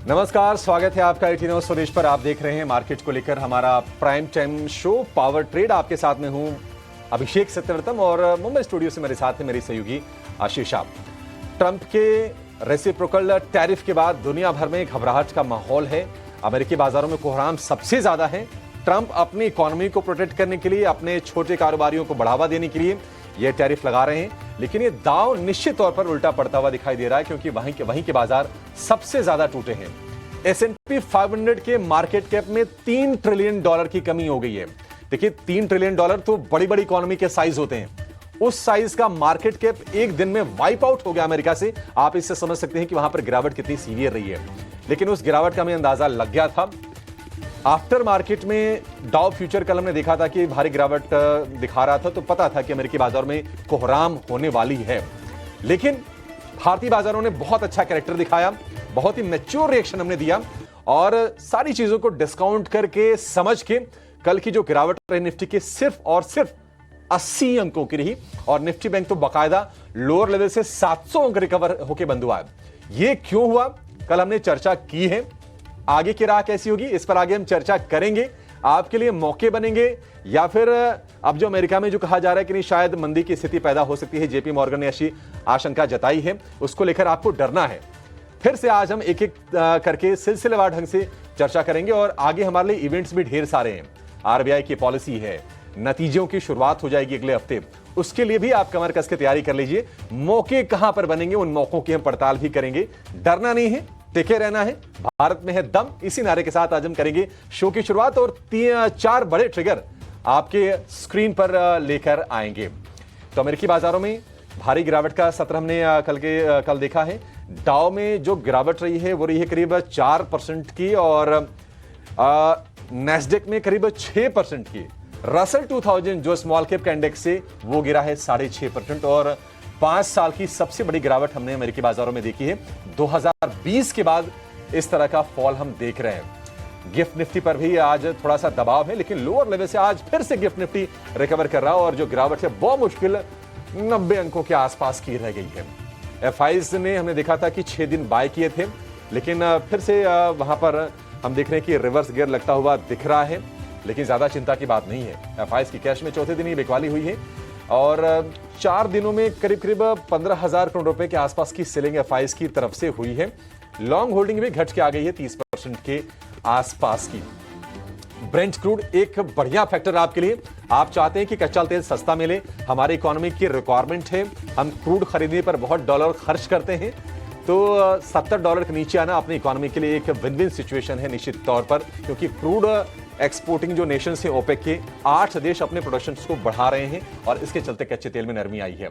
नमस्कार, स्वागत है आपका 18 स्वदेश पर। आप देख रहे हैं मार्केट को लेकर हमारा prime time show power trade. आपके साथ में हूं अभिषेक सत्यव्रतम और मुंबई स्टूडियो से मेरे साथ है मेरी सहयोगी आशीष। ट्रंप के रेसिप्रोकल टैरिफ के बाद दुनिया भर में घबराहट का माहौल है। अमेरिकी बाजारों में कोहराम सबसे ज्यादा है। ट्रंप अपनी इकोनॉमी को प्रोटेक्ट करने के लिए, अपने छोटे कारोबारियों को बढ़ावा देने के लिए ये टैरिफ लगा रहे हैं, लेकिन ये दांव निश्चित तौर पर उल्टा पड़ता हुआ दिखाई दे रहा है, क्योंकि वहीं के बाजार सबसे ज्यादा टूटे हैं। S&P 500 के मार्केट कैप में $3 ट्रिलियन की कमी हो गई है। देखिए, $3 ट्रिलियन तो बड़ी बड़ी इकोनॉमी के साइज होते हैं। उस साइज का मार्केट कैप एक दिन में वाइप आउट हो गया अमेरिका से। आप इससे समझ सकते हैं कि वहां पर गिरावट कितनी सीवियर रही है। लेकिन उस गिरावट का हमें अंदाजा लग गया था। आफ्टर मार्केट में डाउ फ्यूचर कल हमने देखा था कि भारी गिरावट दिखा रहा था, तो पता था कि अमेरिकी बाजार में कोहराम होने वाली है। लेकिन भारतीय बाजारों ने बहुत अच्छा कैरेक्टर दिखाया, बहुत ही मैच्योर रिएक्शन हमने दिया और सारी चीजों को डिस्काउंट करके समझ के कल की जो गिरावट रही निफ्टी के सिर्फ और सिर्फ 80 अंकों की रही, और निफ्टी बैंक तो बाकायदा लोअर लेवल से 700 अंक रिकवर होकर बंद हुआ है। यह क्यों हुआ, कल हमने चर्चा की है। आगे की राह कैसी होगी, इस पर आगे हम चर्चा करेंगे। आपके लिए मौके बनेंगे या फिर अब जो अमेरिका में जो कहा जा रहा है कि नहीं शायद मंदी की स्थिति पैदा हो सकती है, जेपी मॉर्गन ने ऐसी आशंका जताई है, उसको लेकर आपको डरना है। फिर से आज हम एक एक करके सिलसिलेवार ढंग से चर्चा करेंगे और आगे हमारे लिए इवेंट्स भी ढेर सारे हैं। आरबीआई की पॉलिसी है, नतीजों की शुरुआत हो जाएगी अगले हफ्ते, उसके लिए भी आप कमर कस के तैयारी कर लीजिए। मौके कहां पर बनेंगे, उन मौकों की हम पड़ताल भी करेंगे। डरना नहीं है, टिके रहना है, भारत में है दम, इसी नारे के साथ आज हम करेंगे शो की शुरुआत और 4 बड़े ट्रिगर आपके स्क्रीन पर लेकर आएंगे। तो अमेरिकी बाजारों में भारी गिरावट का सत्र हमने कल देखा है। डाउ में जो गिरावट रही है वो रही है करीब 4% की और नैस्डैक में करीब 6% की। रसल 2000 जो स्मॉल कैप का इंडेक्स है वो गिरा है 6.5% और 5 साल की सबसे बड़ी गिरावट हमने अमेरिकी बाजारों में देखी है। 2020 के बाद इस तरह का फॉल हम देख रहे हैं। गिफ्ट निफ्टी पर भी आज थोड़ा सा दबाव है, लेकिन लोअर लेवल से आज फिर से गिफ्ट निफ्टी रिकवर कर रहा है और जो गिरावट है बहुत मुश्किल 90 अंकों के आसपास की रह गई है। एफआईज ने हमने देखा था कि 6 दिन बाय किए थे, लेकिन फिर से वहां पर हम देख रहे हैं कि रिवर्स गियर लगता हुआ दिख रहा है, लेकिन ज्यादा चिंता की बात नहीं है। एफआईज की कैश में चौथे दिन ही बिकवाली हुई है और 4 दिनों में करीब 15,000 करोड़ रुपए के आसपास की सेलिंग एफआईज की तरफ से हुई है। लॉन्ग होल्डिंग भी घट के आ गई है 30% के आसपास की। ब्रेंट क्रूड एक बढ़िया फैक्टर आपके लिए। आप चाहते हैं कि कच्चा तेल सस्ता मिले, हमारी इकोनॉमी की रिक्वायरमेंट है, हम क्रूड खरीदने पर बहुत डॉलर खर्च करते हैं, तो $70 के नीचे आना अपनी इकोनॉमी के लिए एक विन विन सिचुएशन है निश्चित तौर पर, क्योंकि क्रूड एक्सपोर्टिंग जो नेशंस हैं ओपेक के 8 देश अपने प्रोडक्शन को बढ़ा रहे हैं और इसके चलते कच्चे तेल में नरमी आई है।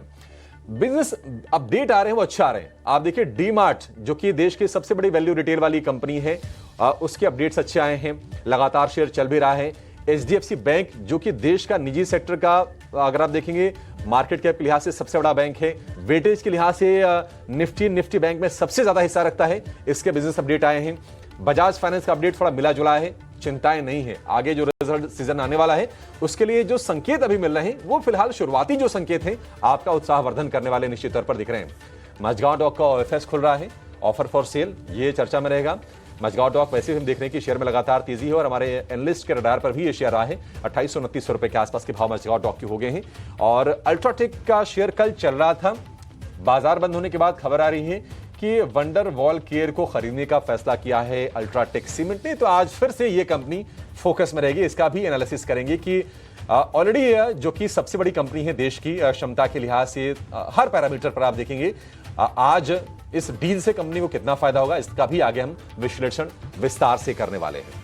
बिजनेस अपडेट आ रहे हैं वो अच्छा आ रहे हैं। आप देखिए डीमार्ट जो कि देश की सबसे बड़ी वैल्यू रिटेल वाली कंपनी है, उसके अपडेट्स अच्छे आए हैं, लगातार शेयर चल भी रहा है। एचडीएफसी बैंक जो कि देश का निजी सेक्टर का, अगर आप देखेंगे मार्केट कैप के लिहाज से सबसे बड़ा बैंक है, वेटेज के लिहाज से निफ्टी बैंक में सबसे ज्यादा हिस्सा रखता है, इसके बिजनेस अपडेट आए हैं। बजाज फाइनेंस का अपडेट थोड़ा मिला जुला है, चिंताएं नहीं है। आगे जो रिजल्ट सीजन आने वाला है उसके लिए जो संकेत अभी मिल रहे हैं वो फिलहाल शुरुआती जो संकेत हैं आपका उत्साहवर्धन करने वाले निश्चित तौर पर दिख रहे हैं। मझगांव डॉक का ओएफएस खुल रहा है, ऑफर फॉर सेल, ये चर्चा में रहेगा। मझगांव डॉक वैसे हम देख रहे हैं कि शेयर में लगातार तेजी है और हमारे एनालिस्ट के रडार पर भी ये शेयर रहा है। 2829 रुपए के आसपास के भाव मझगांव डॉक के हो गए हैं। और अल्ट्राटेक का शेयर कल चल रहा था, बाजार बंद होने के बाद खबर आ रही है कि वंडर वॉल केयर को खरीदने का फैसला किया है अल्ट्राटेक सीमेंट ने, तो आज फिर से ये कंपनी फोकस में रहेगी। इसका भी एनालिसिस करेंगे कि ऑलरेडी जो कि सबसे बड़ी कंपनी है देश की क्षमता के लिहाज से हर पैरामीटर पर आप देखेंगे आज इस डील से कंपनी को कितना फायदा होगा, इसका भी आगे हम विश्लेषण विस्तार से करने वाले हैं।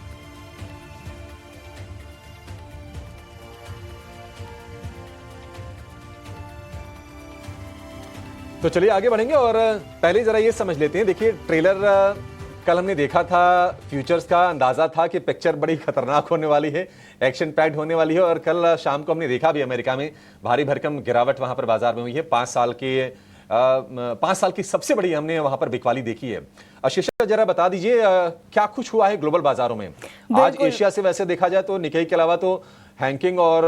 तो चलिए आगे बढ़ेंगे और पहले जरा ये समझ लेते हैं। देखिए ट्रेलर कल हमने देखा था, फ्यूचर्स का अंदाजा था कि पिक्चर बड़ी खतरनाक होने वाली है, एक्शन पैक्ड होने वाली है और कल शाम को हमने देखा भी अमेरिका में भारी भरकम गिरावट वहां पर बाजार में हुई है। 5 साल की सबसे बड़ी हमने वहां पर बिकवाली देखी है। आशीष जरा बता दीजिए क्या कुछ हुआ है ग्लोबल बाजारों में आज। एशिया से वैसे देखा जाए तो निकेई के अलावा तो हैंगकांग और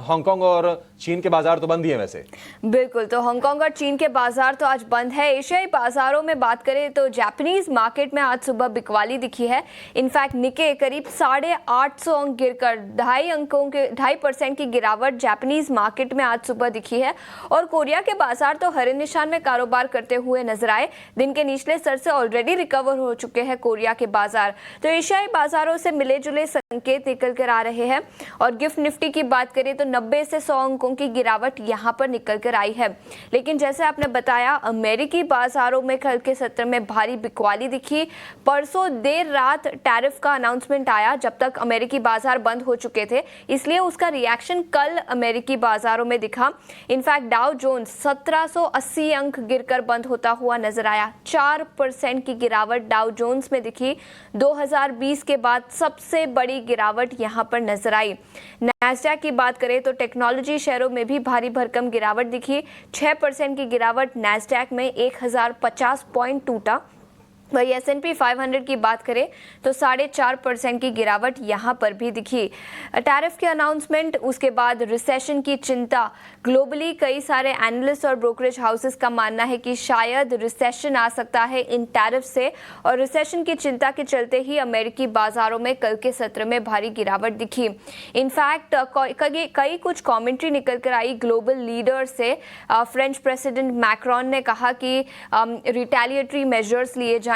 हांगकांग और चीन के बाजार तो बंद ही है वैसे। बिल्कुल, तो हांगकांग और चीन के बाजार तो आज बंद है। एशियाई बाजारों में बात करें तो जापानीज मार्केट में आज सुबह बिकवाली दिखी है। इनफैक्ट निके करीब 850 अंक गिरकर 2.5% की गिरावट जापानीज मार्केट में आज सुबह दिखी है। और कोरिया के बाजार तो हरे निशान में कारोबार करते हुए नजर आए। दिन के निचले स्तर से ऑलरेडी रिकवर हो चुके हैं कोरिया के बाजार। तो एशियाई बाजारों से मिले जुले संकेत निकल कर आ रहे हैं। और गिफ्ट निफ्टी की बात करें तो 90 से 100 अंकों की गिरावट यहां पर निकल कर आई है। लेकिन जैसे आपने बताया, अमेरिकी बाजारों में कल के सत्र में भारी बिकवाली दिखी। परसों देर रात टैरिफ का अनाउंसमेंट आया, जब तक अमेरिकी बाजार बंद हो चुके थे, इसलिए उसका रिएक्शन कल अमेरिकी बाजारों में दिखा। इनफैक्ट डाउ जोन्स 1780 अंक गिरकर बंद होता हुआ नजर आया। 4% की गिरावट डाउ जोन्स में दिखी। 2020 के बाद सबसे बड़ी गिरावट यहां पर नजर आई। नैस्डैक की बात करें तो टेक्नोलॉजी शेयरों में भी भारी भरकम गिरावट दिखी। 6% की गिरावट नैस्डैक में 1050 पॉइंट टूटा। वही S&P 500 की बात करें तो 4.5% की गिरावट यहां पर भी दिखी। टैरिफ के अनाउंसमेंट, उसके बाद रिसेशन की चिंता। ग्लोबली कई सारे एनालिस्ट और ब्रोकरेज हाउसेस का मानना है कि शायद रिसेशन आ सकता है इन टैरिफ से, और रिसेशन की चिंता के चलते ही अमेरिकी बाजारों में कल के सत्र में भारी गिरावट दिखी। इनफैक्ट कई कुछ कॉमेंट्री निकल कर आई ग्लोबल लीडर से। फ्रेंच प्रेसिडेंट मैक्रोन ने कहा कि रिटेलिएटरी मेजर्स लिए जाएंगे।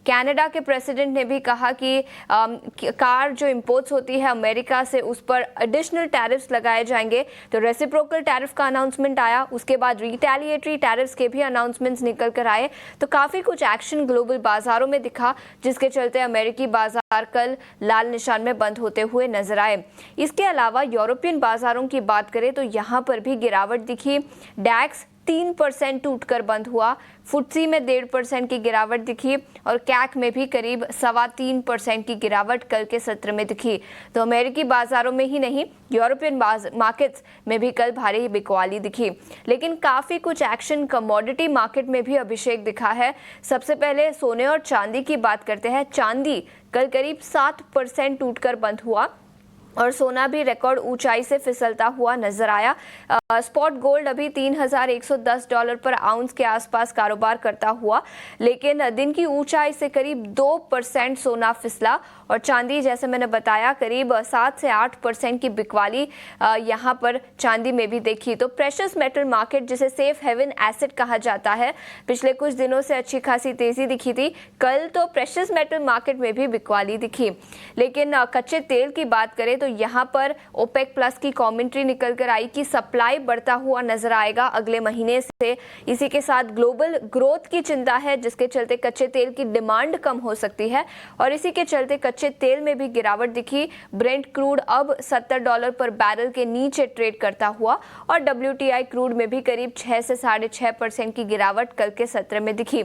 कनाडा के प्रेसिडेंट ने भी कहा कि कार जो इंपोर्ट्स होती है अमेरिका से, उस पर एडिशनल टैरिफ्स लगाए जाएंगे। तो रेसिप्रोकल टैरिफ का अनाउंसमेंट आया, उसके बाद रिटेलिएटरी टैरिफ्स के भी अनाउंसमेंट्स निकल कर आए। तो काफी कुछ एक्शन ग्लोबल बाजारों में दिखा, जिसके चलते अमेरिकी बाजार कल लाल निशान में बंद होते हुए नजर आए। इसके अलावा यूरोपियन बाजारों की बात करें तो यहां पर भी गिरावट दिखी। डैक्स 3% टूटकर बंद हुआ। फुट्सी में 1.5% की गिरावट दिखी और कैक में भी करीब 3.25% की गिरावट कल के सत्र में दिखी। तो अमेरिकी बाजारों में ही नहीं, यूरोपियन मार्केट्स में भी कल भारी बिकवाली दिखी। लेकिन काफी कुछ एक्शन कमोडिटी मार्केट में भी अभिषेक दिखा है। सबसे पहले सोने और चांदी की बात करते हैं। चांदी कल करीब 7% टूटकर बंद हुआ और सोना भी रिकॉर्ड ऊंचाई से फिसलता हुआ नजर आया। स्पॉट गोल्ड अभी $3,110 पर आउंस के आसपास कारोबार करता हुआ, लेकिन दिन की ऊंचाई से करीब 2% सोना फिसला। और चांदी, जैसे मैंने बताया, करीब 7 से 8% की बिकवाली यहां पर चांदी में भी देखी। तो प्रेशियस मेटल मार्केट, जिसे सेफ हेवन एसेट कहा जाता है, पिछले कुछ दिनों से अच्छी खासी तेजी दिखी थी। कल तो प्रेशियस मेटल मार्केट में भी बिकवाली दिखी। लेकिन कच्चे तेल की बात करें तो यहां पर ओपेक प्लस की कमेंट्री निकल कर आई कि सप्लाई बढ़ता हुआ नजर आएगा अगले महीने से। इसी के साथ ग्लोबल ग्रोथ की चिंता है, जिसके चलते कच्चे तेल की डिमांड कम हो सकती है और इसी के चलते कच्चे तेल में भी गिरावट दिखी। ब्रेंट क्रूड अब $70 पर बैरल के नीचे ट्रेड करता हुआ और WTI क्रूड में भी करीब 6 से 6.5% की गिरावट कल के सत्र में दिखी।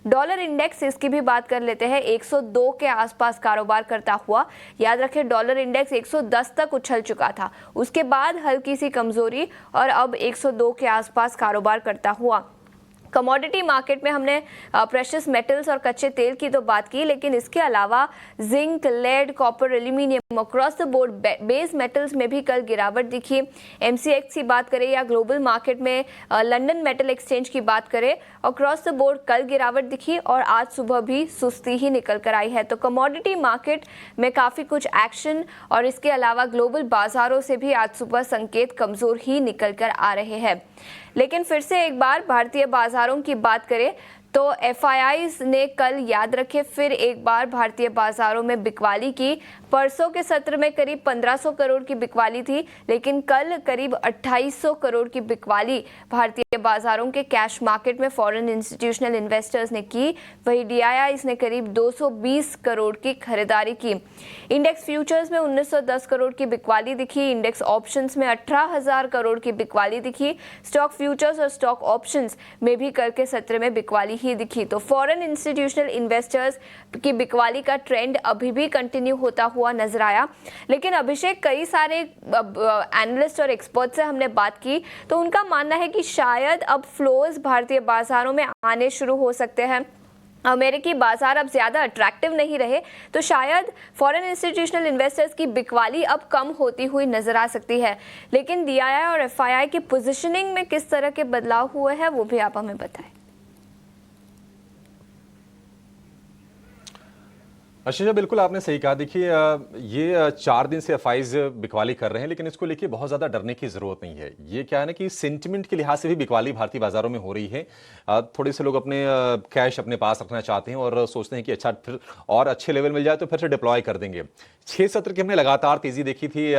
डॉलर इंडेक्स, इसकी भी बात कर लेते हैं, 102 के आसपास कारोबार करता हुआ। याद रखें, डॉलर इंडेक्स 110 तक उछल चुका था, उसके बाद हल्की सी कमजोरी और अब 102 के आसपास कारोबार करता हुआ। कमोडिटी मार्केट में हमने प्रेशियस मेटल्स और कच्चे तेल की तो बात की, लेकिन इसके अलावा zinc, lead, copper, aluminium, across the board base metals में भी कल गिरावट दिखी। MCX की बात करें या ग्लोबल मार्केट में लंदन मेटल एक्सचेंज की बात करें, अक्रॉस द बोर्ड कल गिरावट दिखी और आज सुबह भी सुस्ती ही निकल कर आई है। तो कमोडिटी मार्केट में काफी कुछ एक्शन और इसके अलावा ग्लोबल बाजारों से भी आज सुबह संकेत कमजोर ही निकल कर आ रहे हैं। लेकिन फिर से एक बार भारतीय बाजारों की बात करें तो FIIs ने कल, याद रखें, फिर एक बार भारतीय बाजारों में बिकवाली की। परसों के सत्र में करीब 1500 करोड़ की बिकवाली थी, लेकिन कल करीब 2800 करोड़ की बिकवाली भारतीय बाजारों के कैश मार्केट में फॉरेन इंस्टीट्यूशनल इन्वेस्टर्स ने की। वही DIIs ने करीब 220 करोड़ की खरीदारी की। इंडेक्स फ्यूचर्स में 1910 करोड़ की बिकवाली दिखी। इंडेक्स ऑप्शंस में 18,000 करोड़ की बिकवाली दिखी। स्टॉक फ्यूचर्स और स्टॉक ऑप्शंस में भी कल के सत्र में बिकवाली ही दिखी। तो फॉरेन इंस्टीट्यूशनल इन्वेस्टर्स की बिकवाली का ट्रेंड अभी भी कंटिन्यू होता हुआ नजर आया। लेकिन अभिषेक, कई सारे एनालिस्ट और एक्सपर्ट से हमने बात की तो उनका मानना है कि शायद अब फ्लोज भारतीय बाजारों में आने शुरू हो सकते हैं। अमेरिकी बाजार अब ज़्यादा अट्रैक्टिव नहीं रहे तो शायद फॉरेन इंस्टीट्यूशनल इन्वेस्टर्स की बिकवाली अब कम होती हुई नजर आ सकती है। लेकिन DII और FII की पोजीशनिंग में किस तरह के बदलाव हुए हैं वो भी आप हमें बताएं। अच्छा, बिल्कुल आपने सही कहा। देखिए, ये 4 दिन से एफआईज बिकवाली कर रहे हैं, लेकिन इसको लेके बहुत ज़्यादा डरने की ज़रूरत नहीं है। ये क्या है ना कि सेंटिमेंट के लिहाज से भी बिकवाली भारतीय बाजारों में हो रही है। थोड़े से लोग अपने कैश अपने पास रखना चाहते हैं और सोचते हैं कि अच्छा फिर और अच्छे लेवल मिल जाए तो फिर से डिप्लॉय कर देंगे। 6 सत्र की हमने लगातार तेज़ी देखी थी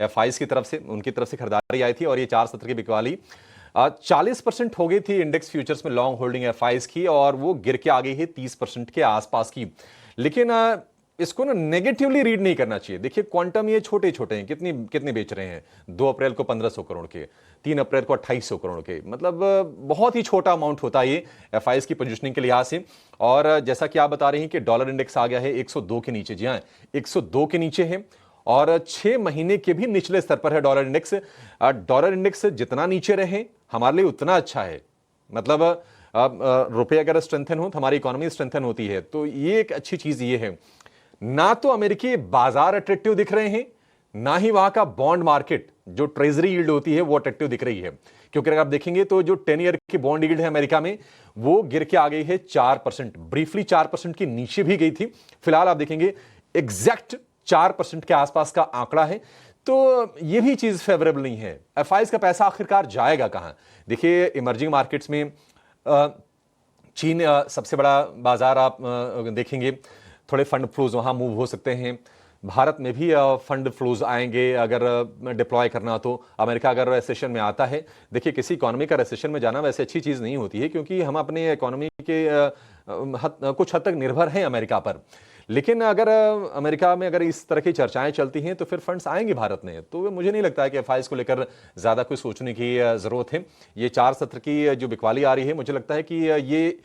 एफआईज की तरफ से, उनकी तरफ से खरीदारी आई थी और ये 4 सत्र की बिकवाली 40% हो गई थी इंडेक्स फ्यूचर्स में लॉन्ग होल्डिंग एफआईज की, और वो गिर के आ गई है 30% के आसपास की। लेकिन इसको ना नेगेटिवली रीड नहीं करना चाहिए। देखिए, क्वांटम ये छोटे छोटे हैं, कितने बेच रहे हैं। 2 अप्रैल को 1500 करोड़ के, 3 अप्रैल को 2800 करोड़ के, मतलब बहुत ही छोटा अमाउंट होता है ये एफआईज की पोजीशनिंग के लिहाज से। और जैसा कि आप बता रहे हैं कि डॉलर इंडेक्स आ गया है 102 के नीचे। जी हाँ, 102 के नीचे है और 6 महीने के भी निचले स्तर पर है डॉलर इंडेक्स। डॉलर इंडेक्स जितना नीचे रहे हमारे लिए उतना अच्छा है। मतलब रुपये अगर स्ट्रेंथन हो तो हमारी इकोनॉमी स्ट्रेंथन होती है। तो ये एक अच्छी चीज ये है, ना तो अमेरिकी बाजार अट्रैक्टिव दिख रहे हैं, ना ही वहां का बॉन्ड मार्केट जो ट्रेजरी यील्ड होती है वो अट्रैक्टिव दिख रही है। क्योंकि अगर आप देखेंगे तो जो 10 ईयर की बॉन्ड यील्ड है अमेरिका में वो गिर के आ गई है 4%, ब्रीफली 4% की नीचे भी गई थी। फिलहाल आप देखेंगे एग्जैक्ट 4% के आसपास का आंकड़ा है। तो ये भी चीज फेवरेबल नहीं है। एफआईज का पैसा आखिरकार जाएगा कहां? देखिए, इमर्जिंग मार्केट्स में चीन सबसे बड़ा बाजार आप देखेंगे, थोड़े फंड फ्लोज वहां मूव हो सकते हैं। भारत में भी फंड फ्लोज आएंगे अगर डिप्लॉय करना तो। अमेरिका अगर रेसेशन में आता है, देखिए किसी इकोनॉमी का रेसेशन में जाना वैसे अच्छी चीज नहीं होती है, क्योंकि हम अपने इकोनॉमी के कुछ हद तक निर्भर हैं अमेरिका पर। लेकिन अगर अमेरिका में अगर इस तरह की चर्चाएं चलती हैं तो फिर फंड्स आएंगे भारत में। तो मुझे नहीं लगता है कि एफआईज को लेकर ज्यादा कुछ सोचने की जरूरत है। ये 4 सत्र की जो बिकवाली आ रही है, मुझे लगता है कि ये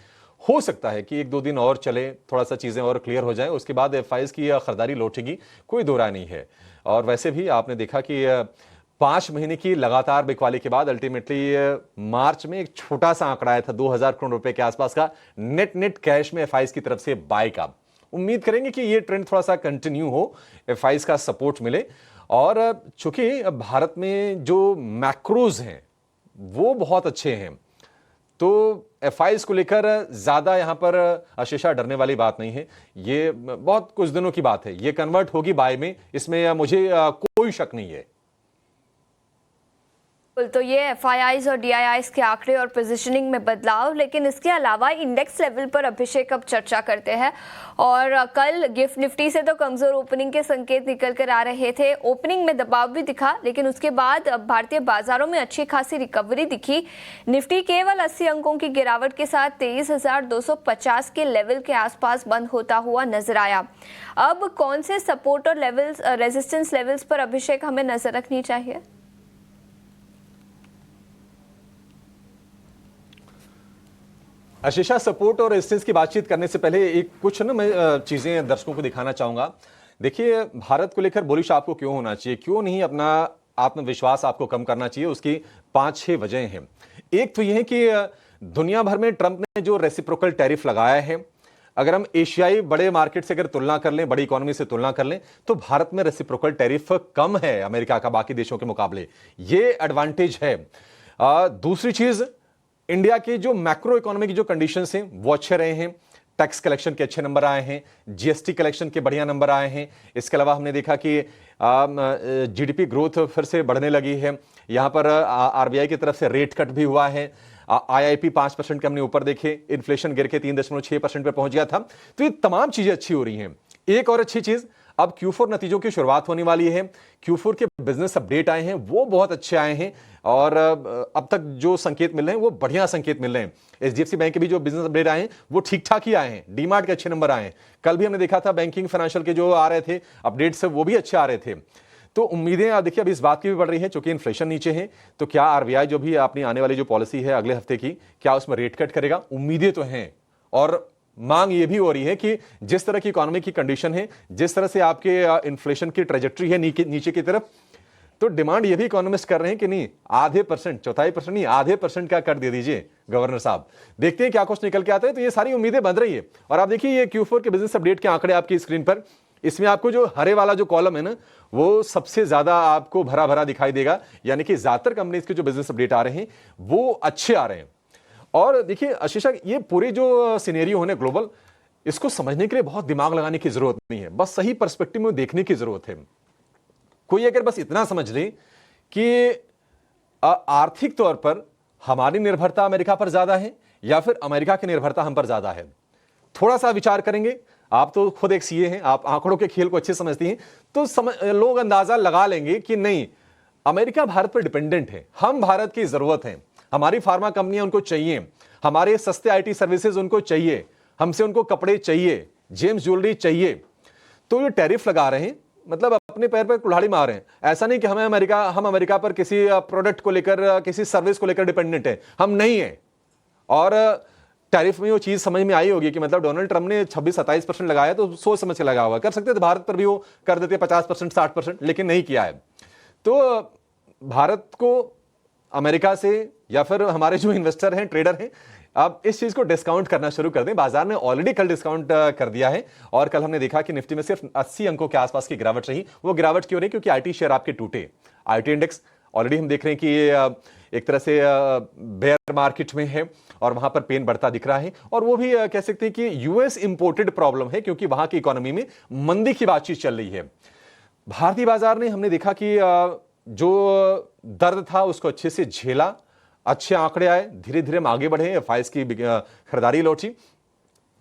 हो सकता है कि 1-2 दिन और चले, थोड़ा सा चीजें और क्लियर हो जाएं, उसके बाद एफआईज की खरीदारी लौटेगी, कोई दो राय नहीं है। और वैसे भी आपने देखा कि 5 महीने की लगातार बिकवाली के बाद अल्टीमेटली मार्च में एक छोटा सा आंकड़ा आया था 2000 करोड़ रुपए के आसपास का नेट कैश में एफआईज की तरफ से बाय का। उम्मीद करेंगे कि ये ट्रेंड थोड़ा सा कंटिन्यू हो, एफआईज का सपोर्ट मिले। और चूंकि भारत में जो मैक्रोज हैं वो बहुत अच्छे हैं, तो एफआईज को लेकर ज्यादा यहां पर आशीषा डरने वाली बात नहीं है। ये बहुत कुछ दिनों की बात है, ये कन्वर्ट होगी बाय में, इसमें मुझे कोई शक नहीं है। तो ये एफआईआईज और डीआईआईज के आंकड़े और पोजीशनिंग में बदलाव। लेकिन इसके अलावा इंडेक्स लेवल पर अभिषेक अब चर्चा करते हैं। और कल गिफ्ट निफ्टी से तो कमजोर ओपनिंग के संकेत निकल कर आ रहे थे, ओपनिंग में दबाव भी दिखा, लेकिन उसके बाद भारतीय बाजारों में अच्छी खासी रिकवरी दिखी। निफ्टी केवल 80 अंकों की गिरावट के साथ 23,250 के लेवल के आसपास बंद होता हुआ नजर आया। अब कौन से सपोर्ट और लेवल्स, रेजिस्टेंस लेवल्स पर अभिषेक हमें नजर रखनी चाहिए? आशीषा, सपोर्ट और रेजिस्टेंस की बातचीत करने से पहले एक कुछ ना मैं चीजें दर्शकों को दिखाना चाहूंगा। देखिए, भारत को लेकर बुलिश आपको क्यों होना चाहिए, क्यों नहीं अपना आत्मविश्वास आपको कम करना चाहिए, उसकी 5-6 वजह हैं। एक तो यह है कि दुनिया भर में ट्रंप ने जो रेसिप्रोकल टैरिफ लगाया है, अगर हम एशियाई बड़े मार्केट से अगर तुलना कर लें, बड़ी इकोनॉमी से तुलना कर लें, तो भारत में रेसिप्रोकल टैरिफ कम है अमेरिका का बाकी देशों के मुकाबले। ये एडवांटेज है। दूसरी चीज, इंडिया की जो मैक्रो इकोनॉमी की जो कंडीशंस हैं वो अच्छे रहे हैं। टैक्स कलेक्शन के अच्छे नंबर आए हैं, जीएसटी कलेक्शन के बढ़िया नंबर आए हैं। इसके अलावा हमने देखा कि जीडीपी ग्रोथ फिर से बढ़ने लगी है। यहां पर आरबीआई की तरफ से रेट कट भी हुआ है। आईआईपी 5% के हमने ऊपर देखे, इन्फ्लेशन गिर के 3.6% पे पहुंच गया था। तो ये तमाम चीजें अच्छी हो रही हैं। एक और अच्छी चीज, अब Q4 नतीजों की शुरुआत होने वाली है। Q4 के बिजनेस अपडेट आए हैं, वो बहुत अच्छे आए हैं और अब तक जो संकेत मिल रहे हैं वो बढ़िया संकेत मिल रहे हैं। एचडीएफसी बैंक के भी जो बिजनेस अपडेट आए हैं वो ठीक ठाक ही आए हैं। डीमार्ट के अच्छे नंबर आए हैं। कल भी हमने देखा था बैंकिंग फाइनेंशियल के जो आ रहे थे अपडेट्स, वो भी अच्छे आ रहे थे। तो उम्मीदें देखिए अब इस बात की भी बढ़ रही है, चूंकि इन्फ्लेशन नीचे है, तो क्या आरबीआई जो भी अपनी आने वाली जो पॉलिसी है अगले हफ्ते की, क्या उसमें रेट कट करेगा? उम्मीदें तो हैं। और मांग ये भी हो रही है कि जिस तरह की इकोनॉमी की कंडीशन है, जिस तरह से आपके इन्फ्लेशन की ट्रेजेक्ट्री है नीचे की तरफ, तो डिमांड ये भी इकोनॉमिस्ट कर रहे हैं कि नहीं, आधे %, 0.25% नहीं, आधे % का कट दे दीजिए, गवर्नर साहब। देखते हैं क्या कुछ निकल के आता है। तो ये सारी उम्मीदें बन रही है। और आप देखिए ये Q4 के बिजनेस अपडेट के आंकड़े आपकी स्क्रीन पर, इसमें आपको जो हरे वाला जो कॉलम है ना, वो सबसे ज्यादा आपको भरा भरा दिखाई देगा, यानी कि ज्यादातर कंपनीज के जो बिजनेस अपडेट आ रहे हैं वो अच्छे आ रहे हैं। और देखिए आशीषा, ये पूरे जो सिनेरियो है ग्लोबल, इसको समझने के लिए बहुत दिमाग लगाने की जरूरत नहीं है, बस सही पर्सपेक्टिव में देखने की जरूरत है। कोई अगर बस इतना समझ ले कि आर्थिक तौर पर हमारी निर्भरता अमेरिका पर ज्यादा है या फिर अमेरिका की निर्भरता हम पर ज्यादा है, थोड़ा सा विचार करेंगे, आप तो खुद एक सीए हैं, आप आंकड़ों के खेल को अच्छे समझती हैं, तो लोग अंदाजा लगा लेंगे कि नहीं, अमेरिका भारत पर डिपेंडेंट है, हम भारत की जरूरत है, हमारी फार्मा कंपनियां उनको चाहिए, हमारे सस्ते आईटी सर्विसेज उनको चाहिए, हमसे उनको कपड़े चाहिए, जेम्स ज्वेलरी चाहिए। तो ये टैरिफ लगा रहे हैं, मतलब अपने पैर पर कुल्हाड़ी मार रहे हैं। ऐसा नहीं कि हम अमेरिका पर किसी प्रोडक्ट को लेकर, किसी सर्विस को लेकर डिपेंडेंट है, हम नहीं है। और टैरिफ में वो चीज समझ में आई होगी कि मतलब डोनाल्ड ट्रंप ने 26-27% लगाया तो सोच समझ के लगा हुआ, कर सकते थे भारत पर भी वो कर देते 50%, 60%, लेकिन नहीं किया है। तो भारत को अमेरिका से या फिर हमारे जो इन्वेस्टर हैं, ट्रेडर हैं, अब इस चीज को डिस्काउंट करना शुरू कर दें। बाजार ने ऑलरेडी कल डिस्काउंट कर दिया है और कल हमने देखा कि निफ्टी में सिर्फ 80 अंकों के आसपास की गिरावट रही। वो गिरावट क्यों रही? क्योंकि आईटी शेयर आपके टूटे। आईटी इंडेक्स ऑलरेडी हम देख रहे हैं कि ये एक तरह से बेयर मार्केट में है और वहां पर पेन बढ़ता दिख रहा है। और वो भी कह सकते हैं कि यूएस इंपोर्टेड प्रॉब्लम है, क्योंकि वहां की इकोनॉमी में मंदी की बातचीत चल रही है। भारतीय बाजार ने हमने देखा कि जो दर्द था उसको अच्छे से झेला, अच्छे आंकड़े आए, धीरे धीरे हम आगे बढ़े, एफआईएस की खरीदारी लौटी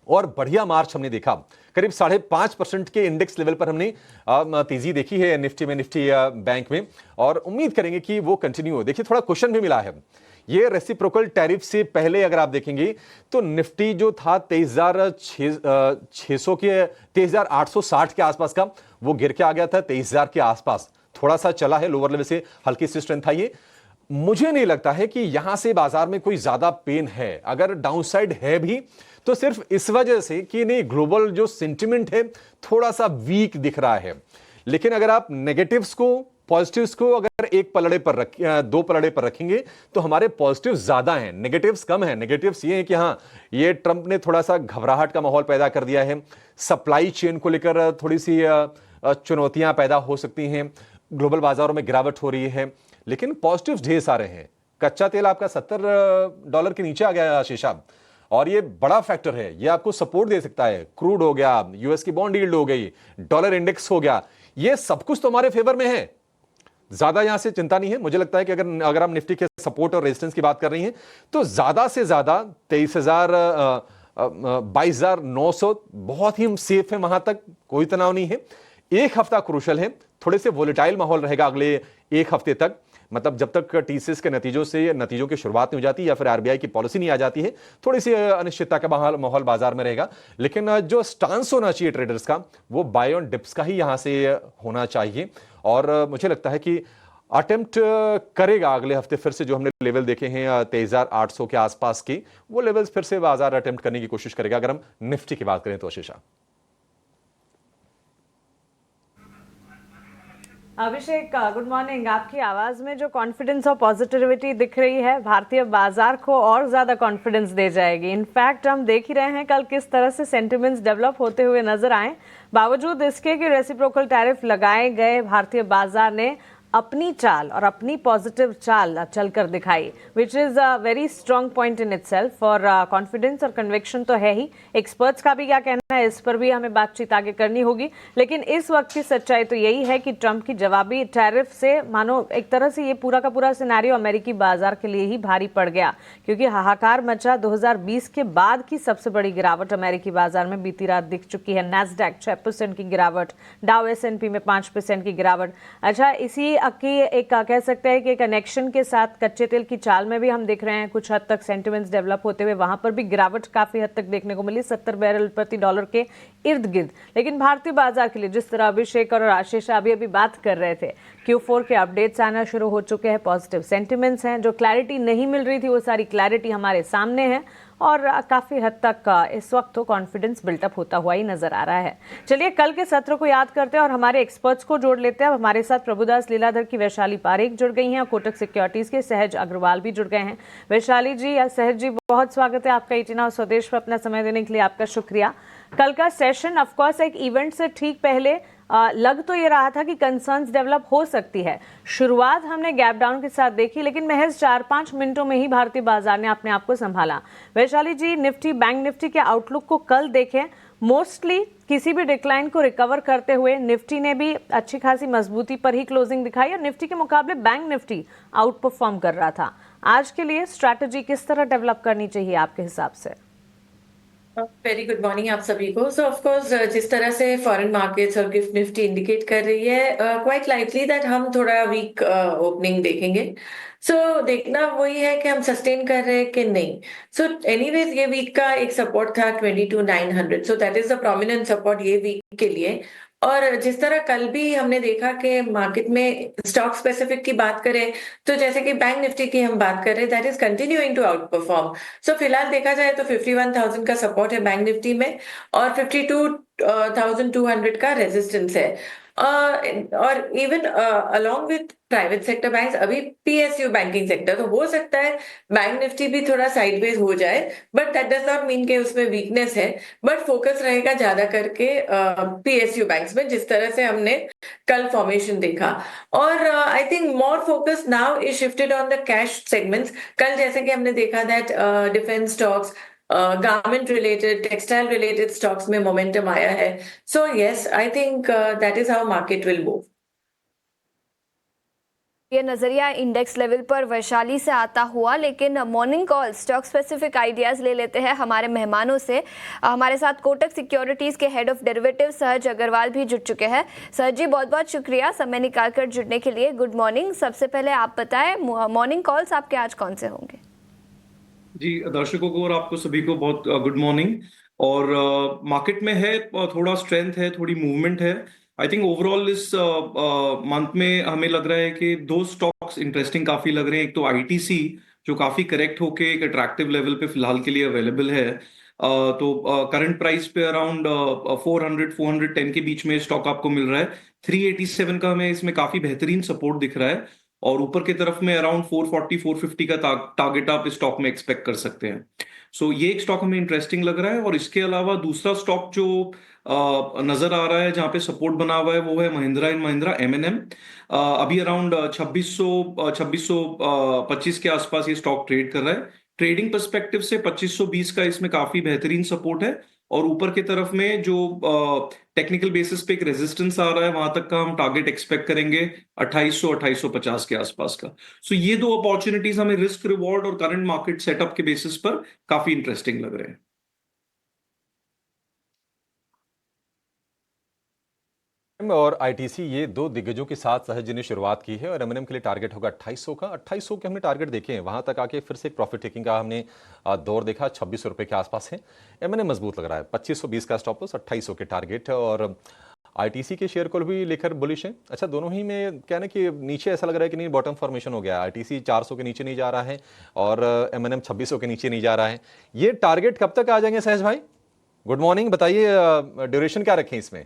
और बढ़िया मार्च हमने देखा। करीब 5.5% के इंडेक्स लेवल पर हमने तेजी देखी है निफ्टी में, निफ्टी बैंक में, और उम्मीद करेंगे कि वो कंटिन्यू हो। देखिए थोड़ा क्वेश्चन भी मिला है, ये रेसिप्रोकल टैरिफ से पहले अगर आप देखेंगे तो निफ्टी जो था 23,600 के 23,860 के आसपास का, वो गिर के आ गया था 23,000 के आसपास, थोड़ा सा चला है, लोअर लेवल से हल्की सी स्ट्रेंथ आई है। मुझे नहीं लगता है कि यहां से बाजार में कोई ज्यादा पेन है। अगर डाउनसाइड है भी तो सिर्फ इस वजह से कि नहीं, ग्लोबल जो सेंटिमेंट है थोड़ा सा वीक दिख रहा है। लेकिन अगर आप नेगेटिव्स को पॉजिटिव्स को अगर एक पलड़े पर दो पलड़े पर रखेंगे तो हमारे पॉजिटिव्स ज्यादा हैं, नेगेटिव्स कम हैं। नेगेटिव्स ये हैं कि हाँ, ये ट्रंप ने थोड़ा सा घबराहट का माहौल पैदा कर दिया है, सप्लाई चेन को लेकर थोड़ी सी चुनौतियां पैदा हो सकती हैं, ग्लोबल बाजारों में गिरावट हो रही है। लेकिन पॉजिटिव्स ढेर सारे हैं। कच्चा तेल आपका $70 के नीचे आ गया शीशा, और ये बड़ा फैक्टर है, ये आपको सपोर्ट दे सकता है। क्रूड हो गया, यूएस की बॉन्ड यील्ड हो गई, डॉलर इंडेक्स हो गया, ये सब कुछ तो हमारे फेवर में है। ज्यादा यहां से चिंता नहीं है। मुझे लगता है कि अगर हम निफ्टी के सपोर्ट और रेजिस्टेंस की बात कर रही हैं तो ज्यादा से ज्यादा 22,900 बहुत ही हम सेफ है, वहां तक कोई तनाव नहीं है। एक हफ्ता क्रूशल है, थोड़े से वोलेटाइल माहौल रहेगा अगले एक हफ्ते तक, मतलब जब तक टीसीएस के नतीजों की शुरुआत नहीं हो जाती या फिर आरबीआई की पॉलिसी नहीं आ जाती है, थोड़ी सी अनिश्चितता का माहौल बाजार में रहेगा। लेकिन जो स्टांस होना चाहिए ट्रेडर्स का, वो बाय ऑन डिप्स का ही यहां से होना चाहिए। और मुझे लगता है कि अटेम्प्ट करेगा अगले हफ्ते फिर से, जो हमने लेवल देखे हैं 23,800 के आसपास की, वो लेवल्स फिर से बाजार अटेम्प्ट करने की कोशिश करेगा अगर हम निफ्टी की बात करें तो। आशीषा, अभिषेक, गुड मॉर्निंग। आपकी आवाज में जो कॉन्फिडेंस और पॉजिटिविटी दिख रही है, भारतीय बाजार को और ज्यादा कॉन्फिडेंस दे जाएगी। इनफैक्ट हम देख ही रहे हैं कल किस तरह से सेंटिमेंट्स डेवलप होते हुए नजर आए। बावजूद इसके कि रेसिप्रोकल टैरिफ लगाए गए, भारतीय बाजार ने अपनी चाल और अपनी पॉजिटिव चाल चलकर दिखाई, which is a very strong point in itself. और कॉन्फिडेंस और कन्विक्शन तो है ही। एक्सपर्ट्स का भी क्या कहना है, इस पर भी हमें बातचीत आगे करनी होगी। लेकिन इस वक्त की सच्चाई तो यही है कि ट्रंप की जवाबी टैरिफ से मानो एक तरह से ये पूरा का पूरा सिनेरियो अमेरिकी बाजार के लिए ही भारी पड़ गया, क्योंकि हाहाकार मचा 2020 के बाद की सबसे बड़ी गिरावट अमेरिकी बाजार में बीती रात दिख चुकी है। नैस्डैक 6% की गिरावट, डाउ S&P में 5% की गिरावट। अच्छा, इसी की एक कह सकते हैं कि कनेक्शन के साथ कच्चे तेल की चाल में भी हम देख रहे हैं कुछ हद तक सेंटिमेंट्स डेवलप होते हुए, वहां पर भी गिरावट काफी हद तक देखने को मिली, 70 बैरल प्रति डॉलर के इर्द गिर्द। लेकिन भारतीय बाजार के लिए, जिस तरह अभिषेक और आशीष अभी बात कर रहे थे, Q4 के अपडेट्स आना शुरू हो चुके हैं, पॉजिटिव सेंटिमेंट्स हैं, जो क्लैरिटी नहीं मिल रही थी वो सारी क्लैरिटी हमारे सामने है। और काफ़ी हद तक इस वक्त तो कॉन्फिडेंस बिल्टअप होता हुआ ही नजर आ रहा है। चलिए कल के सत्र को याद करते हैं और हमारे एक्सपर्ट्स को जोड़ लेते हैं। अब हमारे साथ प्रभुदास लीलाधर की वैशाली पारेख जुड़ गई हैं, कोटक सिक्योरिटीज के सहज अग्रवाल भी जुड़ गए हैं। वैशाली जी या सहज जी, बहुत स्वागत है आपका 18 आवर स्वदेश पर अपना समय देने के लिए आपका शुक्रिया। कल का सेशन ऑफकोर्स एक इवेंट से ठीक पहले लग तो ये रहा था कि कंसर्न्स डेवलप हो सकती है। शुरुआत हमने गैप डाउन के साथ देखी, लेकिन महज 4-5 मिनटों में ही भारतीय बाजार ने अपने आप को संभाला। वैशाली जी, निफ्टी, बैंक निफ्टी के आउटलुक को कल देखें, मोस्टली किसी भी डिक्लाइन को रिकवर करते हुए निफ्टी ने भी अच्छी खासी मजबूती पर ही क्लोजिंग दिखाई और निफ्टी के मुकाबले बैंक निफ्टी आउट परफॉर्म कर रहा था। आज के लिए स्ट्रैटेजी किस तरह डेवलप करनी चाहिए आपके हिसाब से? वेरी गुड मॉर्निंग आप सभी को। सो ऑफ कोर्स जिस तरह से फॉरेन मार्केट्स और गिफ्ट निफ्टी इंडिकेट कर रही है, क्वाइट लाइकली दैट हम थोड़ा वीक ओपनिंग देखेंगे। सो देखना वही है कि हम सस्टेन कर रहे हैं कि नहीं। सो एनीवेज ये वीक का एक सपोर्ट था 22,900, so that is the prominent support ये वीक के लिए। और जिस तरह कल भी हमने देखा कि मार्केट में स्टॉक स्पेसिफिक की बात करें तो जैसे कि बैंक निफ्टी की हम बात कर रहे हैं, that is continuing to outperform. So फिलहाल देखा जाए तो 51,000 का सपोर्ट है बैंक निफ्टी में और 52,200 का रेजिस्टेंस है। और even along with private sector banks, अभी पीएसयू बैंकिंग सेक्टर, तो हो सकता है बैंक निफ्टी भी थोड़ा साइडवेज हो जाए, but that does not mean के उसमें वीकनेस है। बट फोकस रहेगा ज्यादा करके पीएसयू बैंक्स में, जिस तरह से हमने कल फॉर्मेशन देखा। और I think more focus now is shifted on the cash segments. कल जैसे कि हमने देखा that defence stocks, garment related, textile related stocks में मोमेंटम आया है। So yes, I think that is how market will move. ये नजरिया इंडेक्स लेवल पर वैशाली से आता हुआ, लेकिन morning call stock specific ideas ले लेते हैं हमारे मेहमानों से। हमारे साथ कोटक सिक्योरिटीज के हेड ऑफ डेरिवेटिव सहज अग्रवाल भी जुड़ चुके हैं। सहज जी, बहुत बहुत शुक्रिया समय निकालकर जुड़ने के लिए। Good morning. सबसे पहले आप बताएं, मॉर्निंग कॉल्स आपके आज कौन से होंगे? जी, दर्शकों को और आपको सभी को बहुत गुड मॉर्निंग। और मार्केट में है थोड़ा स्ट्रेंथ है, थोड़ी मूवमेंट है। आई थिंक ओवरऑल इस मंथ में हमें लग रहा है कि दो स्टॉक्स इंटरेस्टिंग काफी लग रहे हैं। एक तो आईटीसी, जो काफी करेक्ट होके एक अट्रैक्टिव लेवल पे फिलहाल के लिए अवेलेबल है। तो करंट प्राइस पे अराउंड 400-410 के बीच में स्टॉक आपको मिल रहा है। 387 का हमें इसमें काफी बेहतरीन सपोर्ट दिख रहा है और ऊपर की तरफ में अराउंड 440-450 का टारगेट आप इस स्टॉक में एक्सपेक्ट कर सकते हैं। सो ये एक स्टॉक हमें इंटरेस्टिंग लग रहा है। और इसके अलावा दूसरा स्टॉक जो नजर आ रहा है जहां पे सपोर्ट बना हुआ है, वो है महिंद्रा एंड महिंद्रा एमएनएम। अभी अराउंड 2625 के आसपास ये स्टॉक ट्रेड कर रहा है। ट्रेडिंग पर्सपेक्टिव से 2520 का इसमें काफी बेहतरीन सपोर्ट है और ऊपर की तरफ में जो टेक्निकल बेसिस पे एक रेजिस्टेंस आ रहा है, वहां तक का हम टारगेट एक्सपेक्ट करेंगे 2800-2850 के आसपास का। सो ये दो अपॉर्चुनिटीज हमें रिस्क रिवॉर्ड और करंट मार्केट सेटअप के बेसिस पर काफी इंटरेस्टिंग लग रहे हैं। और आईटीसी, ये दो दिग्गजों के साथ सहज जी ने शुरुआत की है और एमएनएम के लिए टारगेट होगा 2800 का। 2800 के हमने टारगेट देखे हैं, वहां तक आके फिर से एक प्रॉफिट टेकिंग का हमने दौर देखा। 2600 रुपए के आसपास है। एमएनएम मजबूत लग रहा है। 2520 का स्टॉप लॉस, 2800 के टारगेट है। और आईटीसी के शेयर को भी लेकर बुलिश है। अच्छा, दोनों ही में क्या ना कि नीचे ऐसा लग रहा है कि नहीं, बॉटम फॉर्मेशन हो गया। आईटीसी 400 के नीचे नहीं जा रहा है और एमएनएम 2600 के नीचे नहीं जा रहा है। ये टारगेट कब तक आ जाएंगे सहज भाई? गुड मॉर्निंग, बताइए ड्यूरेशन क्या रखें इसमें?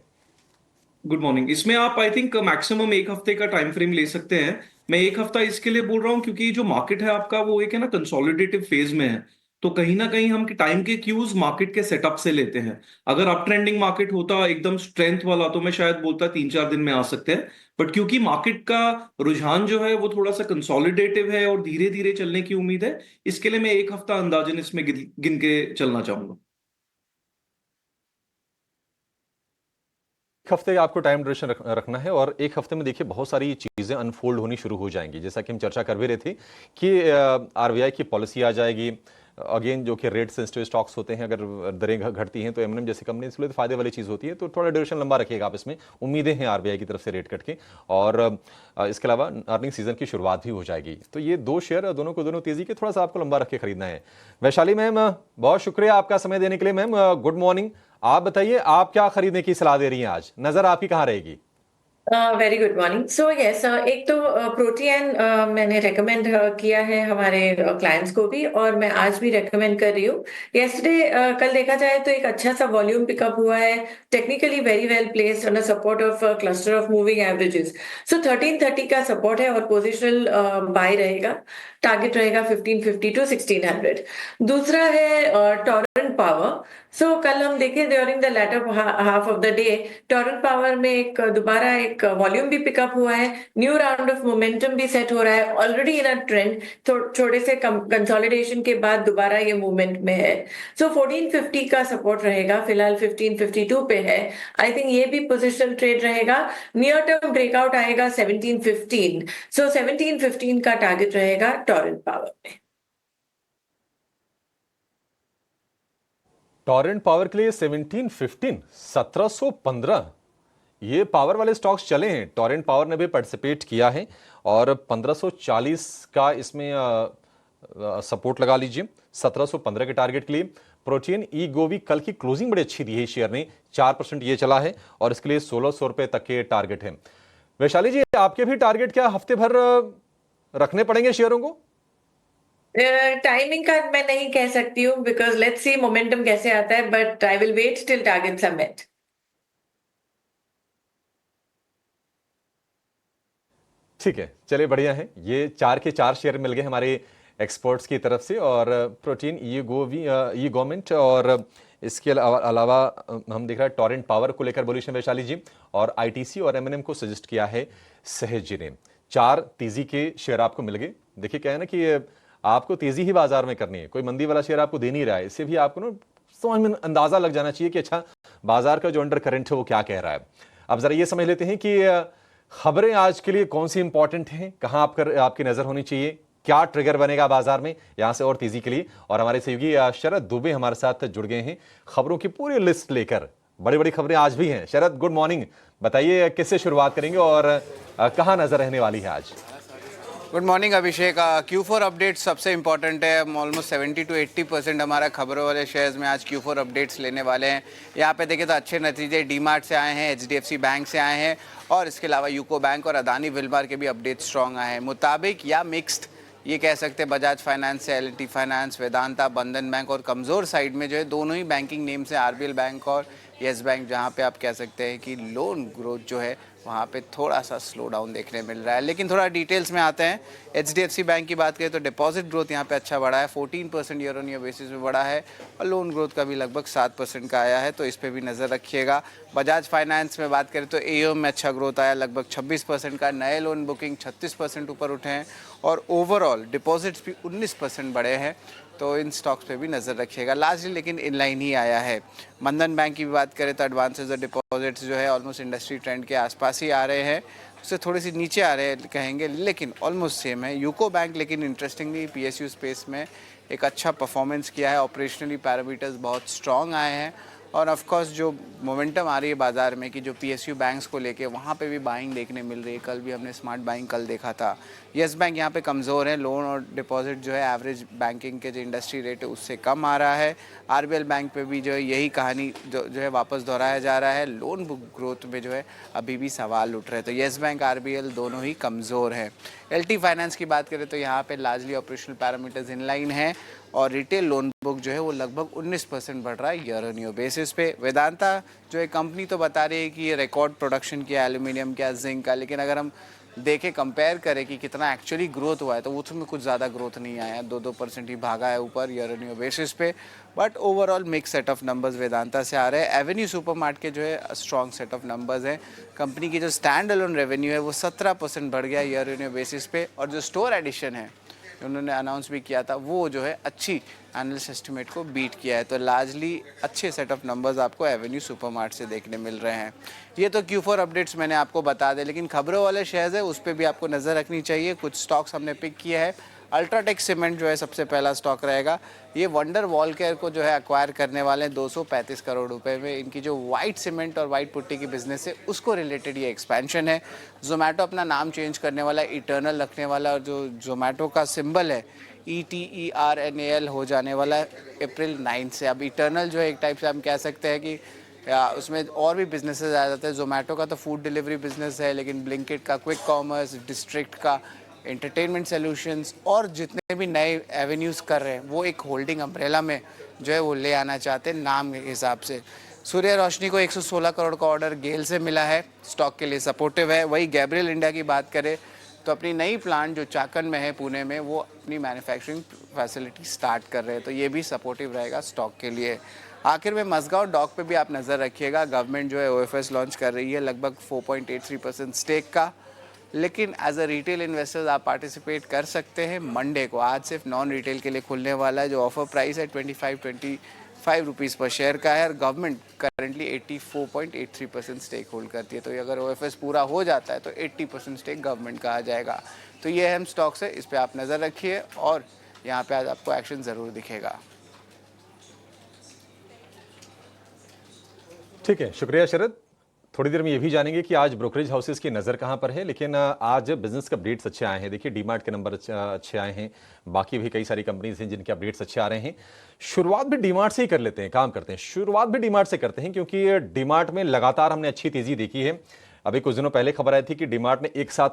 Good morning. इसमें आप आई थिंक मैक्सिमम एक हफ्ते का टाइम फ्रेम ले सकते हैं। मैं एक हफ्ता इसके लिए बोल रहा हूं क्योंकि जो मार्केट है आपका वो एक है ना कंसोलिडेटिव फेज में है। तो कहीं ना कहीं हम टाइम के क्यूज मार्केट के सेटअप से लेते हैं। अगर अप ट्रेंडिंग मार्केट होता एकदम स्ट्रेंथ वाला तो मैं शायद बोलता 3-4 दिन में आ सकते हैं। बट क्योंकि मार्केट का रुझान जो है वो थोड़ा सा कंसोलिडेटिव है और धीरे धीरे चलने की उम्मीद है, इसके लिए मैं एक हफ्ता अंदाजन इसमें गिन के चलना चाहूंगा। एक हफ्ते आपको टाइम ड्यूरेशन रखना है और एक हफ्ते में देखिए बहुत सारी चीजें अनफोल्ड होनी शुरू हो जाएंगी। जैसा कि हम चर्चा कर भी रहे थे कि आरबीआई की पॉलिसी आ जाएगी अगेन, जो कि रेट सेंसिटिव स्टॉक्स होते हैं, अगर दरें घटती हैं तो एमएनएम जैसी कंपनी इसलिए तो फायदे वाली चीज होती है। तो थोड़ा ड्यूरेशन लंबा रखिएगा आप इसमें। उम्मीदें हैं आरबीआई की तरफ से रेट कट के। और इसके अलावा अर्निंग सीजन की शुरुआत भी हो जाएगी। तो ये दो शेयर दोनों को दोनों तेजी के थोड़ा सा आपको लंबा रख के खरीदना है। वैशाली मैम, बहुत शुक्रिया आपका समय देने के लिए। Ma'am good morning. आप बताइए, आप क्या खरीदने की सलाह दे रही हैं? आज नजर आपकी कहां रहेगी? Very good morning. So yes, एक तो प्रोटीन मैंने रेकमेंड किया है हमारे क्लाइंट्स को भी, और मैं आज भी रेकमेंड कर रही हूँ। यस्टरडे, कल देखा जाए तो एक अच्छा सा वॉल्यूम पिकअप हुआ है, technically very well placed on a support of cluster of moving averages. So 1330 का सपोर्ट है और पोजिशनल बाय रहेगा। टारगेट रहेगा 1550 टू 1600। दूसरा है टॉरेंट पावर। सो कल हम देखें during the latter half of the day, Torrent Power में एक दोबारा एक वॉल्यूम भी पिकअप हुआ है, न्यू राउंड ऑफ मोमेंटम भी सेट हो रहा है, ऑलरेडी इन अ ट्रेंड, थोड़े से कंसोलिडेशन के बाद दोबारा ये मूवमेंट में है। सो 1450 का सपोर्ट रहेगा, फिलहाल 1552 पे है। आई थिंक ये भी पोजिशनल ट्रेड रहेगा। नियर टर्म ब्रेकआउट आएगा 1715। सो 1715 का टारगेट रहेगा टॉरेंट पावर में। टॉरेंट पावर के लिए 1715 ये पावर वाले स्टॉक्स चले हैं। टॉरेंट पावर ने भी पार्टिसिपेट किया है और 1540 का इसमें सपोर्ट लगा लीजिए 1715 के टारगेट के लिए। प्रोटीन ई गोवी कल की क्लोजिंग बड़ी अच्छी दी है, शेयर ने 4% ये चला है और इसके लिए 1600 रुपए तक के टारगेट है। वैशाली जी, आपके भी टारगेट क्या हफ्ते भर रखने पड़ेंगे शेयरों को? टाइमिंग का मैं नहीं कह सकती हूँ, बिकॉज लेट्स सी मोमेंटम कैसे आता है, but I will wait till targets are met. ठीक है, चलिए बढ़िया है। ये 4 के 4 शेयर मिल गए हमारे एक्सपर्ट्स की तरफ से। और प्रोटीन ई गवर्नमेंट और इसके अलावा हम देख रहे हैं टॉरेंट पावर को लेकर बोलिश हैं वैशाली जी, और आईटीसी और एमएनएम को सजेस्ट किया है सहज जी ने। 4 तेजी के शेयर आपको मिल गए। देखिए क्या है ना कि आपको तेजी ही बाजार में करनी है, कोई मंदी वाला शेयर आपको दे नहीं रहा है। इससे भी आपको ना समझ में अंदाजा लग जाना चाहिए कि अच्छा बाजार का जो अंडर करंट है वो क्या कह रहा है। अब जरा ये समझ लेते हैं कि खबरें आज के लिए कौन सी इंपॉर्टेंट हैं, कहां आपकी नजर होनी चाहिए, क्या ट्रिगर बनेगा बाजार में यहां से और तेजी के लिए। और हमारे सहयोगी शरद दुबे हमारे साथ जुड़ गए हैं खबरों की पूरी लिस्ट लेकर। बड़ी बड़ी खबरें आज भी हैं। शरद, गुड मॉर्निंग। बताइए किससे शुरुआत करेंगे और कहां नजर रहने वाली है आज? गुड मॉर्निंग अभिषेक। Q4 अपडेट सबसे इंपॉर्टेंट है। ऑलमोस्ट 70 to 80% हमारा खबरों वाले शेयर्स में आज Q4 अपडेट्स लेने वाले हैं। यहाँ पे देखें तो अच्छे नतीजे डीमार्ट से आए हैं, HDFC बैंक से आए हैं और इसके अलावा यूको बैंक और अदानी विलमार के भी अपडेट स्ट्रॉन्ग आए हैं। मुताबिक या मिक्स्ड ये कह सकते हैं। बजाज फाइनेंस से L&T फाइनेंस, वेदांता, बंधन बैंक और कमज़ोर साइड में जो है दोनों ही बैंकिंग नेम से RBL बैंक और येस बैंक, जहाँ पे आप कह सकते हैं कि लोन ग्रोथ जो है वहाँ पे थोड़ा सा स्लो डाउन देखने मिल रहा है। लेकिन थोड़ा डिटेल्स में आते हैं। HDFC बैंक की बात करें तो डिपॉजिट ग्रोथ यहाँ पे अच्छा बढ़ा है, 14% ईयर ऑन ईयर बेसिस में बढ़ा है और लोन ग्रोथ का भी लगभग 7% का आया है, तो इस पर भी नज़र रखिएगा। बजाज फाइनेंस में बात करें तो AUM में अच्छा ग्रोथ आया, लगभग 26% का। नए लोन बुकिंग 36% ऊपर उठे हैं और ओवरऑल डिपॉजिट्स भी 19% बढ़े हैं, तो इन स्टॉक्स पे भी नज़र रखिएगा। लार्जली लेकिन इनलाइन ही आया है। बंधन बैंक की भी बात करें तो एडवांसेस और डिपॉजिट्स जो है ऑलमोस्ट इंडस्ट्री ट्रेंड के आसपास ही आ रहे हैं, उससे थोड़ी सी नीचे आ रहे हैं कहेंगे, लेकिन ऑलमोस्ट सेम है। यूको बैंक लेकिन इंटरेस्टिंगली PSU स्पेस में एक अच्छा परफॉर्मेंस किया है। ऑपरेशनली पैरामीटर्स बहुत स्ट्रॉन्ग आए हैं और ऑफ कोर्स जो मोमेंटम आ रही है बाजार में कि जो PSU बैंक्स को लेके वहाँ पे भी बाइंग देखने मिल रही है। कल भी हमने स्मार्ट बाइंग कल देखा था। येस बैंक यहाँ पे कमज़ोर है, लोन और डिपॉजिट जो है एवरेज बैंकिंग के जो इंडस्ट्री रेट है उससे कम आ रहा है। RBL बैंक पे भी जो है यही कहानी जो है वापस दोहराया जा रहा है। लोन बुक ग्रोथ में जो है अभी भी सवाल उठ रहे हैं, तो येस बैंक RBL दोनों ही कमज़ोर हैं। L&T फाइनेंस की बात करें तो यहाँ पे largely operational parameters in line है और रिटेल लोन बुक जो है वो लगभग 19% बढ़ रहा है ईयर ऑन ईयर बेसिस पे। वेदांता जो है कंपनी तो बता रही है कि ये रिकॉर्ड प्रोडक्शन किया एल्यूमिनियम का, जिंक का, लेकिन अगर हम देखें कंपेयर करें कि कितना एक्चुअली ग्रोथ हुआ है तो उसमें कुछ ज़्यादा ग्रोथ नहीं आया, 2% ही भागा है ऊपर ईयर ऑन ईयर बेसिस पे। But overall mix set of numbers Vedanta से आ रहे हैं। एवेन्यू सुपरमार्ट के जो है स्ट्रॉन्ग सेट ऑफ नंबर्स हैं। कंपनी की जो स्टैंड अलोन रेवेन्यू है वो 17% बढ़ गया ईयर ऑन ईयर बेसिस पे और जो स्टोर एडिशन है उन्होंने अनाउंस भी किया था वो जो है अच्छी एनालिस्ट एस्टिमेट को बीट किया है, तो लार्जली अच्छे सेट ऑफ नंबर्स आपको एवेन्यू सुपरमार्ट से देखने मिल रहे हैं। ये तो Q4 अपडेट्स मैंने आपको बता दें, लेकिन खबरों वाले शेयर्स है उस पर भी आपको नज़र रखनी चाहिए। कुछ स्टॉक्स हमने पिक किए हैं। अल्ट्राटेक सीमेंट जो है सबसे पहला स्टॉक रहेगा। ये वंडर वॉल केयर को जो है एक्वायर करने वाले हैं 235 करोड़ रुपए में। इनकी जो वाइट सीमेंट और वाइट पुट्टी की बिजनेस है उसको रिलेटेड ये एक्सपेंशन है। जोमेटो अपना नाम चेंज करने वाला है, इटर्नल रखने वाला, और जो जोमेटो का सिंबल है ETERNAL हो जाने वाला है अप्रैल 9 से। अब इटर्नल जो है एक टाइप से हम कह सकते हैं कि या उसमें और भी बिजनेसेस आ जाते हैं। जोमेटो का तो फूड डिलीवरी बिजनेस है, लेकिन ब्लिंकिट का, क्विक कॉमर्स, डिस्ट्रिक्ट का एंटरटेनमेंट सॉल्यूशंस और जितने भी नए एवेन्यूज़ कर रहे हैं वो एक होल्डिंग अम्ब्रेला में जो है वो ले आना चाहते हैं नाम के हिसाब से। सूर्य रोशनी को 116 करोड़ का ऑर्डर गेल से मिला है, स्टॉक के लिए सपोर्टिव है। वही गैब्रियल इंडिया की बात करें तो अपनी नई प्लांट जो चाकन में है पुणे में, वो अपनी मैन्युफैक्चरिंग फैसिलिटी स्टार्ट कर रहे हैं, तो ये भी सपोर्टिव रहेगा स्टॉक के लिए। आखिर में मज़गांव डॉक पे भी आप नज़र रखिएगा। गवर्नमेंट जो है OFS लॉन्च कर रही है लगभग 4.83% स्टेक का, लेकिन एज अ रिटेल इन्वेस्टर्स आप पार्टिसिपेट कर सकते हैं। मंडे को आज सिर्फ नॉन रिटेल के लिए खुलने वाला है, जो ऑफर प्राइस है 25 रुपीज़ पर शेयर का है, और गवर्नमेंट करंटली 84.83% स्टेक होल्ड करती है। तो अगर OFS पूरा हो जाता है तो 80% स्टेक गवर्नमेंट का आ जाएगा। तो ये अहम स्टॉक्स है, इस पर आप नज़र रखिए और यहाँ पे आज आपको एक्शन ज़रूर दिखेगा। ठीक है, शुक्रिया शरद। थोड़ी देर में ये भी जानेंगे कि आज ब्रोकरेज हाउसेस की नज़र कहां पर है, लेकिन आज बिजनेस के अपडेट्स अच्छे आए हैं। देखिए डीमार्ट के नंबर अच्छे आए हैं, बाकी भी कई सारी कंपनीज हैं जिनके अपडेट्स अच्छे आ रहे हैं। शुरुआत भी डीमार्ट से ही कर लेते हैं, काम करते हैं, शुरुआत भी डीमार्ट से करते हैं, क्योंकि डीमार्ट में लगातार हमने अच्छी तेजी देखी है। अभी कुछ दिनों पहले खबर आई थी कि डीमार्ट ने एक साथ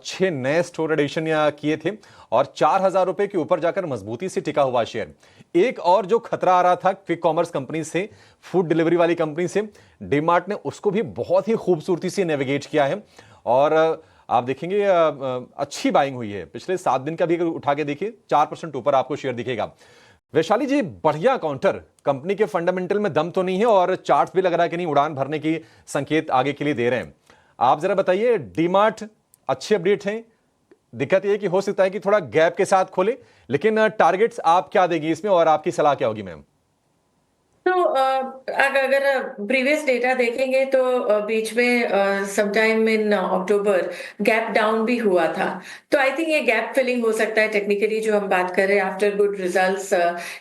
6 नए स्टोर एडिशन किए थे और 4,000 रुपए के ऊपर जाकर मजबूती से टिका हुआ शेयर। एक और जो खतरा आ रहा था क्विक कॉमर्स कंपनी से, फूड डिलीवरी वाली कंपनी से, डीमार्ट ने उसको भी बहुत ही खूबसूरती से नेविगेट किया है और आप देखेंगे अच्छी बाइंग हुई है। पिछले 7 दिन का भी अगर उठा के देखिए 4% ऊपर आपको शेयर दिखेगा। वैशाली जी, बढ़िया काउंटर, कंपनी के फंडामेंटल में दम तो नहीं है और चार्ट्स भी लग रहा है कि नहीं उड़ान भरने की संकेत आगे के लिए दे रहे हैं। आप जरा बताइए, डीमार्ट अच्छे अपडेट हैं, दिक्कत यह कि हो सकता है कि थोड़ा गैप के साथ खोले, लेकिन टारगेट्स आप क्या देगी इसमें और आपकी सलाह क्या होगी मैम? तो अगर प्रीवियस डेटा देखेंगे तो बीच में समटाइम इन अक्टूबर गैप डाउन भी हुआ था। तो आई थिंक ये गैप फिलिंग हो सकता है टेक्निकली, जो हम बात कर रहे हैं आफ्टर गुड रिजल्ट्स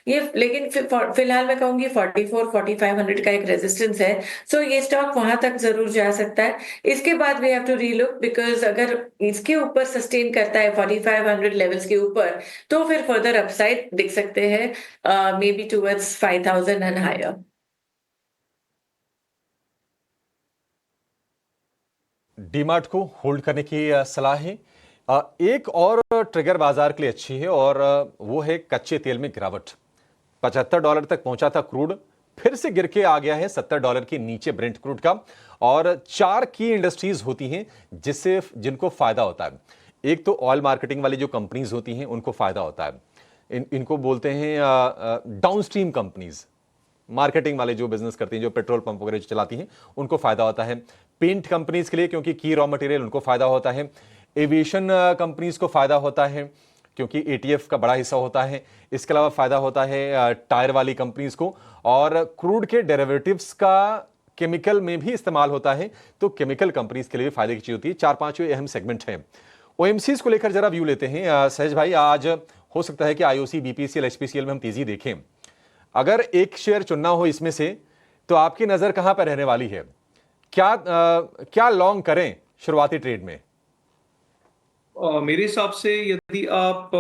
ये। लेकिन फिलहाल मैं कहूंगी 44-4500 का एक रेजिस्टेंस है। सो ये स्टॉक वहां तक जरूर जा सकता है। इसके बाद we have to relook, because अगर इसके ऊपर सस्टेन करता है 4500 लेवल्स के ऊपर, तो फिर फर्दर अपसाइड दिख सकते हैं, maybe towards 5000 and higher. DMart को होल्ड करने की सलाह है। एक और ट्रिगर बाजार के लिए अच्छी है और वो है कच्चे तेल में गिरावट। $75 तक पहुंचा था क्रूड, फिर से गिर के आ गया है $70 के नीचे ब्रेंट क्रूड का। और 4 की इंडस्ट्रीज होती हैं जिससे जिनको फायदा होता है। एक तो ऑयल मार्केटिंग वाली जो कंपनीज होती हैं उनको फायदा होता है, इनको बोलते हैं डाउनस्ट्रीम कंपनीज। मार्केटिंग वाले जो बिजनेस करती हैं, जो पेट्रोल पंप वगैरह चलाती हैं, उनको फायदा होता है। पेंट कंपनीज के लिए क्योंकि की रॉ मटेरियल उनको फायदा होता है। एविएशन कंपनीज को फायदा होता है क्योंकि ATF का बड़ा हिस्सा होता है। इसके अलावा फायदा होता है टायर वाली कंपनीज को, और क्रूड के डेरिवेटिव्स का केमिकल में भी इस्तेमाल होता है, तो केमिकल कंपनीज के लिए भी फायदे की चीज होती है। 4-5 अहम सेगमेंट हैं। OMCs को लेकर जरा व्यू लेते हैं। सहज भाई, आज हो सकता है कि IOC, BPCL, HPCL में हम तेजी देखें। अगर एक शेयर चुनना हो इसमें से, तो आपकी नजर कहां पर रहने वाली है? क्या लॉन्ग करें शुरुआती ट्रेड में? मेरे हिसाब से यदि आप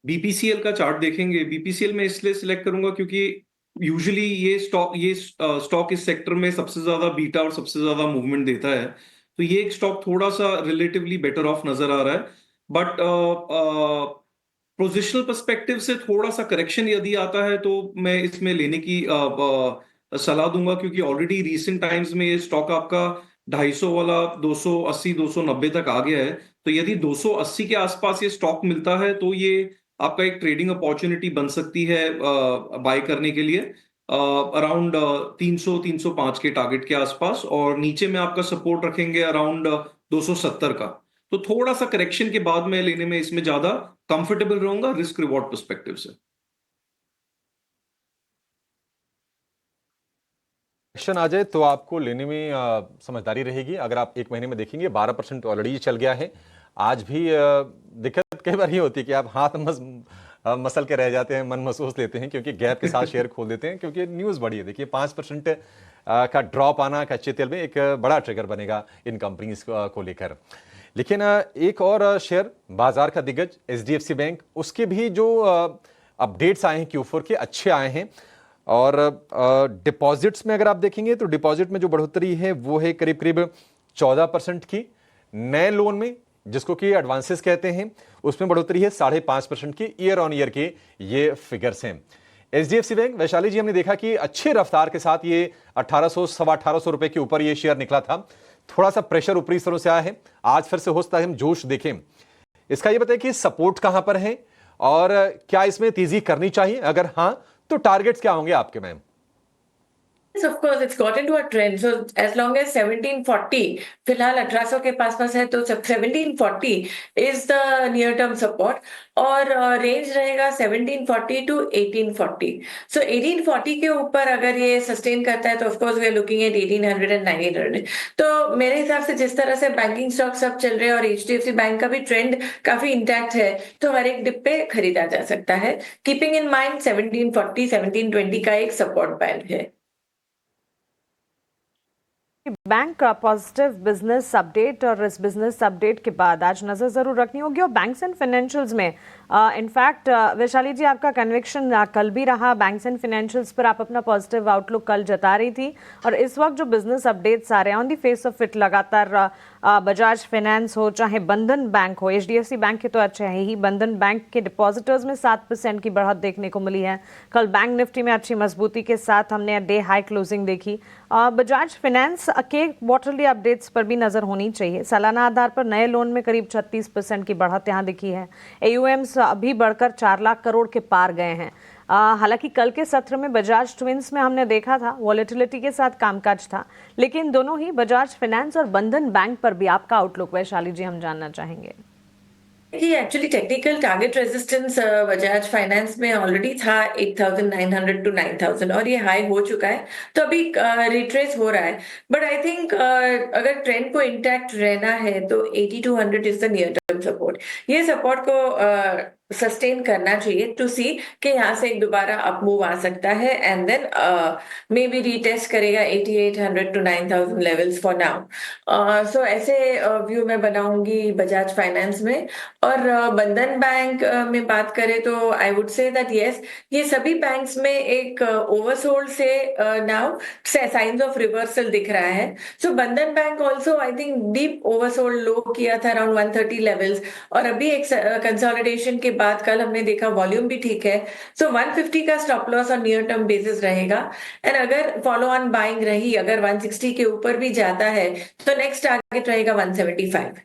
BPCL का चार्ट देखेंगे, BPCL में इसलिए सिलेक्ट करूंगा क्योंकि यूजुअली ये स्टॉक इस सेक्टर में सबसे ज्यादा बीटा और सबसे ज्यादा मूवमेंट देता है। तो ये एक स्टॉक थोड़ा सा रिलेटिवली बेटर ऑफ नजर आ रहा है। बट पोजिशनल पर्सपेक्टिव से थोड़ा सा करेक्शन यदि आता है तो मैं इसमें लेने की सलाह दूंगा, क्योंकि ऑलरेडी रीसेंट टाइम्स में ये स्टॉक आपका 250 वाला 280-290 तक आ गया है। तो यदि 280 के आसपास ये स्टॉक मिलता है तो ये आपका एक ट्रेडिंग अपॉर्चुनिटी बन सकती है बाय करने के लिए अराउंड 300-305 के टारगेट के आसपास, और नीचे में आपका सपोर्ट रखेंगे अराउंड 270 का। तो थोड़ा सा करेक्शन के बाद में लेने में इसमें ज्यादा कंफर्टेबल रहूंगा रिस्क रिवॉर्ड पर्सपेक्टिव से। एक्शन आ जाए तो आपको लेने में समझदारी रहेगी। अगर आप 1 महीने में देखेंगे 12% ऑलरेडी चल गया है। आज भी दिक्कत कई बार ये होती है कि आप हाथ मसल के रह जाते हैं, मन महसूस लेते हैं, क्योंकि गैप के साथ शेयर खोल देते हैं, क्योंकि न्यूज़ बड़ी है। देखिए 5% का ड्रॉप आना कच्चे तेल में एक बड़ा ट्रिगर बनेगा इन कंपनीज को लेकर। लेकिन एक और शेयर बाजार का दिग्गज HDFC बैंक, उसके भी जो अपडेट्स आए हैं Q4 के अच्छे आए हैं। और डिपॉजिट्स में अगर आप देखेंगे तो डिपॉजिट में जो बढ़ोतरी है वो है करीब करीब 14% की। नए लोन में, जिसको कि एडवांसेस कहते हैं, उसमें बढ़ोतरी है 5.5% की। ईयर ऑन ईयर के ये फिगर्स हैं। एचडीएफसी बैंक, वैशाली जी, हमने देखा कि अच्छी रफ्तार के साथ ये 1800 सवा 1800 रुपए के ऊपर ये शेयर निकला था। थोड़ा सा प्रेशर ऊपरी स्तरों से आया है, आज फिर से हो सकता है हम जोश देखें। इसका ये बताएं कि सपोर्ट कहां पर है और क्या इसमें तेजी करनी चाहिए, अगर हां तो टारगेट्स क्या होंगे आपके ma'am? Yes, of course, it's got into a trend. So as long as 1740, फिलहाल 1800 के पास है, तो 1740 is the near term support और रेंज रहेगा 1740 to 1840. So 1840 के ऊपर अगर ये सस्टेन करता है तो of course we are looking at 1800 and 1900. तो मेरे हिसाब से जिस तरह से बैंकिंग स्टॉक सब चल रहे हैं और एचडीएफसी बैंक का भी ट्रेंड काफी इंटैक्ट है, तो हर एक डिप पे खरीदा जा सकता है। कीपिंग इन माइंड 1740 1720 का एक सपोर्ट बैंड है। बैंक का पॉजिटिव बिजनेस अपडेट, और इस बिजनेस अपडेट के बाद आज नजर जरूर रखनी होगी। और बैंक्स एंड फाइनेंशियल्स में इनफैक्ट वैशाली जी, आपका कन्विक्शन कल भी रहा बैंक्स एंड फाइनेंशियल्स पर, आप अपना पॉजिटिव आउटलुक कल जता रही थी। और इस वक्त जो बिजनेस अपडेट्स आ रहे हैं on the face of it, लगातार बजाज फाइनेंस हो चाहे बंधन बैंक हो, एचडीएफसी बैंक के तो अच्छे है ही, बंधन बैंक के डिपॉजिटर्स में 7% की बढ़त देखने को मिली है। कल बैंक निफ्टी में अच्छी मजबूती के साथ हमने डे हाई क्लोजिंग देखी। बजाज फाइनेंस के क्वार्टरली अपडेट्स पर भी नजर होनी चाहिए। सालाना आधार पर नए लोन में करीब 36% की बढ़त यहाँ दिखी है। एयूएम्स अभी बढ़कर 4 लाख करोड़ के पार गए हैं। हालांकि कल के सत्र में बजाज ट्विंस में हमने देखा था वॉलेटिलिटी के साथ कामकाज था, लेकिन दोनों ही बजाज फाइनेंस और बंधन बैंक पर भी आपका आउटलुक वैशाली जी हम जानना चाहेंगे। ये actually technical target resistance Bajaj finance में ऑलरेडी था 8900 to 9000 और ये हाई हो चुका है, तो अभी रिट्रेस हो रहा है। बट आई थिंक अगर ट्रेंड को इंटैक्ट रहना है तो 8200 is the near term support. ये सपोर्ट को सस्टेन करना चाहिए टू सी कि यहाँ से एक दोबारा अप मूव आ सकता है and then maybe retest करेगा 8800 to 9000 levels for now. So ऐसे व्यू में बनाऊंगी बजाज फाइनेंस में। और बंधन बैंक में बात करें तो I would say that yes, ये सभी बैंक्स में एक ओवरसोल्ड से नाउ साइंस ऑफ रिवर्सल दिख रहा है। So Bandhan bank also I think deep oversold low किया था अराउंड 130 लेवल्स, और अभी एक कंसोलिडेशन के बाद कल हमने देखा वॉल्यूम भी ठीक है। सो 150 का स्टॉप लॉस और नियर टर्म बेसिस रहेगा। एंड अगर फॉलो ऑन बाइंग रही, अगर 160 के ऊपर भी जाता है तो नेक्स्ट टारगेट रहेगा 175।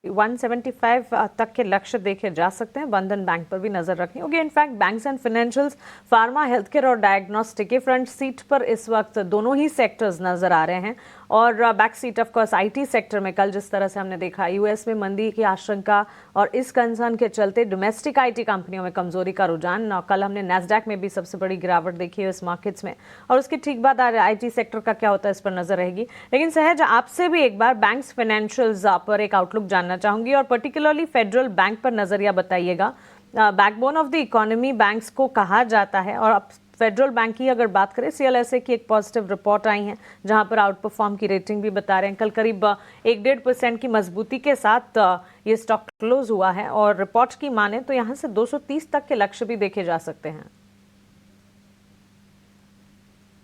175 तक के लक्ष्य देखे जा सकते हैं। बंधन बैंक पर भी नजर रखनी होगी। In fact banks and financials, pharma, health care और डायग्नोस्टिक के फ्रंट सीट पर इस वक्त दोनों ही सेक्टर्स नजर आ रहे हैं। और back seat of course IT sector में कल जिस तरह से हमने देखा यूएस में मंदी की आशंका और इस कंसर्न के चलते डोमेस्टिक आईटी कंपनियों में कमजोरी का रुझान। कल हमने नैस्डैक में भी सबसे बड़ी गिरावट देखी है इस मार्केट्स में, और उसके ठीक बाद आईटी सेक्टर का क्या होता है इस पर नजर रहेगी। लेकिन सहज, आपसे भी एक बार बैंक्स फाइनेंशियल्स पर एक आउटलुक जानना चाहूंगी और पर्टिकुलरली फेडरल बैंक पर नजरिया बताइएगा। Backbone of the economy banks को कहा जाता है, और अब फेडरल बैंक की अगर बात करें, सीएलएसए की एक पॉजिटिव रिपोर्ट आई है जहां पर आउट परफॉर्म की रेटिंग भी बता रहे हैं। कल करीब 1-1.5% की मजबूती के साथ ये स्टॉक क्लोज हुआ है, और रिपोर्ट की माने तो यहां से 230 तक के लक्ष्य भी देखे जा सकते हैं।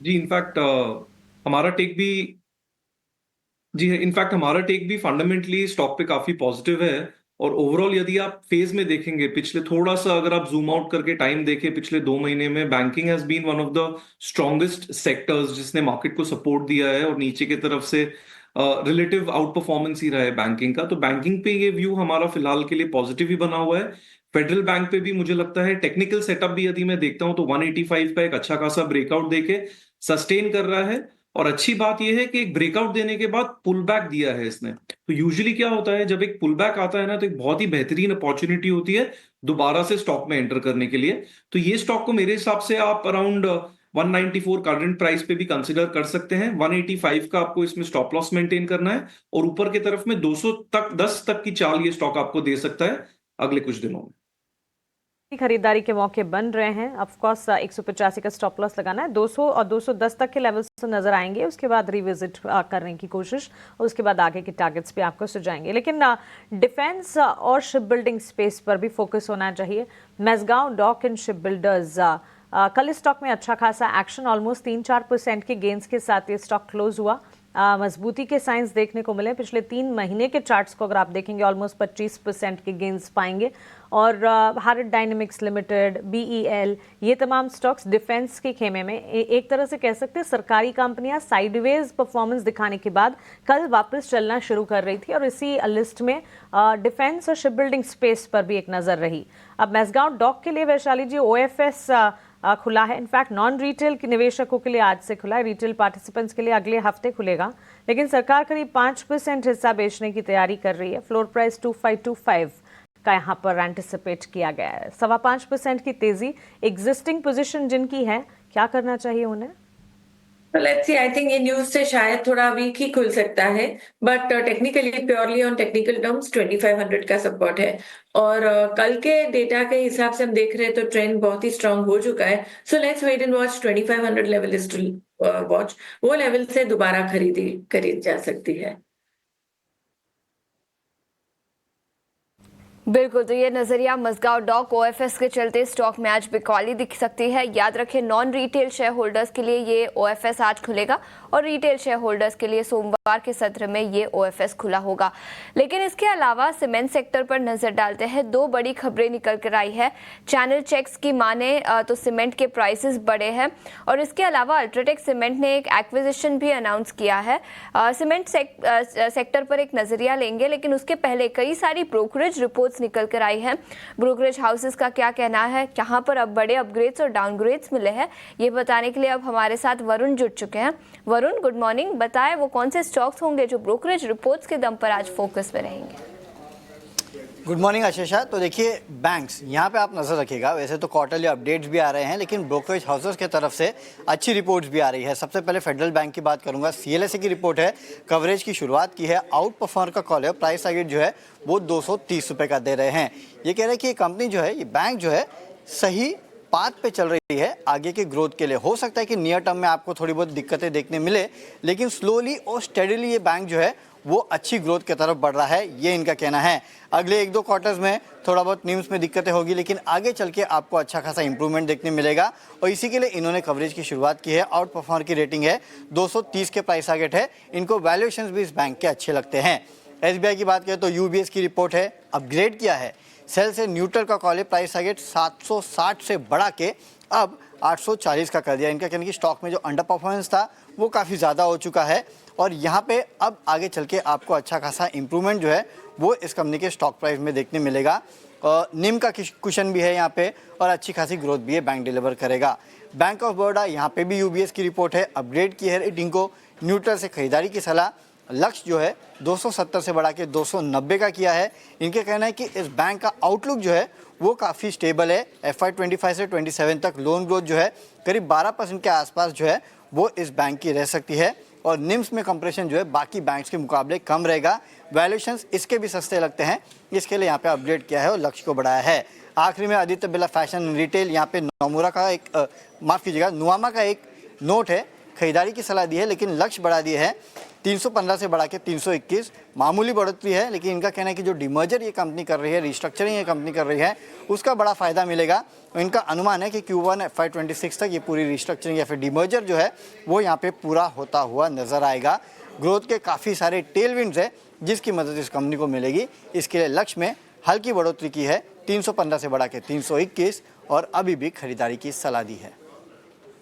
जी इनफैक्ट हमारा टेक भी फंडामेंटली स्टॉक पे काफी पॉजिटिव है। और ओवरऑल यदि आप फेज में देखेंगे, पिछले थोड़ा सा अगर आप जूम आउट करके टाइम देखें, पिछले 2 महीने में banking has been one of the strongest sectors जिसने मार्केट को सपोर्ट दिया है, और नीचे की तरफ से रिलेटिव आउट परफॉर्मेंस ही रहा है बैंकिंग का। तो बैंकिंग पे ये व्यू हमारा फिलहाल के लिए पॉजिटिव ही बना हुआ है। फेडरल बैंक पे भी मुझे लगता है टेक्निकल सेटअप भी यदि मैं देखता हूं तो 185 का एक अच्छा खासा ब्रेकआउट देके सस्टेन कर रहा है। और अच्छी बात यह है कि एक ब्रेकआउट देने के बाद पुल बैक दिया है इसने। तो यूजुअली क्या होता है, जब एक पुल बैक आता है ना, तो एक बहुत ही बेहतरीन अपॉर्चुनिटी होती है दोबारा से स्टॉक में एंटर करने के लिए। तो ये स्टॉक को मेरे हिसाब से आप अराउंड 194 करंट प्राइस पे भी कंसिडर कर सकते हैं। 185 का आपको इसमें स्टॉप लॉस मेंटेन करना है, और ऊपर की तरफ में 200 तक 10 तक की चाल ये स्टॉक आपको दे सकता है अगले कुछ दिनों में। खरीदारी के मौके बन रहे हैं। ऑफ कोर्स 185 का स्टॉप लॉस लगाना है, 200 और 210 तक के लेवल्स नजर आएंगे, उसके बाद रिविजिट करने की कोशिश, और उसके बाद आगे के टारगेट्स पे आपको सुझाएंगे। लेकिन डिफेंस और शिप बिल्डिंग स्पेस पर भी फोकस होना चाहिए। Mazagon dock and ship builders कल इस स्टॉक में अच्छा खासा एक्शन, ऑलमोस्ट 3-4% के गेंस के साथ ये स्टॉक क्लोज हुआ। मजबूती के साइंस देखने को मिले। पिछले 3 महीने के चार्ट्स को अगर आप देखेंगे ऑलमोस्ट 25% के गेंस पाएंगे। और भारत डायनेमिक्स लिमिटेड, BEL, ये तमाम स्टॉक्स डिफेंस के खेमे में एक तरह से कह सकते हैं सरकारी कंपनियां साइडवेज परफॉर्मेंस दिखाने के बाद कल वापस चलना शुरू कर रही थी। और इसी लिस्ट में डिफेंस और शिप बिल्डिंग स्पेस पर भी एक नज़र रही। अब मैसगांव डॉक के लिए वैशाली जी OFS खुला है। इनफैक्ट नॉन रिटेल के निवेशकों के लिए आज से खुला है, रिटेल पार्टिसिपेंट्स के लिए अगले हफ्ते खुलेगा। लेकिन सरकार करीब 5% हिस्सा बेचने की तैयारी कर रही है। फ्लोर प्राइस 2525 का यहाँ पर एंटिसिपेट किया गया है। 5.25% की तेजी। एग्जिस्टिंग पोजीशन जिनकी है, क्या करना चाहिए उन्हें? लेट्स सी, आई थिंक ये न्यूज से शायद थोड़ा वीक ही खुल सकता है, but technically purely on technical terms 2500 का सपोर्ट है। और कल के डेटा के हिसाब से हम देख रहे हैं तो ट्रेंड बहुत ही स्ट्रांग हो चुका है। So let's wait and watch. 2500 level is to watch. वो लेवल से दोबारा खरीद जा सकती है। बिल्कुल, तो ये नजरिया मजगांव डॉक OFS के चलते स्टॉक में आज बिकवाली दिख सकती है। याद रखें, नॉन रिटेल शेयर होल्डर्स के लिए ये OFS आज खुलेगा और रिटेल शेयर होल्डर्स के लिए सोमवार के सत्र में ये OFS खुला होगा। लेकिन इसके अलावा सीमेंट सेक्टर पर नजर डालते हैं। 2 बड़ी खबरें निकल कर आई है। चैनल चेक्स की माने तो सीमेंट के प्राइसेस बढ़े हैं और इसके अलावा अल्ट्राटेक सीमेंट ने एक एक्विजिशन भी अनाउंस किया है। सीमेंट सेक्टर पर एक नजरिया लेंगे, लेकिन उसके पहले कई सारी ब्रोकरेज रिपोर्ट्स निकल कर आई है। ब्रोकरेज हाउसेस का क्या कहना है, कहां पर अब बड़े अपग्रेड्स और डाउनग्रेड्स मिले हैं, ये बताने के लिए अब हमारे साथ वरुण जुड़ चुके हैं। Varun, good morning. बताएं वो कौन से स्टॉक्स होंगे जो ब्रोकरेज रिपोर्ट्स के दम पर आज फोकस में रहेंगे? Good morning Ashisha. तो देखिए, बैंक्स यहाँ पे आप नज़र रखिएगा। वैसे तो क्वार्टरली अपडेट्स भी आ रहे हैं, लेकिन ब्रोकरेज हाउसेस की तरफ से अच्छी रिपोर्ट्स भी आ रही है। सबसे पहले फेडरल बैंक की बात करूंगा। CLSA की रिपोर्ट है, कवरेज की शुरुआत की है। आउट परफॉर्मर का कॉल है, प्राइस टारगेट जो है वो 230 रुपये का दे रहे हैं। ये कह रहे हैं कि ये कंपनी जो है, ये बैंक जो है सही पाथ पे चल रही है आगे के ग्रोथ के लिए। हो सकता है कि नियर टर्म में आपको थोड़ी बहुत दिक्कतें देखने मिले, लेकिन स्लोली और स्टेडीली ये बैंक जो है वो अच्छी ग्रोथ की तरफ बढ़ रहा है, ये इनका कहना है। अगले 1-2 क्वार्टर्स में थोड़ा बहुत न्यूज़ में दिक्कतें होगी, लेकिन आगे चल के आपको अच्छा खासा इंप्रूवमेंट देखने मिलेगा। और इसी के लिए इन्होंने कवरेज की शुरुआत की है। आउट परफॉर्मर की रेटिंग है 230 के प्राइस टारगेट है। इनको वैल्यूएशंस भी इस बैंक के अच्छे लगते हैं। SBI की बात करें तो UBS की रिपोर्ट है, अपग्रेड किया है। सेल से न्यूट्रल का कॉल है, प्राइस टारगेट 760 से बढ़ा के अब 840 का कर दिया। इनका कहना है कि स्टॉक में जो अंडर परफॉर्मेंस था वो काफ़ी ज़्यादा हो चुका है और यहाँ पे अब आगे चल के आपको अच्छा खासा इंप्रूवमेंट जो है वो इस कंपनी के स्टॉक प्राइस में देखने मिलेगा। निम का कुशन भी है यहाँ पे और अच्छी खासी ग्रोथ भी है, बैंक डिलीवर करेगा। बैंक ऑफ बड़ौदा, यहाँ पे भी UBS की रिपोर्ट है, अपग्रेड की है रेटिंग को, न्यूट्रल से खरीदारी की सलाह। लक्ष्य जो है 270 से बढ़ा के 290 का किया है। इनके कहना है कि इस बैंक का आउटलुक जो है वो काफ़ी स्टेबल है। FY 25 से 27 तक लोन ग्रोथ जो है करीब 12% के आसपास जो है वो इस बैंक की रह सकती है। और निम्स में कंप्रेशन जो है बाकी बैंक्स के मुकाबले कम रहेगा। वैल्यूएशंस इसके भी सस्ते लगते हैं, इसके लिए यहाँ पे अपडेट किया है और लक्ष्य को बढ़ाया है। आखिरी में आदित्य बिरला फैशन रिटेल, यहाँ पे नुवामा का एक नोट है, खरीदारी की सलाह दी है, लेकिन लक्ष्य बढ़ा दिए हैं 315 से बढ़ा के 321। मामूली बढ़ोतरी है, लेकिन इनका कहना है कि जो डिमर्जर ये कंपनी कर रही है, रिस्ट्रक्चरिंग ये कंपनी कर रही है, उसका बड़ा फायदा मिलेगा। इनका अनुमान है कि Q1 FY 26 तक ये पूरी रिस्ट्रक्चरिंग या फिर डिमर्जर जो है वो यहाँ पे पूरा होता हुआ नजर आएगा। ग्रोथ के काफ़ी सारे टेलविंड्स है जिसकी मदद इस कंपनी को मिलेगी। इसके लिए लक्ष्य में हल्की बढ़ोतरी की है, 315 से बढ़ा के 321 और अभी भी खरीदारी की सलाह दी है।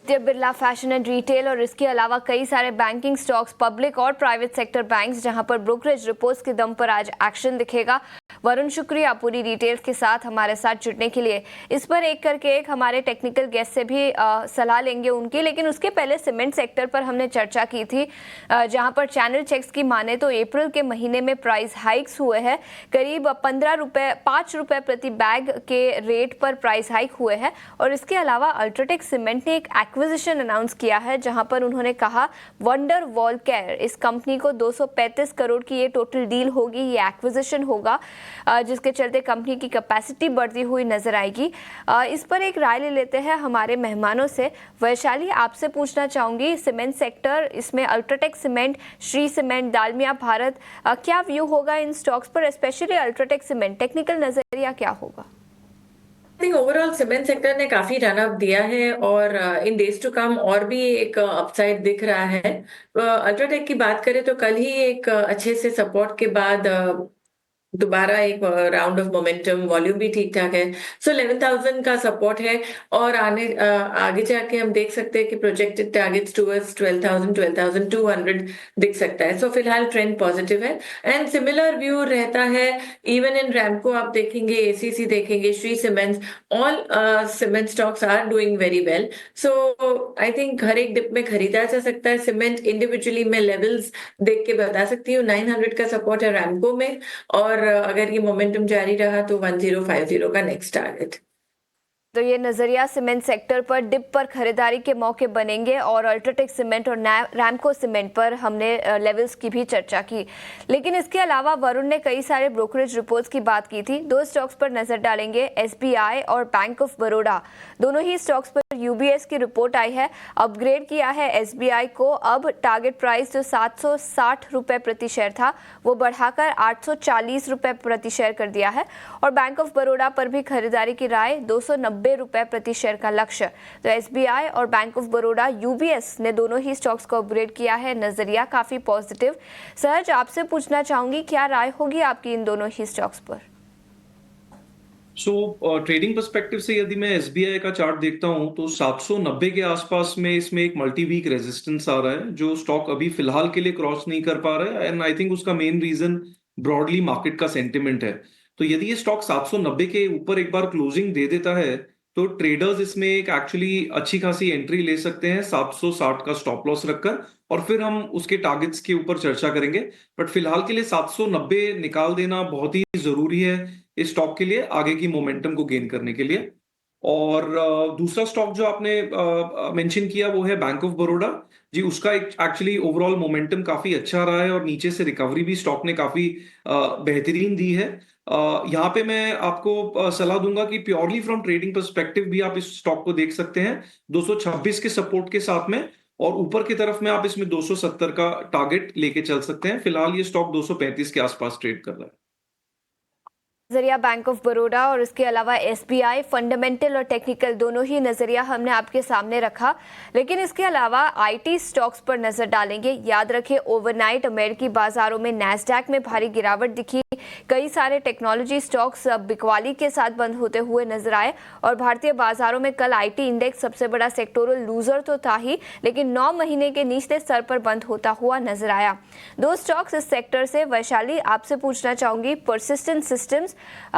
बिरला फैशन एंड रिटेल और इसके अलावा कई सारे बैंकिंग स्टॉक्स, पब्लिक और प्राइवेट सेक्टर बैंक्स, जहां पर ब्रोकरेज रिपोर्ट्स के दम पर आज एक्शन दिखेगा। वरुण, शुक्रिया पूरी डिटेल्स के साथ हमारे साथ जुड़ने के लिए। इस पर एक करके एक हमारे टेक्निकल गेस्ट से भी सलाह लेंगे उनकी, लेकिन उसके पहले सीमेंट सेक्टर पर हमने चर्चा की थी, जहां पर चैनल चेक्स की माने तो अप्रैल के महीने में प्राइस हाइक्स हुए हैं। करीब 5 रुपए प्रति बैग के रेट पर प्राइस हाइक हुए हैं। और इसके अलावा अल्ट्राटेक सीमेंट ने एक एक्विजिशन अनाउंस किया है, जहां पर उन्होंने कहा वंडर वॉल केयर, इस कंपनी को 235 करोड़ की ये टोटल डील होगी, ये एक्विजिशन होगा, जिसके चलते कंपनी की कैपेसिटी बढ़ती हुई नजर आएगी। इस पर एक राय ले लेते हैं हमारे मेहमानों से। वैशाली, आपसे पूछना चाहूंगी, सीमेंट सेक्टर, इसमें UltraTech cement, Shree cement, Dalmia Bharat, क्या व्यू होगा इन स्टॉक्स पर, स्पेशली अल्ट्राटेक सीमेंट, टेक्निकल नजरिया क्या होगा? थिंक ओवरऑल सीमेंट सेक्टर ने काफी रन अप दिया है और इन डेज टू कम और भी एक अपसाइड दिख रहा है। अल्ट्राटेक की बात करें तो कल ही एक अच्छे से सपोर्ट के बाद दोबारा एक राउंड ऑफ मोमेंटम, वॉल्यूम भी ठीक ठाक है। सो 11,000 का सपोर्ट है और आगे जाके हम देख सकते हैं कि प्रोजेक्टेड टारगेट्स टुवर्ड्स 12,000 12,200 दिख सकता है। सो फिलहाल ट्रेंड पॉजिटिव है एंड सिमिलर व्यू रहता है इवन इन रैमको। आप देखेंगे, एसीसी देखेंगे, Shri cements, all cement stocks are doing very well. So I think हर एक डिप में खरीदा जा सकता है सीमेंट। इंडिविजुअली मैं लेवल्स देख के बता सकती हूँ, 900 का सपोर्ट है रैमको में और अगर ये मोमेंटम जारी रहा तो 1050 का नेक्स्ट टारगेट। तो ये नजरिया सीमेंट सेक्टर पर डिप पर खरीदारी के मौके बनेंगे और अल्ट्राटेक सीमेंट और रैमको सीमेंट पर हमने लेवल्स की भी चर्चा की। लेकिन इसके अलावा वरुण ने कई सारे ब्रोकरेज रिपोर्ट्स की बात की थी। दो स्टॉक्स पर नजर डालेंगे, एसबीआई और बैंक ऑफ बड़ौदा। दोनों ही स्टॉक्स पर यूबीएस की रिपोर्ट आई है। अपग्रेड किया है एसबीआई को, अब टारगेट प्राइस जो 760 रुपए प्रति शेयर था वो बढ़ाकर 840 रुपए प्रति शेयर कर दिया है। और बैंक ऑफ बड़ौदा पर भी खरीदारी की राय, 290 रुपए प्रति शेयर का लक्ष्य। तो एसबीआई और बैंक ऑफ बड़ौदा, यूबीएस ने दोनों ही स्टॉक्स को अपग्रेड किया है। नजरिया काफी पॉजिटिव। सहज, आपसे पूछना चाहूंगी, क्या राय होगी आपकी इन दोनों ही स्टॉक्स पर? ट्रेडिंग पर्सपेक्टिव से यदि मैं एसबीआई का चार्ट देखता हूं तो 790 के आसपास में इसमें एक मल्टी वीक रेजिस्टेंस आ रहा है जो स्टॉक अभी फिलहाल के लिए क्रॉस नहीं कर पा रहा है। एंड आई थिंक उसका मेन रीजन ब्रॉडली मार्केट का सेंटिमेंट है। तो यदि ये स्टॉक 790 के ऊपर एक बार क्लोजिंग दे देता है तो ट्रेडर्स इसमें एक एक्चुअली अच्छी खासी एंट्री ले सकते हैं 760 का स्टॉप लॉस रखकर, और फिर हम उसके टारगेट्स के ऊपर चर्चा करेंगे। बट फिलहाल के लिए 790 निकाल देना बहुत ही जरूरी है इस स्टॉक के लिए आगे की मोमेंटम को गेन करने के लिए। और दूसरा स्टॉक जो आपने मेंशन किया वो है बैंक ऑफ बड़ौदा जी। उसका एक एक्चुअली ओवरऑल मोमेंटम काफी अच्छा रहा है और नीचे से रिकवरी भी स्टॉक ने काफी बेहतरीन दी है। यहाँ पे मैं आपको सलाह दूंगा कि प्योरली फ्रॉम ट्रेडिंग पर्सपेक्टिव भी आप इस स्टॉक को देख सकते हैं 226 के सपोर्ट के साथ में, और ऊपर की तरफ में आप इसमें 270 का टारगेट लेके चल सकते हैं। फिलहाल ये स्टॉक 235 के आसपास ट्रेड कर रहा है। नजरिया बैंक ऑफ बड़ौदा और इसके अलावा एसबीआई, फंडामेंटल और टेक्निकल दोनों ही नजरिया हमने आपके सामने रखा। लेकिन इसके अलावा आईटी स्टॉक्स पर नजर डालेंगे। याद रखिए, ओवरनाइट अमेरिकी बाजारों में नैस्डैक में भारी गिरावट दिखी। कई सारे टेक्नोलॉजी स्टॉक्स बिकवाली के साथ बंद होते हुए नजर आए और भारतीय बाजारों में कल आईटी इंडेक्स सबसे बड़ा सेक्टोरल लूजर तो था ही, लेकिन 9 महीने के निचले स्तर पर बंद होता हुआ नजर आया। दो स्टॉक्स इस सेक्टर से, वैशाली आपसे पूछना चाहूंगी, परसिस्टेंट सिस्टम्स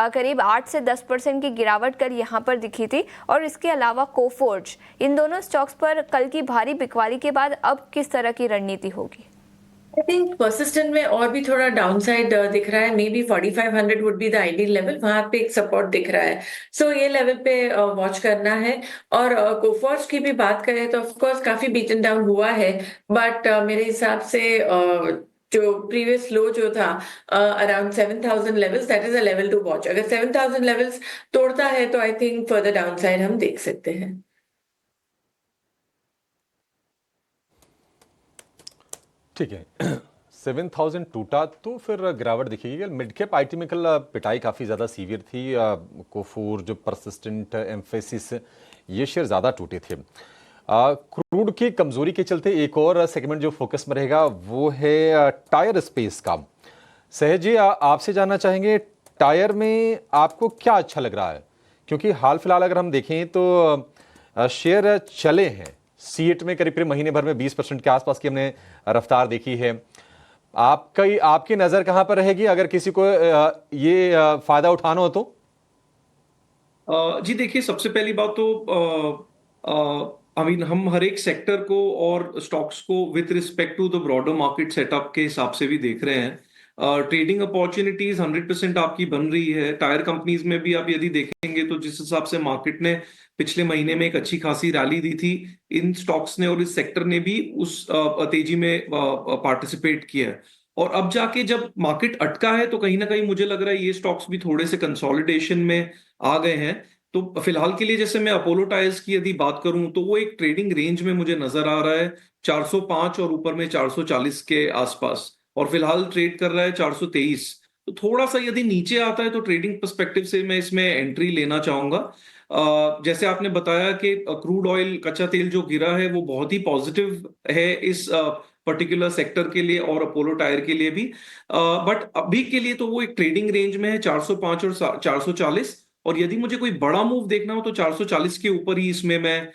करीब 8 से 10% की गिरावट कर यहां पर दिखी थी, और इसके अलावा कोफोर्ज, इन दोनों स्टॉक्स पर कल की भारी बिकवाली के बाद अब किस तरह की रणनीति होगी? आई थिंक परसिस्टेंट में और भी थोड़ा डाउनसाइड दिख रहा है। May be 4500 would be the ideal level, वहां पे एक सपोर्ट दिख रहा है। सो ये लेवल पे वॉच करना है। और कोफोर्ज की भी बात करें तो ऑफकोर्स काफी बीटन डाउन हुआ है, बट मेरे हिसाब से जो प्रीवियस लो जो था around 7000 levels, that is a level to watch. अगर 7000 लेवल्स तोड़ता है तो आई थिंक फर्दर डाउनसाइड हम देख सकते हैं। ठीक है, 7000 टूटा तो फिर गिरावट दिखेगी। मिड कैप आईटी में कल पिटाई काफ़ी ज़्यादा सीवियर थी। कोफोर, जो परसिस्टेंट, एम्फेसिस, ये शेयर ज़्यादा टूटे थे। क्रूड की कमजोरी के चलते एक और सेगमेंट जो फोकस में रहेगा वो है टायर स्पेस का। सहज जी, आपसे जानना चाहेंगे, टायर में आपको क्या अच्छा लग रहा है? क्योंकि हाल फिलहाल अगर हम देखें तो शेयर चले हैं सीएट में करीब महीने भर में 20% के आसपास की हमने रफ्तार देखी है। आपकी नजर कहां पर रहेगी अगर किसी को ये फायदा उठाना हो तो? जी देखिए, सबसे पहली बात तो हम हर एक सेक्टर को और स्टॉक्स को with respect to the broader market setup के हिसाब से भी देख रहे हैं। ट्रेडिंग अपॉर्चुनिटीज 100% आपकी बन रही है। टायर कंपनीज में भी आप यदि देखेंगे तो जिस हिसाब से मार्केट ने पिछले महीने में एक अच्छी खासी रैली दी थी, इन स्टॉक्स ने और इस सेक्टर ने भी उस तेजी में पार्टिसिपेट किया है। और अब जाके जब मार्केट अटका है तो कहीं ना कहीं मुझे लग रहा है ये स्टॉक्स भी थोड़े से कंसोलिडेशन में आ गए हैं। तो फिलहाल के लिए जैसे मैं अपोलो टायर्स की यदि बात करूं तो वो एक ट्रेडिंग रेंज में मुझे नजर आ रहा है 405 और ऊपर में 440 के आसपास, और फिलहाल ट्रेड कर रहा है 423। तो थोड़ा सा यदि नीचे आता है तो ट्रेडिंग पर्सपेक्टिव से मैं इसमें एंट्री लेना चाहूंगा। जैसे आपने बताया कि क्रूड ऑयल कच्चा तेल जो गिरा है वो बहुत ही पॉजिटिव है इस पर्टिकुलर सेक्टर के लिए और अपोलो टायर के लिए भी। बट अभी के लिए तो वो एक ट्रेडिंग रेंज में है 405 और 440, और यदि मुझे कोई बड़ा मूव देखना हो तो 440 के ऊपर ही इसमें मैं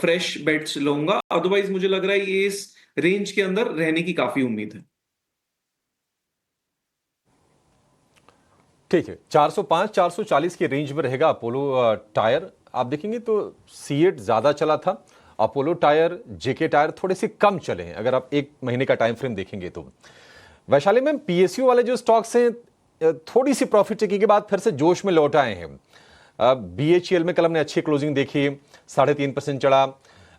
फ्रेश बेट्स लूंगा। अदरवाइज मुझे लग रहा है ये इस रेंज के अंदर रहने की काफी उम्मीद है। ठीक है, 405 440 की रेंज में रहेगा अपोलो टायर। आप देखेंगे तो सीएट ज्यादा चला था, अपोलो टायर, जेके टायर थोड़े से कम चले हैं अगर आप एक महीने का टाइम फ्रेम देखेंगे तो। वैशाली में पीएसयू वाले जो स्टॉक्स हैं थोड़ी सी प्रॉफिट टेकिंग के बाद फिर से जोश में लौट आए हैं। बीएचईएल में कल हमने अच्छी क्लोजिंग देखी, 3.5% चढ़ा।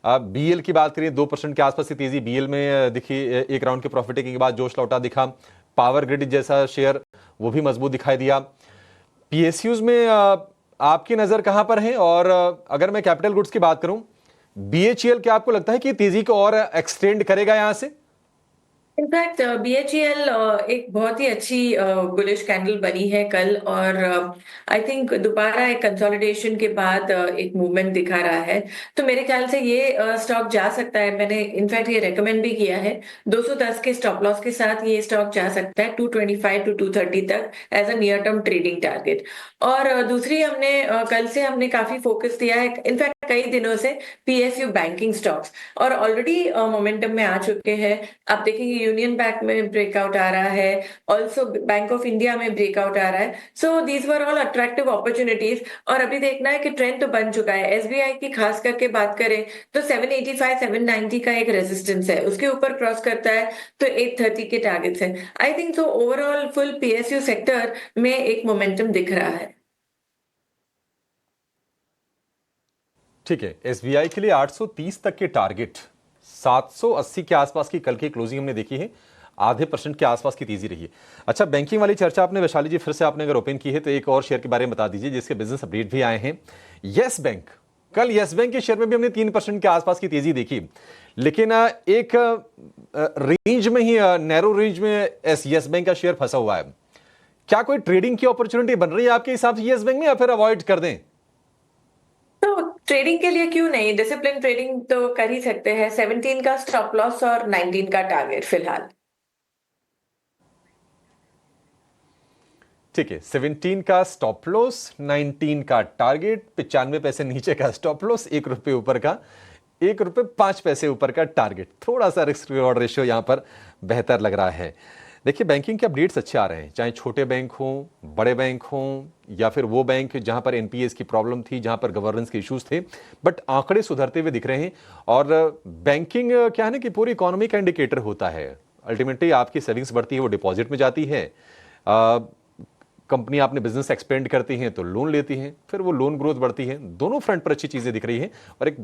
बीएल की बात करें 2% के आसपास की तेजी बीएल में दिखी, एक राउंड के प्रॉफिट टेकिंग के बाद जोश लौटा दिखा। पावर ग्रिड जैसा शेयर वो भी मजबूत दिखाई दिया। पीएसयूज में आपकी नजर कहां पर है? और अगर मैं कैपिटल गुड्स की बात करूं, बीएचईएल क्या आपको लगता है कि तेजी को और एक्सटेंड करेगा यहां से? इनफैक्ट बीएचईएल एक बहुत ही अच्छी बुलिश कैंडल बनी है कल, और आई थिंक दोबारा एक कंसोलिडेशन के बाद एक मूवमेंट दिखा रहा है। तो मेरे ख्याल से ये स्टॉक जा सकता है। मैंने इनफैक्ट ये रेकमेंड भी किया है, 210 के स्टॉप लॉस के साथ ये स्टॉक जा सकता है 225 टू 230 तक as a near term trading target. और दूसरी हमने कल से हमने काफी फोकस दिया है इनफैक्ट कई दिनों से पीएसयू बैंकिंग स्टॉक्स, और ऑलरेडी मोमेंटम में आ चुके हैं। आप देखेंगे यूनियन बैंक में ब्रेकआउट आ रहा है, ऑल्सो बैंक ऑफ इंडिया में ब्रेकआउट आ रहा है। So these were all attractive opportunities, और अभी देखना है कि ट्रेंड तो बन चुका है। एसबीआई की खास करके बात करें तो 785 790 का एक रेजिस्टेंस है, उसके ऊपर क्रॉस करता है तो 830 के टारगेट्स है। I think so overall full PSU sector में एक मोमेंटम दिख रहा है। ठीक है, एसबीआई के लिए 830 तक के टारगेट, 780 के आसपास की कल की क्लोजिंग हमने देखी है, 0.5% के आसपास की तेजी रही है। अच्छा, बैंकिंग वाली चर्चा आपने वैशाली जी फिर से आपने अगर ओपन की है तो एक और शेयर के बारे में बता दीजिए जिसके बिजनेस अपडेट भी आए हैं। यस बैंक, कल यस बैंक के शेयर में भी हमने 3% के आसपास की तेजी देखी, लेकिन एक रेंज में ही, नैरो रेंज में यस बैंक का शेयर फंसा हुआ है। क्या कोई ट्रेडिंग की अपॉर्चुनिटी बन रही है आपके हिसाब से यस बैंक में, या फिर अवॉइड कर दें? तो ट्रेडिंग के लिए क्यों नहीं, डिसिप्लिन ट्रेडिंग तो कर ही सकते हैं। 17 का स्टॉप लॉस और 19 का टारगेट फिलहाल। ठीक है, 17 का स्टॉप लॉस, 19 का टारगेट, 95 पैसे नीचे का स्टॉप लॉस, 1 रुपये ऊपर का, 1 रुपये 5 पैसे ऊपर का टारगेट। थोड़ा सा रिस्क रिवॉर्ड रेशियो यहां पर बेहतर लग रहा है। देखिए, बैंकिंग के अपडेट्स अच्छे आ रहे हैं, चाहे छोटे बैंक हों, बड़े बैंक हों, या फिर वो बैंक जहां पर एनपीएस की प्रॉब्लम थी, जहां पर गवर्नेंस के इश्यूज थे, बट आंकड़े सुधरते हुए दिख रहे हैं। और बैंकिंग क्या है ना कि पूरी इकोनॉमी का इंडिकेटर होता है। अल्टीमेटली आपकी सेविंग्स बढ़ती है, वो डिपॉजिट में जाती है। कंपनी आपने बिजनेस एक्सपेंड करती हैं तो लोन लेती हैं, फिर वो लोन ग्रोथ बढ़ती है। दोनों फ्रंट पर अच्छी चीजें दिख रही हैं और एक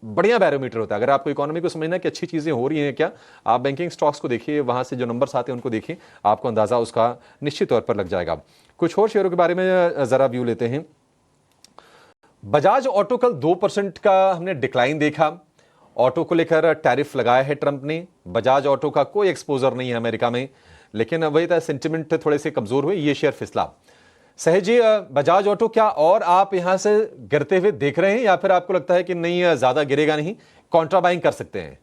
बढ़िया बैरोमीटर होता है। अगर आपको इकोनॉमी को समझना है कि अच्छी चीजें हो रही हैं क्या, आप बैंकिंग स्टॉक्स को देखिए, वहां से जो नंबर्स आते हैं उनको देखिए, आपको अंदाजा उसका निश्चित तौर पर लग जाएगा। कुछ और शेयरों के बारे में जरा व्यू लेते हैं। बजाज ऑटो कल 2% का हमने डिक्लाइन देखा। ऑटो को लेकर टैरिफ लगाया है ट्रंप ने। बजाज ऑटो का कोई एक्सपोजर नहीं है अमेरिका में, लेकिन वही था, सेंटिमेंट थोड़े से कमजोर हुए, ये शेयर फिसला। सहज जी, बजाज ऑटो क्या और आप यहां से गिरते हुए देख रहे हैं, या फिर आपको लगता है कि नहीं ज्यादा गिरेगा नहीं, कॉन्ट्रा बाइंग कर सकते हैं?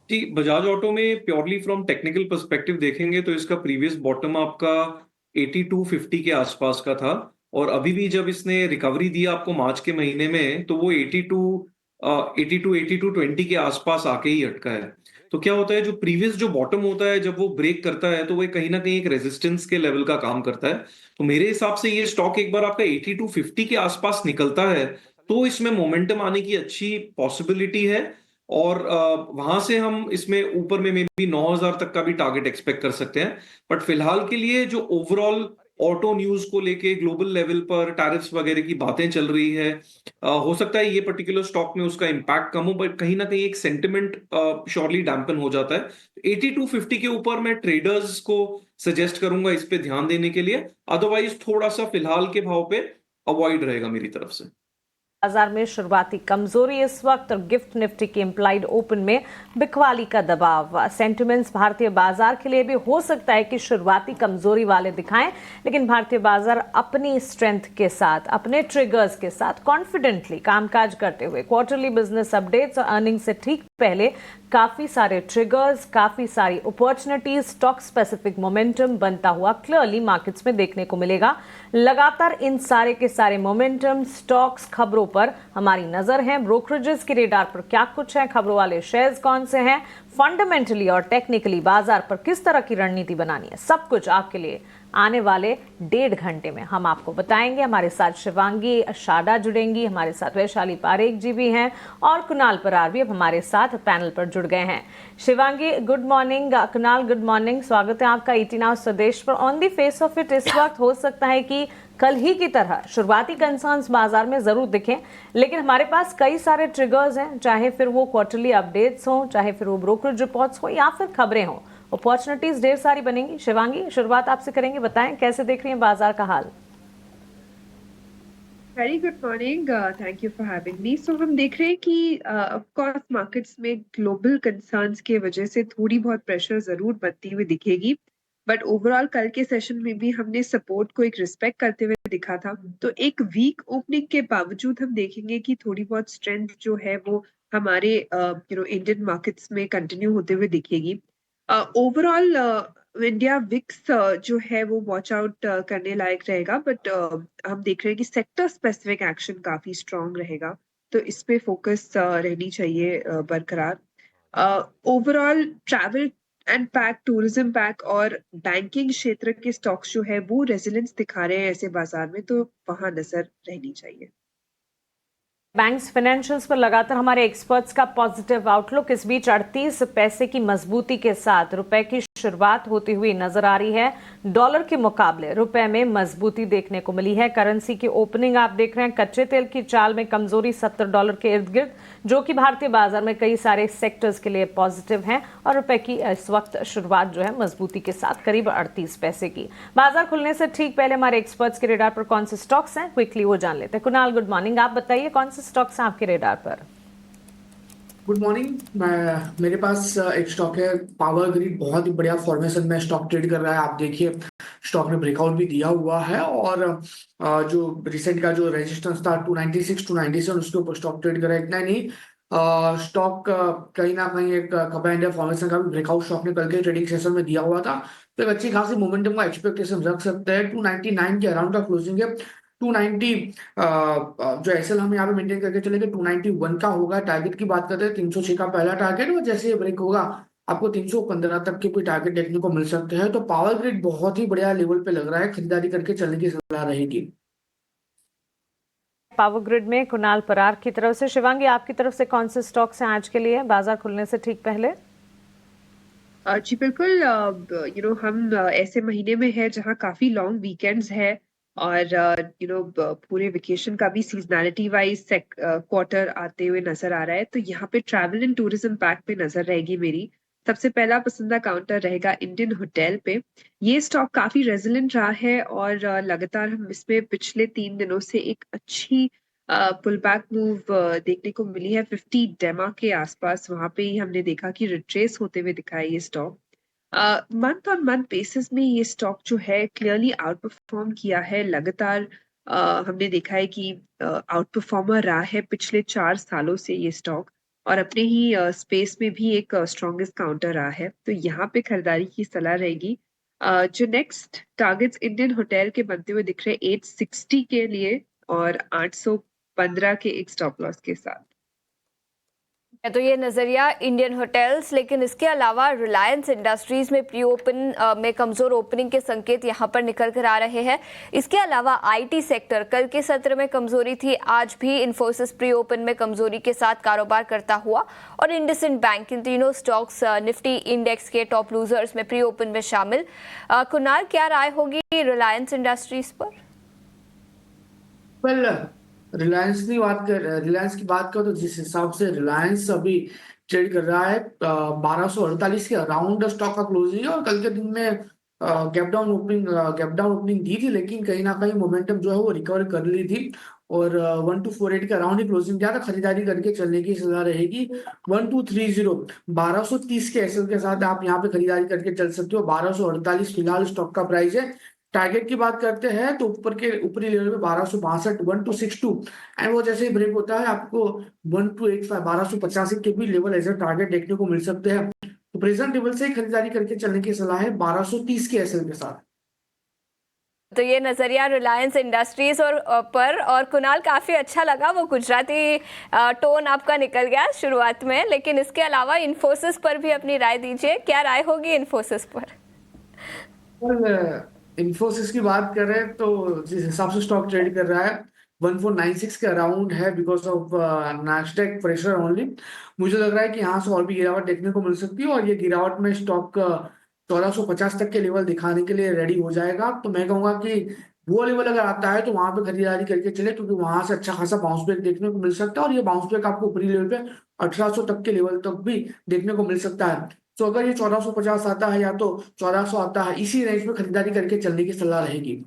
जी, बजाज ऑटो में प्योरली फ्रॉम टेक्निकल पर्सपेक्टिव देखेंगे तो इसका प्रीवियस बॉटम आपका 8250 के आसपास का था, और अभी भी जब इसने रिकवरी दी आपको मार्च के महीने में तो वो 8220 के आसपास आके ही अटका है। तो क्या होता है, जो प्रीवियस जो बॉटम होता है जब वो ब्रेक करता है तो वो कहीं ना कहीं एक रेजिस्टेंस के लेवल का काम करता है। तो मेरे हिसाब से ये स्टॉक एक बार आपका 8250 के आसपास निकलता है तो इसमें मोमेंटम आने की अच्छी पॉसिबिलिटी है, और वहां से हम इसमें ऊपर में मे बी 9000 तक का भी टारगेट एक्सपेक्ट कर सकते हैं। बट फिलहाल के लिए जो ओवरऑल ऑटो न्यूज को लेके ग्लोबल लेवल पर टैरिफ्स वगैरह की बातें चल रही है, हो सकता है ये पर्टिकुलर स्टॉक में उसका इंपैक्ट कम हो, बट कहीं ना कहीं एक सेंटिमेंट श्योरली डैम्पन हो जाता है। 8250 के ऊपर मैं ट्रेडर्स को सजेस्ट करूंगा इस पे ध्यान देने के लिए, अदरवाइज थोड़ा सा फिलहाल के भाव पे अवॉइड रहेगा मेरी तरफ से। बाजार में शुरुआती कमजोरी इस वक्त और गिफ्ट निफ्टी की इम्प्लाइड ओपन में बिकवाली का दबाव। सेंटिमेंट्स भारतीय बाजार के लिए भी हो सकता है कि शुरुआती कमजोरी वाले दिखाएं, लेकिन भारतीय बाजार अपनी स्ट्रेंथ के साथ, अपने ट्रिगर्स के साथ कॉन्फिडेंटली कामकाज करते हुए क्वार्टरली बिजनेस अपडेट्स और अर्निंग से ठीक पहले काफी सारे ट्रिगर्स, काफी सारी अपॉर्चुनिटीज, स्टॉक स्पेसिफिक मोमेंटम बनता हुआ क्लियरली मार्केट्स में देखने को मिलेगा। लगातार इन सारे के सारे मोमेंटम, स्टॉक्स, खबरों पर हमारी नजर है। ब्रोकरेजेस के रेडार पर क्या कुछ है, खबरों वाले शेयर्स कौन से हैं, फंडामेंटली और टेक्निकली बाजार पर किस तरह की रणनीति बनानी है, सब कुछ आपके लिए आने वाले 1.5 घंटे में हम आपको बताएंगे। हमारे साथ शिवांगी शाडा जुड़ेंगी, हमारे साथ वैशाली पारेख जी भी हैं और कुणाल परार भी अब हमारे साथ पैनल पर जुड़ गए हैं। Shivangi good morning, Kunal good morning, स्वागत है आपका ईटी नाउ स्वदेश पर। On the face of it इस वक्त हो सकता है कि कल ही की तरह शुरुआती कंसर्न्स बाजार में जरूर दिखें, लेकिन हमारे पास कई सारे ट्रिगर्स हैं, चाहे फिर वो क्वार्टरली अपडेट्स हों, चाहे फिर वो ब्रोकरेज रिपोर्ट्स हो या फिर खबरें हों। अपॉर्चुनिटीज ढेर सारी बनेंगी। शिवांगी शुरुआत आपसे करेंगे, बताएं कैसे देख रही हैं बाजार का हाल। Very good morning, thank you for having me. So हम देख रहे हैं कि ऑफ कोर्स मार्केट्स में ग्लोबल कंसर्न्स के वजह से थोड़ी बहुत प्रेशर जरूर बनती हुई दिखेगी, बट ओवरऑल कल के सेशन में भी हमने सपोर्ट को एक रिस्पेक्ट करते हुए दिखा था। तो एक वीक ओपनिंग के बावजूद हम देखेंगे कि थोड़ी बहुत स्ट्रेंथ जो है वो हमारे इंडियन मार्केट्स में कंटिन्यू होते हुए दिखेगी। ओवरऑल इंडिया विक्स जो है वो वॉच आउट करने लायक रहेगा, बट हम देख रहे हैं कि सेक्टर स्पेसिफिक एक्शन काफी स्ट्रांग रहेगा, तो इस पे फोकस रहनी चाहिए बरकरार। Overall travel and pack, tourism pack और बैंकिंग क्षेत्र के स्टॉक्स जो है वो रेजिलेंस दिखा रहे हैं ऐसे बाजार में, तो वहां नजर रहनी चाहिए। बैंक्स फाइनेंशियल्स पर लगातार हमारे एक्सपर्ट्स का पॉजिटिव आउटलुक। इस बीच 38 पैसे की मजबूती के साथ रुपए की शुरुआत होती हुई नजर आ रही है। डॉलर के मुकाबले रुपए में मजबूती देखने को मिली है। करेंसी की ओपनिंग आप देख रहे हैं, कच्चे तेल की चाल में कमजोरी $70 के इर्द गिर्द, जो कि भारतीय बाजार में कई सारे सेक्टर्स के लिए पॉजिटिव है, और रुपए की इस वक्त शुरुआत जो है मजबूती के साथ करीब 38 पैसे की। बाजार खुलने से ठीक पहले हमारे एक्सपर्ट्स के रेडार पर कौन से स्टॉक्स हैं, क्विकली वो जान लेते हैं। कुणाल गुड मॉर्निंग, आप बताइए कौन से स्टॉक्स हैं आपके रेडार पर। Good morning. मेरे पास एक स्टॉक है पावर ग्रिड, बहुत ही बढ़िया फॉर्मेशन में स्टॉक ट्रेड कर रहा है। आप देखिए स्टॉक ने ब्रेकआउट भी दिया हुआ है, और जो रिसेंट का जो रेजिस्टेंस था 296 297 उसके ऊपर स्टॉक ट्रेड कर रहा है। इतना नहीं, स्टॉक कहीं ना कहीं एक कपड़ा इंडिया फॉर्मेशन का भी ब्रेकआउट स्टॉक ने कल के ट्रेडिंग सेशन में दिया हुआ था, तो एक अच्छी खासी मोमेंटम का एक्सपेक्टेशन रख सकते हैं। 299 के अराउंड का क्लोजिंग है। 290 जो एसएल हम यहाँ पे मेंटेन करके चलेंगे, 291 का होगा। टारगेट की बात करते हैं 306 का पहला टारगेट, और जैसे ये ब्रेक होगा आपको 315 तक के भी टारगेट देखने को मिल सकते हैं। तो पावर ग्रिड बहुत ही बढ़िया लेवल पे लग रहा है, खरीदारी करके चलने की सलाह रहेगी। पावर ग्रिड में कुणाल परार की तरफ से। शिवांगी आपकी तरफ से कौन से स्टॉक्स हैं आज के लिए बाजार खुलने से ठीक पहले? जी बिल्कुल, हम ऐसे महीने में है जहाँ काफी लॉन्ग वीकेंड्स है, और पूरे वेकेशन का भी सीजनैलिटी वाइज क्वार्टर आते हुए नजर आ रहा है, तो यहाँ पे ट्रैवल एंड टूरिज्म पैक पे नजर रहेगी मेरी। सबसे पहला पसंदीदा काउंटर रहेगा इंडियन होटल पे। ये स्टॉक काफी रेजिलेंट रहा है, और लगातार हम इसमें पिछले 3 दिनों से एक अच्छी पुल बैक मूव देखने को मिली है 50 डेमा के आसपास। वहां पे ही हमने देखा कि रिट्रेस होते हुए दिखा है ये stock. Month on month basis में ये स्टॉक जो है क्लियरली आउट परफॉर्म किया है लगातार। हमने देखा है कि आउट परफॉर्मर रहा है पिछले 4 सालों से ये स्टॉक, और अपने ही स्पेस में भी एक स्ट्रॉन्गेस्ट काउंटर रहा है, तो यहाँ पे खरीदारी की सलाह रहेगी। जो नेक्स्ट टारगेट्स इंडियन होटल के बनते हुए दिख रहे हैं 860 के लिए और 815 के एक स्टॉप लॉस के साथ। तो ये नजरिया इंडियन होटल्स, लेकिन इसके अलावा रिलायंस इंडस्ट्रीज में प्री ओपन में कमजोर ओपनिंग के संकेत यहां पर निकल कर आ रहे हैं। इसके अलावा आईटी सेक्टर कल के सत्र में कमजोरी थी, आज भी इन्फोसिस प्री ओपन में कमजोरी के साथ कारोबार करता हुआ, और इंडसइंड बैंक, इन तीनों स्टॉक्स निफ्टी इंडेक्स के टॉप लूजर्स में प्री ओपन में शामिल। कुणाल, क्या राय होगी रिलायंस इंडस्ट्रीज पर? रिलायंस की बात करो तो जिस हिसाब से रिलायंस अभी ट्रेड कर रहा है 1248 के अराउंड स्टॉक का क्लोजिंग है, और कल के दिन में गैप डाउन ओपनिंग दी थी, लेकिन कहीं ना कहीं मोमेंटम जो है वो रिकवर कर ली थी। और 1248 के अराउंड ही क्लोजिंग किया था, खरीदारी करके चलने की सलाह रहेगी। 1230 1230 के एसएल के साथ आप यहाँ पे खरीदारी करके चल सकते हो। 1248 फिलहाल स्टॉक का प्राइस है। टारगेट की बात करते हैं तो ऊपर के ऊपरी लेवल पे 1262 1262 एंड वो जैसे ही ब्रेक होता है आपको 1285 1285 के भी लेवल एज अ टारगेट देखने को मिल सकते हैं। तो प्रेजेंट लेवल से ही खरीदारी करके चलने की सलाह है 1230 के एसएल के साथ। तो ये नजरिया रिलायंस इंडस्ट्रीज और कुणाल काफी अच्छा लगा। वो गुजराती टोन आपका निकल गया शुरुआत में, लेकिन इसके अलावा इन्फोसिस पर भी अपनी राय दीजिए, क्या राय होगी इन्फोसिस पर? इन्फोसिस की बात करें तो जिस हिसाब से स्टॉक ट्रेड कर रहा है 1496 के अराउंड है because of Nasdaq pressure only. मुझे लग रहा है कि यहाँ से और भी गिरावट देखने को मिल सकती है और ये गिरावट में स्टॉक 1450 तक के लेवल दिखाने के लिए रेडी हो जाएगा। तो मैं कहूंगा कि वो लेवल अगर आता है तो वहां पे खरीदारी करके चले, क्योंकि वहां से अच्छा खासा बाउंस बैक देखने को मिल सकता है और ये बाउंस बैक आपको ऊपरी लेवल पे 1800 तक के लेवल तक भी देखने को मिल सकता है। तो अगर ये 1450 आता है या तो 1400 आता है, इसी रेंज में खरीदारी करके चलने की सलाह रहेगी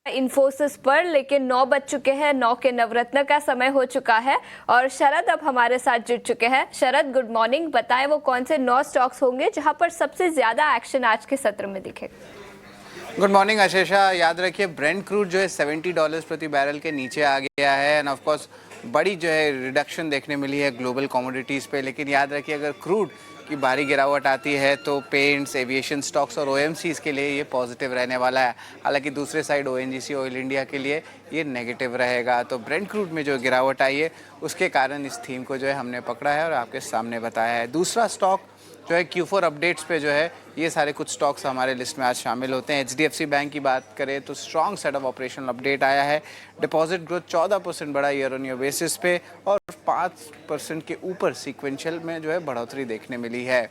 इन्फोसिस पर। लेकिन 9 बज चुके हैं, 9 के नवरत्न का समय हो चुका है और शरद अब हमारे साथ जुड़ चुके हैं। शरद गुड मॉर्निंग, बताएं वो कौन से 9 स्टॉक्स होंगे जहां पर सबसे ज्यादा एक्शन आज के सत्र में दिखेगा? Good morning Ashisha. याद रखिए ब्रेंट क्रूड जो है $70 प्रति बैरल के नीचे आ गया है एंड ऑफ कोर्स बड़ी जो है रिडक्शन देखने मिली है ग्लोबल कमोडिटीज़ पे। लेकिन याद रखिए अगर क्रूड की भारी गिरावट आती है तो पेंट्स, एविएशन स्टॉक्स और ओएमसीज के लिए ये पॉजिटिव रहने वाला है। हालांकि दूसरे साइड ओएनजीसी ऑयल इंडिया के लिए ये नेगेटिव रहेगा। तो ब्रेंट क्रूड में जो गिरावट आई है उसके कारण इस थीम को जो है हमने पकड़ा है और आपके सामने बताया है। दूसरा स्टॉक जो है Q4 अपडेट्स पे जो है ये सारे कुछ स्टॉक्स हमारे लिस्ट में आज शामिल होते हैं। HDFC बैंक की बात करें तो strong set of operational update आया है। डिपॉजिट ग्रोथ 14% बढ़ा ईयर ऑन ईयर बेसिस पे और 5% के ऊपर सीक्वेंशियल में जो है बढ़ोतरी देखने मिली है।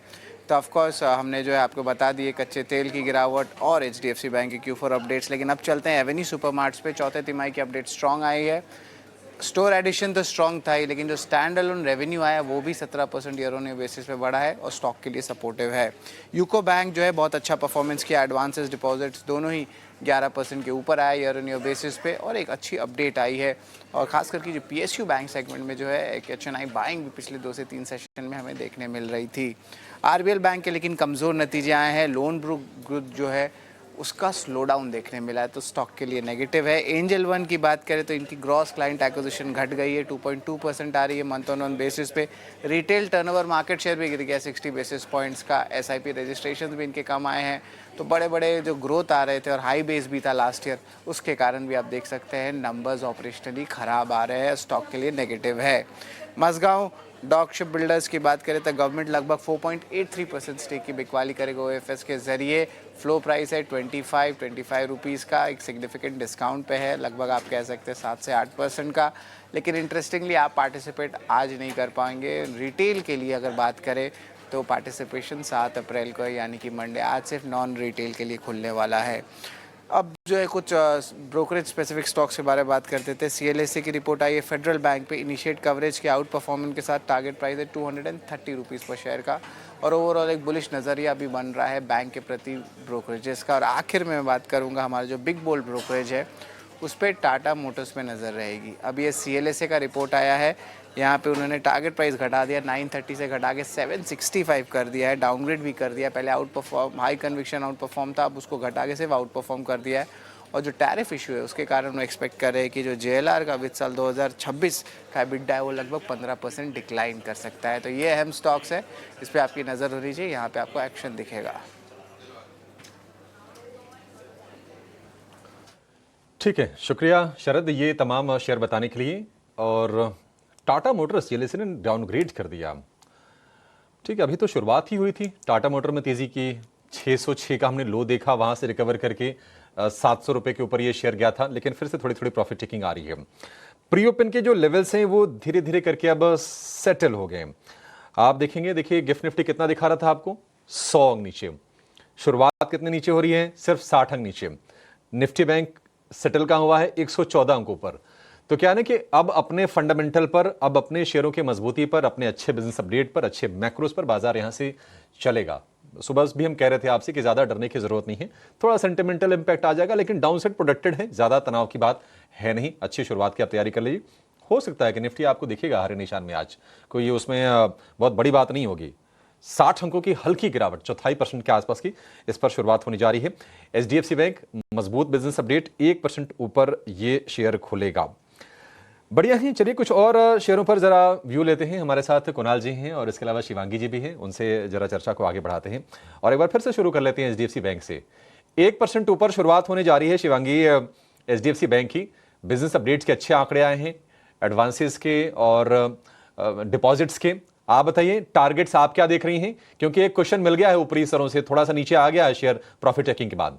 तो ऑफकोर्स हमने जो है आपको बता दिए कच्चे तेल की गिरावट और HDFC बैंक की Q4 अपडेट्स। लेकिन अब चलते हैं एवेन्यू सुपरमार्ट्स पे। चौथे तिमाही की अपडेट स्ट्रॉन्ग आई है। स्टोर एडिशन तो स्ट्रॉन्ग था ही, लेकिन जो स्टैंड अलोन रेवेन्यू आया वो भी 17% ईयर ऑन ईयर बेसिस पे बढ़ा है और स्टॉक के लिए सपोर्टिव है। यूको बैंक जो है बहुत अच्छा परफॉर्मेंस किया, एडवांसेस डिपॉजिट्स दोनों ही 11% के ऊपर आया ईयर ऑन ईयर बेसिस पे और एक अच्छी अपडेट आई है। और खास करके जो PSU बैंक सेगमेंट में जो है एक HNI बाइंग भी पिछले 2 से 3 सेशन में हमें देखने मिल रही थी। RBL बैंक के लेकिन कमज़ोर नतीजे आए हैं। लोन ग्रोथ जो है उसका स्लो डाउन देखने मिला है तो स्टॉक के लिए नेगेटिव है। एंजल वन की बात करें तो इनकी ग्रॉस क्लाइंट एक्विजिशन घट गई है, 2.2% आ रही है मंथ ऑन बेसिस पे। रिटेल टर्नओवर मार्केट शेयर भी गिर गया 60 बेसिस पॉइंट्स का। SIP रजिस्ट्रेशन भी इनके कम आए हैं। तो बड़े बड़े जो ग्रोथ आ रहे थे और हाई बेस भी था लास्ट ईयर, उसके कारण भी आप देख सकते हैं नंबर्स ऑपरेशनली ख़राब आ रहे हैं, स्टॉक के लिए नेगेटिव है। मझगांव डॉक शिप बिल्डर्स की बात करें तो गवर्नमेंट लगभग 4.83% स्टेक की बिकवाली करेगा OFS के जरिए। फ्लो प्राइस है 25 रुपीज़ का, एक सिग्निफिकेंट डिस्काउंट पे है, लगभग आप कह सकते हैं 7 से 8% का। लेकिन इंटरेस्टिंगली आप पार्टिसिपेट आज नहीं कर पाएंगे। रिटेल के लिए अगर बात करें तो पार्टिसिपेशन 7 अप्रैल को है, यानी कि मंडे। आज सिर्फ नॉन रिटेल के लिए खुलने वाला है। अब जो है कुछ ब्रोकरेज स्पेसिफिक स्टॉक्स के बारे में बात करते थे। CLSA की रिपोर्ट आई है। फेडरल बैंक पे इनिशिएट कवरेज के आउट परफॉर्मेंस के साथ टारगेट प्राइस है 230 रुपीज़ पर शेयर का और ओवरऑल एक बुलिश नज़रिया भी बन रहा है बैंक के प्रति ब्रोकरेजेस का। और आखिर में मैं बात करूँगा हमारा जो बिग बोल्ड ब्रोकरेज है उस पर टाटा मोटर्स पे नज़र रहेगी। अब ये CLSA का रिपोर्ट आया है, यहाँ पे उन्होंने टारगेट प्राइस घटा दिया, 930 से घटा के 765 कर दिया है, डाउनग्रेड भी कर दिया। पहले out perform high conviction out perform था, अब उसको घटा के सिर्फ आउट परफॉर्म कर दिया है। और जो टैरिफ इशू है उसके कारण वो एक्सपेक्ट कर रहे हैं कि जो JLR का वित्त साल 2026 का EBITDA है वो लगभग 15% डिक्लाइन कर सकता है। तो ये अहम स्टॉक्स है, इस पर आपकी नज़र होनी चाहिए, यहाँ पर आपको एक्शन दिखेगा। ठीक है, शुक्रिया शरद ये तमाम शेयर बताने के लिए। और टाटा मोटर्स CLSA ने डाउनग्रेड कर दिया। ठीक है, अभी तो शुरुआत ही हुई थी। टाटा मोटर में तेजी की 606 का हमने लो देखा, वहां से रिकवर करके 700 रुपए के ऊपर ये शेयर गया था, लेकिन फिर से थोड़ी थोड़ी प्रॉफिट टेकिंग आ रही है। प्री ओपन के जो लेवल्स हैं वो धीरे धीरे करके अब सेटल हो गए। आप देखेंगे, देखिए गिफ्ट निफ्टी कितना दिखा रहा था आपको, 100 अंक नीचे। शुरुआत कितने नीचे हो रही है, सिर्फ 60 अंक नीचे। निफ्टी बैंक सेटल कहां हुआ है, 114 अंकों पर। तो क्या है कि अब अपने फंडामेंटल पर, अब अपने शेयरों के मजबूती पर, अपने अच्छे बिजनेस अपडेट पर, अच्छे मैक्रोस पर बाजार यहां से चलेगा। सुबह भी हम कह रहे थे आपसे कि ज़्यादा डरने की ज़रूरत नहीं है, थोड़ा सेंटिमेंटल इंपैक्ट आ जाएगा, लेकिन डाउन साइड प्रोटेक्टेड है, ज़्यादा तनाव की बात है नहीं। अच्छी शुरुआत की आप तैयारी कर लीजिए। हो सकता है कि निफ्टी आपको दिखेगा हरे निशान में आज, कोई उसमें बहुत बड़ी बात नहीं होगी। 60 अंकों की हल्की गिरावट 0.25% के आसपास की इस पर शुरुआत होने जा रही है। एचडीएफसी बैंक मजबूत बिजनेस अपडेट, 1% ऊपर ये शेयर खुलेगा। बढ़िया ही, चलिए कुछ और शेयरों पर जरा व्यू लेते हैं। हमारे साथ कुणाल जी हैं और इसके अलावा शिवांगी जी भी हैं, उनसे जरा चर्चा को आगे बढ़ाते हैं और एक बार फिर से शुरू कर लेते हैं एचडीएफसी बैंक से। 1% ऊपर शुरुआत होने जा रही है शिवांगी एचडीएफसी बैंक की। बिजनेस अपडेट्स के अच्छे आंकड़े आए हैं, एडवांसेस के और डिपॉजिट्स के। आप बताइए टारगेट्स आप क्या देख रही हैं, क्योंकि एक क्वेश्चन मिल गया है ऊपरी स्तरों से, थोड़ा सा नीचे आ गया है शेयर प्रॉफिट टेकिंग के बाद।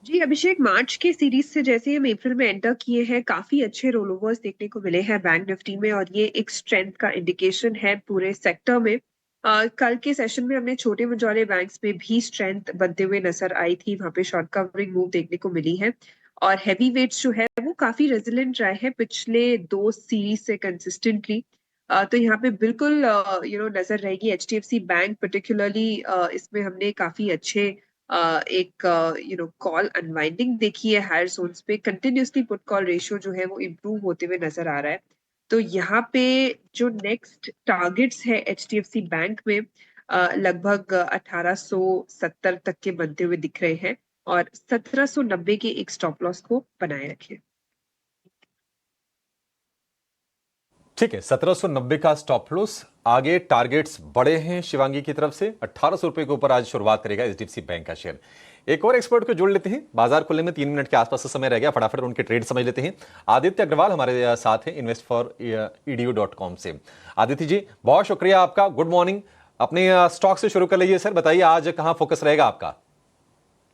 जी अभिषेक, मार्च के सीरीज से जैसे ही हम अप्रैल में एंटर किए हैं, काफी अच्छे रोल ओवर्स देखने को मिले हैं बैंक निफ्टी में, और ये एक स्ट्रेंथ का इंडिकेशन है पूरे सेक्टर में। कल के सेशन में हमने छोटे मझौले बैंक्स में भी स्ट्रेंथ बनते हुए नजर आई थी, वहां पे शॉर्ट कवरिंग मूव देखने को मिली है, और हैवी वेट्स जो है वो काफी रेजिलेंट रहे हैं पिछले 2 सीरीज से कंसिस्टेंटली। तो यहाँ पे बिल्कुल नजर रहेगी एचडीएफसी बैंक पर्टिकुलरली। इसमें हमने काफी अच्छे एक कॉल अनवाइंडिंग देखी है हायर जोन्स पे, कंटिन्यूसली पुट कॉल रेशियो जो है वो इम्प्रूव होते हुए नजर आ रहा है। तो यहाँ पे जो नेक्स्ट टारगेट्स है एचडीएफसी बैंक में लगभग 1870 तक के बनते हुए दिख रहे हैं, और 1790 के एक स्टॉप लॉस को बनाए रखें। ठीक है, 1790 का स्टॉप लॉस। आगे टारगेट्स बड़े हैं शिवांगी की तरफ से, 1800 रुपए के ऊपर आज शुरुआत करेगा एचडीएफसी बैंक का शेयर। एक और एक्सपर्ट को जोड़ लेते हैं, बाजार खुलने में 3 मिनट के आसपास का समय रह गया, फटाफट उनके ट्रेड समझ लेते हैं। आदित्य अग्रवाल हमारे साथ हैं investforedu.com से। आदित्य जी बहुत शुक्रिया आपका, गुड मॉर्निंग। अपने स्टॉक से शुरू कर लीजिए सर, बताइए आज कहां फोकस रहेगा आपका।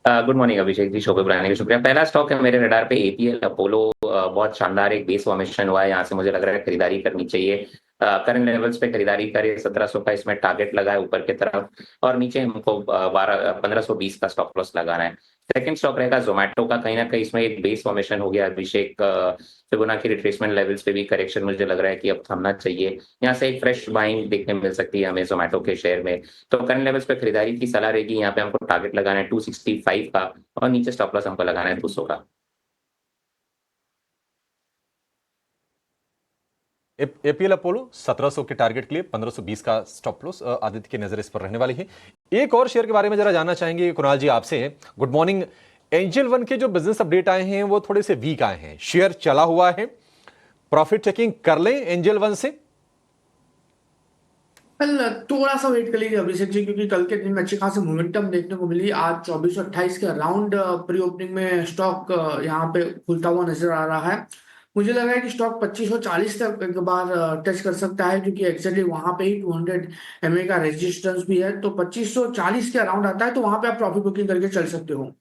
Good morning Abhishek ji, show पे बुलाने के शुक्रिया। पहला स्टॉक है मेरे रडार पे एपीएल अपोलो। बहुत शानदार एक बेस फॉर्मेशन हुआ है, यहाँ से मुझे लग रहा है खरीदारी करनी चाहिए। करंट लेवल्स पे खरीदारी करे, 1700 का इसमें टारगेट लगा है ऊपर की तरफ, और नीचे हमको 1520 का स्टॉप लॉस लगाना है। सेकंड स्टॉक रहेगा जोमेटो का। कहीं ना कहीं इसमें एक बेस फॉर्मेशन हो गया अभिषेक, फिबोनाची रिट्रेसमेंट लेवल्स पे भी करेक्शन मुझे लग रहा है कि अब थमना चाहिए। यहाँ से एक फ्रेश बाइंग देखने मिल सकती है हमें जोमेटो के शेयर में, तो करंट लेवल्स पे खरीदारी की सलाह रहेगी। यहाँ पे हमको टारगेट लगाना है 265 का, और नीचे स्टॉप लॉस हमको लगाना है 200 का। एपीएल अपोलो 1700 के टारगेट के लिए 1520 का स्टॉप लॉस, आदित्य की नजर इस पर रहने वाली है। एक और शेयर के बारे में जरा जानना चाहेंगे कुणाल जी आपसे। Good morning. एंजल वन के जो बिजनेस अपडेट आए हैं वो थोड़े से वीक आए हैं, शेयर चला हुआ है, प्रॉफिट चेकिंग कर लें एंजल वन से? कल थोड़ा सा वेट कर लीजिए अभिषेक जी, क्योंकि कल के दिन में अच्छी खासी मोमेंटम देखने को मिली। आज 2428 के अराउंड प्री ओपनिंग में स्टॉक यहाँ पे खुलता हुआ नजर आ रहा है। मुझे लग रहा है कि स्टॉक 2540 तक एक बार टच कर सकता है, क्योंकि एक्चुअली वहां पे ही 200 MA का रेजिस्टेंस भी है। तो 2540 के अराउंड आता है, तो वहां पे आप प्रॉफिट बुकिंग करके चल सकते हो।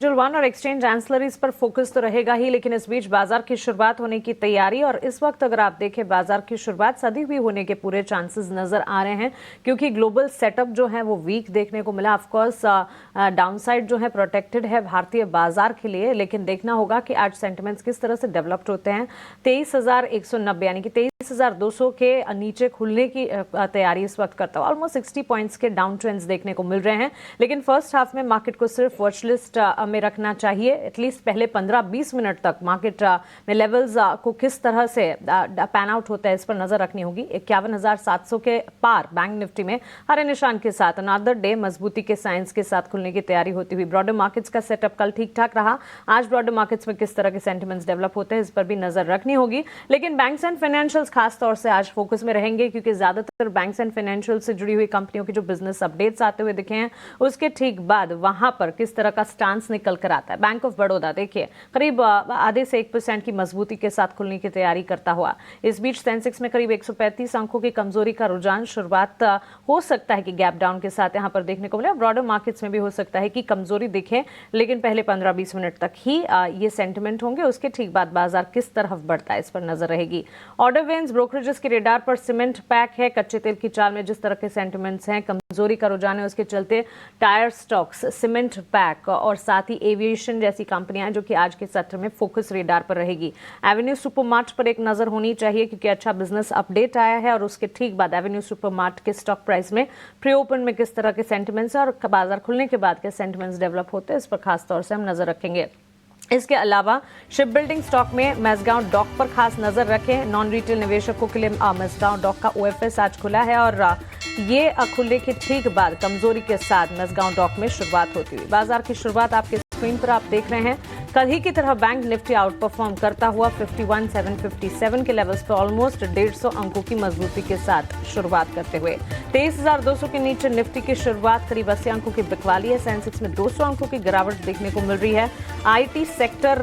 वन और एक्सचेंज एंसलरीज पर फोकस तो रहेगा ही, लेकिन इस बीच बाजार की शुरुआत होने की तैयारी, और इस वक्त अगर आप देखें बाजार की शुरुआत सदी हुई होने के पूरे चांसेस नजर आ रहे हैं, क्योंकि ग्लोबल सेटअप जो है वो वीक देखने को मिला। ऑफ कोर्स डाउनसाइड जो है प्रोटेक्टेड है भारतीय बाजार के लिए, लेकिन देखना होगा कि आज सेंटिमेंट्स किस तरह से डेवलप्ड होते हैं। 23,190 यानी कि 23,200 के नीचे खुलने की तैयारी इस वक्त करता है। ऑलमोस्ट 60 पॉइंट्स के डाउन ट्रेंड्स देखने को मिल रहे हैं, लेकिन फर्स्ट हाफ में मार्केट को सिर्फ वॉच लिस्ट में रखना चाहिए। एटलीस्ट पहले 15-20 मिनट तक मार्केट में लेवल्स को किस तरह से पैन आउट होता है इस पर नजर रखनी होगी। 51,700 के पार बैंक निफ्टी में हरे निशान के साथ अनदर डे मजबूती के साइंस के साथ खुलने की तैयारी होती हुई। ब्रॉडर मार्केट्स का सेटअप कल ठीक ठाक रहा, आज ब्रॉडर मार्केट्स में किस तरह के सेंटिमेंट्स डेवलप होते हैं इस पर भी नजर रखनी होगी। लेकिन बैंक्स एंड फाइनेंशियल्स खास तौर से आज फोकस में रहेंगे, क्योंकि ज्यादातर बैंक्स एंड फाइनेंशियल से जुड़ी हुई कंपनियों के जो बिजनेस अपडेट्स आते हुए दिखे हैं, उसके ठीक बाद वहां पर किस तरह का स्टांस निकल कर आता है। बैंक ऑफ बड़ौदा देखिए करीब आधे से 1% की मजबूती के साथ खुलने की तैयारी करता हुआ। इस बीच सेंसेक्स में करीब 135 अंकों की कमजोरी का रुझान शुरुआत हो सकता है कि गैप डाउन के साथ यहां पर देखने को मिले। ब्रॉडर मार्केट्स में भी हो सकता है कि कमजोरी दिखे, लेकिन पहले 15-20 मिनट तक ही ये सेंटिमेंट होंगे, उसके ठीक बाद बाजार किस तरफ बढ़ता है इस पर नजर रहेगी। ऑर्डर वेन्स ब्रोकरेजेस के रेडार पर सीमेंट पैक है, कच्चे तेल की चाल में जिस तरह के सेंटिमेंट्स हैं, कमजोरी का रुझान है, उसके चलते टायर स्टॉक्स, सीमेंट पैक और साथ ही एविएशन जैसी कंपनियां जो कि आज के सत्र में फोकस रेडार पर रहेगी। एवेन्यू सुपरमार्ट पर एक नजर होनी चाहिए क्योंकि अच्छा बिजनेस अपडेट आया है और उसके ठीक बाद एवेन्यू सुपरमार्ट के स्टॉक प्राइस में प्री ओपन में किस तरह के सेंटिमेंट्स और बाजार खुलने के बाद के सेंटिमेंट्स डेवलप होते हैं, इस पर खास तौर से हम नजर रखेंगे। इसके अलावा शिप बिल्डिंग स्टॉक में मैसगांव डॉक पर खास नजर रखें। नॉन रिटेल निवेशकों के लिए मैसगांव डॉक का ओएफएस आज खुला है और ये खुलने के ठीक बाद कमजोरी के साथ मैसगांव डॉक में शुरुआत होती हुई। बाजार की शुरुआत आपके स्क्रीन पर आप देख रहे हैं। कल ही की तरह बैंक निफ्टी आउट परफॉर्म करता हुआ 51,757 के लेवल्स पर ऑलमोस्ट 150 अंकों की मजबूती के साथ शुरुआत करते हुए 23,200 के नीचे निफ्टी की शुरुआत, करीब 80 अंकों की बिकवाली है। सेंसेक्स में 200 अंकों की गिरावट देखने को मिल रही है। आईटी सेक्टर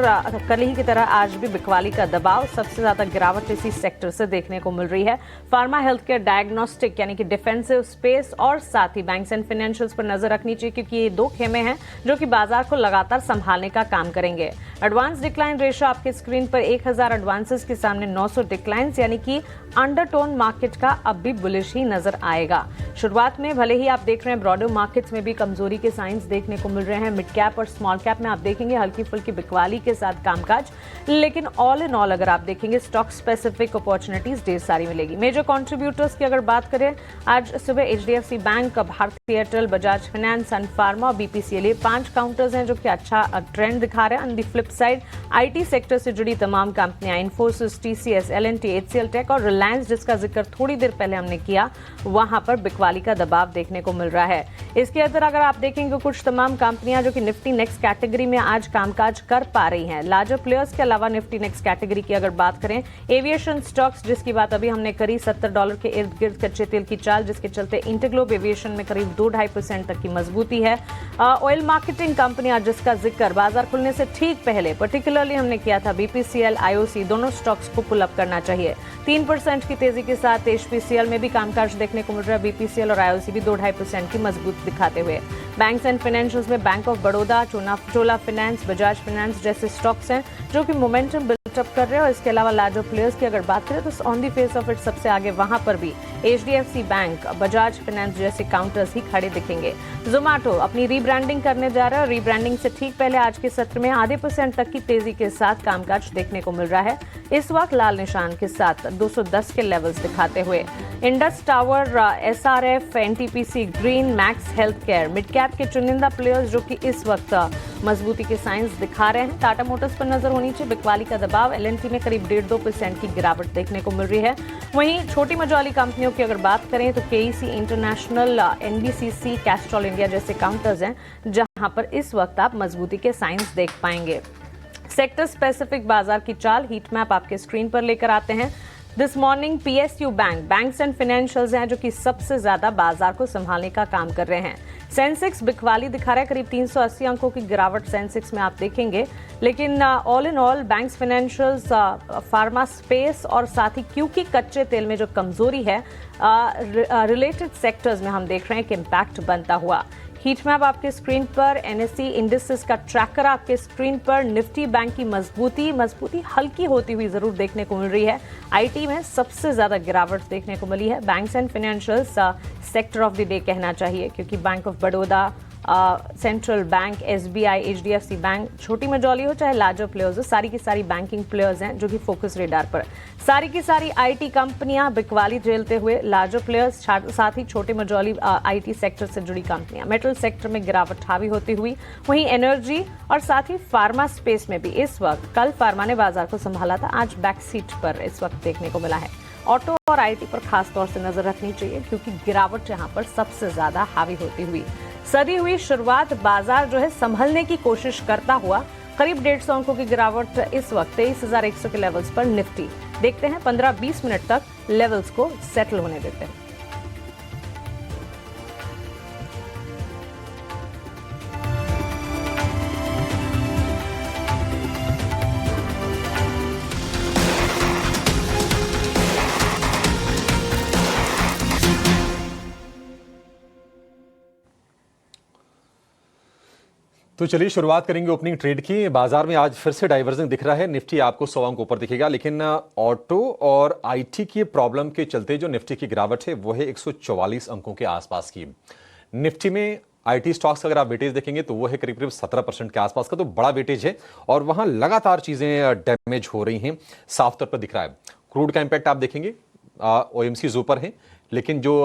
कल ही की तरह आज भी बिकवाली का दबाव, सबसे ज्यादा गिरावट इसी सेक्टर से देखने को मिल रही है। फार्मा, हेल्थ केयर, डायग्नोस्टिक यानी कि डिफेंसिव स्पेस और साथ ही बैंक्स एंड फाइनेंशियल्स पर नजर रखनी चाहिए क्योंकि ये दो खेमे हैं जो कि बाजार को लगातार संभालने का काम करेंगे। एडवांस डिक्लाइन रेशियो आपके स्क्रीन पर 1000 एडवांसेस के सामने 900 डिक्लाइंस यानी कि अंडरटोन मार्केट का अब भी बुलिश ही नजर आएगा। शुरुआत में भले ही आप देख रहे हैं ब्रॉडर मार्केट्स में भी कमजोरी के साइंस देखने को मिल रहे हैं। मिड कैप और स्मॉल कैप में आप देखेंगे हल्की फुल्की बिकवाली के साथ कामकाज, लेकिन ऑल इन ऑल अगर आप देखेंगे स्टॉक स्पेसिफिक अपॉर्चुनिटीज ढेर सारी मिलेगी। मेजर कंट्रीब्यूटर्स की अगर बात करें, आज सुबह एचडीएफसी बैंक, भारतीय एयरटेल, बजाज फाइनेंस, सन फार्मा और बीपीसीएल, ये 5 काउंटर्स हैं जो कि अच्छा ट्रेंड दिखा रहे हैं। On the flip side IT sector से जुड़ी तमाम कंपनियां Infosys, TCS, LNT, HCL Tech और रिलायंस जिसका जिक्र थोड़ी देर पहले हमने किया, वहां पर बिकवाली का दबाव देखने को मिल रहा है। इसके अंदर अगर आप देखेंगे कुछ तमाम कंपनियां जो कि निफ्टी नेक्स्ट कैटेगरी में आज कामकाज कर पा रही हैं। लार्जर प्लेयर्स के अलावा निफ्टी नेक्स्ट कैटेगरी की अगर बात करें, एविएशन स्टॉक्स जिसकी बात अभी हमने करी, $70 के इर्द गिर्द कच्चे तेल की चाल जिसके चलते इंटरग्लोब एविएशन में करीब 2-2.5% तक की मजबूती है। ऑयल मार्केटिंग कंपनियां जिसका जिक्र बाजार खुलने से ठीक पहले पर्टिकुलरली हमने किया था, बीपीसीएल, आईओसी, दोनों स्टॉक्स को पुल अप करना चाहिए। 3% की तेजी के साथ एचपीसीएल में भी कामकाज देखने को मिल रहा है। बीपीसीएल और आईओसी भी 2-2.5% की मजबूत दिखाते हुए। बैंक्स एंड फाइनेंशियल्स में bank of Baroda, Chola finance, Bajaj finance जैसे स्टॉक्स हैं जो कि मोमेंटम बिल्टअप कर रहे हैं। और इसके अलावा लार्जर प्लेयर्स की अगर बात करें तो on the face of it सबसे आगे वहां पर भी एचडीएफसी बैंक, बजाज फाइनेंस जैसे काउंटर्स ही खड़े दिखेंगे। जोमैटो अपनी रीब्रांडिंग करने जा रहा है। रीब्रांडिंग से ठीक पहले आज के सत्र में 0.5% तक की तेजी के साथ कामकाज देखने को मिल रहा है। इस वक्त लाल निशान के साथ 210 के लेवल्स दिखाते हुए। Indus tower, SRF, NTPC, green, max health care, mid cap के चुनिंदा प्लेयर्स जो कि इस वक्त मजबूती के साइंस दिखा रहे हैं। टाटा मोटर्स पर नजर होनी चाहिए, बिकवाली का दबाव, एलएनटी में करीब 1.5-2% की गिरावट देखने को मिल रही है। वहीं छोटी मझोली कंपनियों की अगर बात करें तो KEC international, NBCC, Castrol India जैसे काउंटर्स हैं जहां पर इस वक्त आप मजबूती के साइंस देख पाएंगे। सेक्टर स्पेसिफिक बाजार की चाल हीट मैप आपके स्क्रीन पर लेकर आते हैं। This morning PSU bank, banks and financials हैं जो कि सबसे ज्यादा बाजार को संभालने का काम कर रहे हैं। सेंसेक्स बिकवाली दिखा रहा है, करीब 380 अंकों की गिरावट सेंसेक्स में आप देखेंगे, लेकिन all in all banks, financials, pharma space और साथ ही क्योंकि कच्चे तेल में जो कमजोरी है रिलेटेड सेक्टर्स में हम देख रहे हैं कि इम्पैक्ट बनता हुआ। हीट मैप आपके स्क्रीन पर, एनएसई इंडिसेस का ट्रैकर आपके स्क्रीन पर, निफ्टी बैंक की मजबूती हल्की होती हुई जरूर देखने को मिल रही है। आईटी में सबसे ज्यादा गिरावट देखने को मिली है। Banks and financials sector of the day कहना चाहिए क्योंकि bank of Baroda, central bank, SBI, HDFC bank, छोटी मझोली हो चाहे लार्जर प्लेयर्स हो, सारी की सारी बैंकिंग प्लेयर्स हैं जो कि फोकस रेडार पर। सारी की सारी आईटी कंपनियां बिकवाली झेलते हुए, लार्जर प्लेयर्स साथ ही छोटे मझोली आईटी सेक्टर से जुड़ी कंपनियां। मेटल सेक्टर में गिरावट हावी होती हुई, वहीं एनर्जी और साथ ही फार्मा स्पेस में भी इस वक्त, कल फार्मा ने बाजार को संभाला था, आज बैक सीट पर इस वक्त देखने को मिला है। ऑटो और आईटी पर खास तौर से नजर रखनी चाहिए क्योंकि गिरावट यहां पर सबसे ज्यादा हावी होती हुई। सदी हुई शुरुआत, बाजार जो है संभलने की कोशिश करता हुआ, करीब 150 अंकों की गिरावट इस वक्त 23,100 के लेवल्स पर निफ्टी। देखते हैं 15-20 मिनट तक लेवल्स को सेटल होने देते हैं। तो चलिए शुरुआत करेंगे ओपनिंग ट्रेड की। बाजार में आज फिर से डाइवर्जन दिख रहा है। निफ्टी आपको 100 अंक ऊपर दिखेगा, लेकिन ऑटो और आईटी की प्रॉब्लम के चलते जो निफ्टी की गिरावट है वो है 144 अंकों के आसपास की। निफ्टी में आईटी स्टॉक्स अगर आप वेटेज देखेंगे तो वो है करीब करीब 17% के आसपास का, तो बड़ा वेटेज है और वहां लगातार चीजें डैमेज हो रही हैं, साफ तौर पर दिख रहा है। क्रूड का इंपैक्ट आप देखेंगे, ओएमसीज ऊपर है, लेकिन जो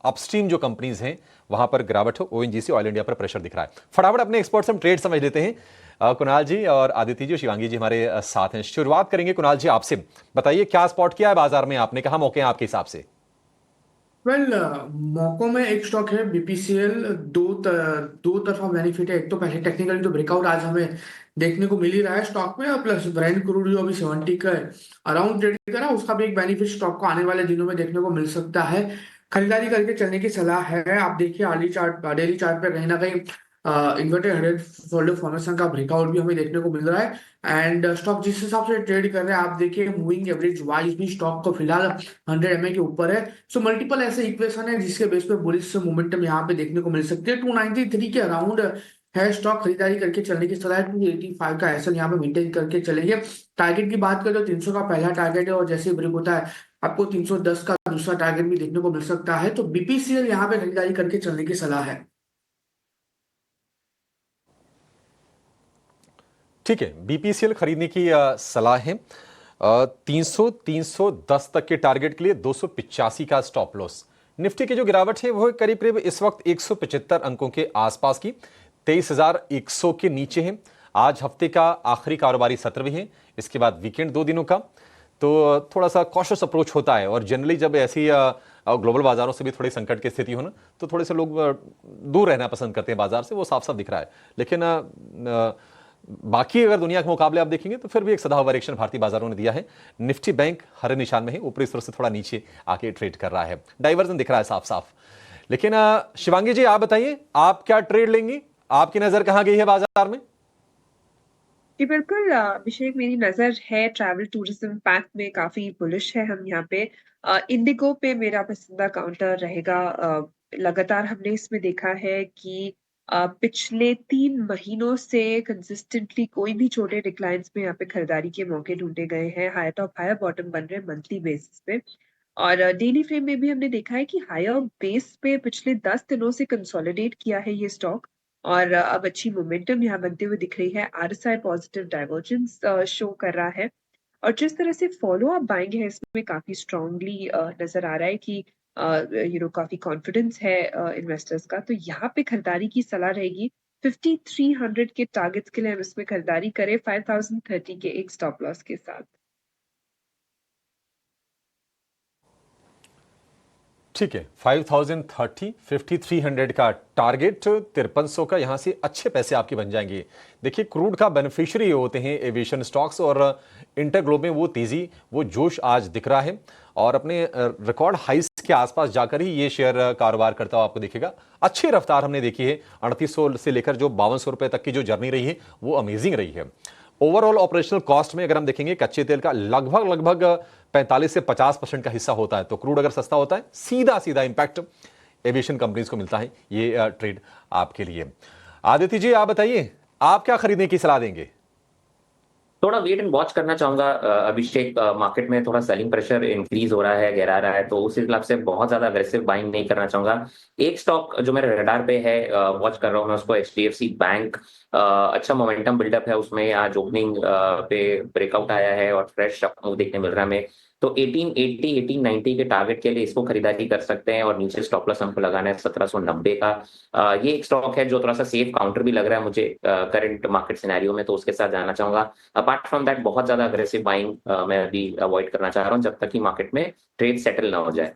अपस्ट्रीम जो कंपनीज हैं वहां पर गिरावट हो, ओएनजीसी ऑयल इंडिया पर प्रेशर दिख रहा है। फटाफट अपने एक्सपर्ट्स हम ट्रेड समझ लेते हैं। कुणाल जी और आदित्य जी, शिवांगी जी हमारे साथ हैं। शुरुआत करेंगे कुणाल जी आपसे, बताइए क्या स्पॉट किया है बाजार में आपने, कहा मौके हैं आपके हिसाब से? मौकों में एक स्टॉक है बीपीसीएल। दो तरफा बेनिफिट है। एक तो पहले टेक्निकली तो ब्रेकआउट आज हमें देखने को मिल ही रहा है स्टॉक में, प्लस ब्रांड क्रूड जो अभी 70 का अराउंड ट्रेड कर रहा है, उसका भी एक बेनिफिट स्टॉक को आने वाले दिनों में देखने को मिल सकता है। खरीदारी करके चलने की सलाह है। आप देखिए डेली चार्ट पे कहीं ना कहीं इन्वर्टेड हेडेड शोल्डर फॉर्मेशन का ब्रेकआउट भी हमें देखने को मिल रहा है। एंड स्टॉक जिस हिसाब से ट्रेड कर रहे हैं, आप देखिए मूविंग एवरेज वाइज भी स्टॉक को फिलहाल 100 MA के ऊपर है। सो मल्टीपल ऐसे इक्वेशन है जिसके बेस पे बुलिश मोमेंटम यहाँ पे देखने को मिल सकती है। 293 के अराउंड है स्टॉक, खरीदारी करके चलने की सलाह है। 285 का एसएल यहाँ पे मेंटेन करके चलेंगे। टारगेट की बात करें तो 300 का पहला टारगेट है, और जैसे ब्रेक होता है आपको 310 का दूसरा टारगेट भी देखने को मिल सकता है। तो बीपीसीएल यहाँ पे खरीदारी करके चलने की सलाह है। ठीक है, बीपीसीएल खरीदने की सलाह है। 310 तक के टारगेट के लिए 285 का स्टॉप लॉस। निफ्टी की जो गिरावट है वो करीब करीब इस वक्त 175 अंकों के आसपास की, 23,100 के नीचे है। आज हफ्ते का आखिरी कारोबारी सत्र भी है, इसके बाद वीकेंड 2 दिनों का, तो थोड़ा सा कॉशियस अप्रोच होता है। और जनरली जब ऐसी ग्लोबल बाजारों से भी थोड़ी संकट की स्थिति हो ना, तो थोड़े से लोग दूर रहना पसंद करते हैं बाजार से, वो साफ साफ दिख रहा है। लेकिन बाकी अगर दुनिया के मुकाबले आप देखेंगे तो फिर भी एक सदाबहार एक्शन भारतीय बाजारों ने दिया है। निफ्टी बैंक हरे निशान में है, ऊपरी स्तर से थोड़ा नीचे आके ट्रेड कर रहा है, डाइवर्जन दिख रहा है साफ साफ। लेकिन शिवांगी जी आप बताइए, आप क्या ट्रेड लेंगी? आपकी नजर कहां गई है बाजार में? जी बिल्कुल अभिषेक, मेरी नजर है ट्रैवल टूरिज्म पैक में, काफी बुलिश है हम यहाँ पे। इंडिगो पे मेरा पसंदीदा काउंटर रहेगा। लगातार हमने इसमें देखा है कि पिछले 3 महीनों से कंसिस्टेंटली कोई भी छोटे डिक्लाइंस में यहाँ पे खरीदारी के मौके ढूंढे गए हैं। हायर टॉप हायर बॉटम बन रहे हैं मंथली बेसिस पे, और डेली फ्रेम में भी हमने देखा है कि हायर बेस पे पिछले 10 दिनों से कंसोलिडेट किया है ये स्टॉक, और अब अच्छी मोमेंटम यहाँ बनते हुए दिख रही है। आरएसआई पॉजिटिव डाइवर्जेंस शो कर रहा है, और जिस तरह से फॉलो अप बाइंग है इसमें काफी स्ट्रांगली नजर आ रहा है कि काफी कॉन्फिडेंस है इन्वेस्टर्स का। तो यहाँ पे खरीदारी की सलाह रहेगी। 5300 के टारगेट्स के लिए हम इसमें खरीदारी करें, 5030 के एक स्टॉप लॉस के साथ। ठीक है, 5030, 5300 का टारगेट, 5300 का, यहां से अच्छे पैसे आपके बन जाएंगे। देखिए क्रूड का बेनिफिशियरी होते हैं एविएशन स्टॉक्स, और इंटरग्लोब में वो तेजी, वो जोश आज दिख रहा है, और अपने रिकॉर्ड हाइस के आसपास जाकर ही ये शेयर कारोबार करता हुआ आपको दिखेगा। अच्छी रफ्तार हमने देखी है, 3800 से लेकर जो 5200 रुपए तक की जो जर्नी रही है वो अमेजिंग रही है। ओवरऑल ऑपरेशनल कॉस्ट में अगर हम देखेंगे, कच्चे तेल का लगभग 45 से 50% का हिस्सा होता है। तो क्रूड अगर सस्ता होता है, सीधा सीधा इंपैक्ट एविएशन कंपनीज को मिलता है। ये ट्रेड आपके लिए। आदित्य जी आप बताइए, आप क्या खरीदने की सलाह देंगे? थोड़ा वेट एंड वॉच करना चाहूंगा अभिषेक। मार्केट में थोड़ा सेलिंग प्रेशर इंक्रीज हो रहा है, गहरा रहा है, तो उस हिसाब से बहुत ज्यादा अग्रेसिव बाइंग नहीं करना चाहूंगा। एक स्टॉक जो मेरे रडार पे है, वॉच कर रहा हूँ मैं उसको, एचडीएफसी बैंक। अच्छा मोमेंटम बिल्डअप है उसमें, आज ओपनिंग पे ब्रेकआउट आया है और फ्रेश मूव देखने मिल रहा है हमें। तो 1880 1890 के टारगेट के लिए इसको खरीदारी कर सकते हैं, और नीचे स्टॉप लॉस हमको लगाना है 1790 का। ये एक स्टॉक है जो थोड़ा सा सेफ काउंटर भी लग रहा है मुझे करंट मार्केट सिनेरियो में, तो उसके साथ जाना चाहूंगा। अपार्ट फ्रॉम दैट बहुत ज्यादा अग्रेसिव बाइंग मैं अभी अवॉइड करना चाह रहा हूँ जब तक कि मार्केट में ट्रेड सेटल ना हो जाए।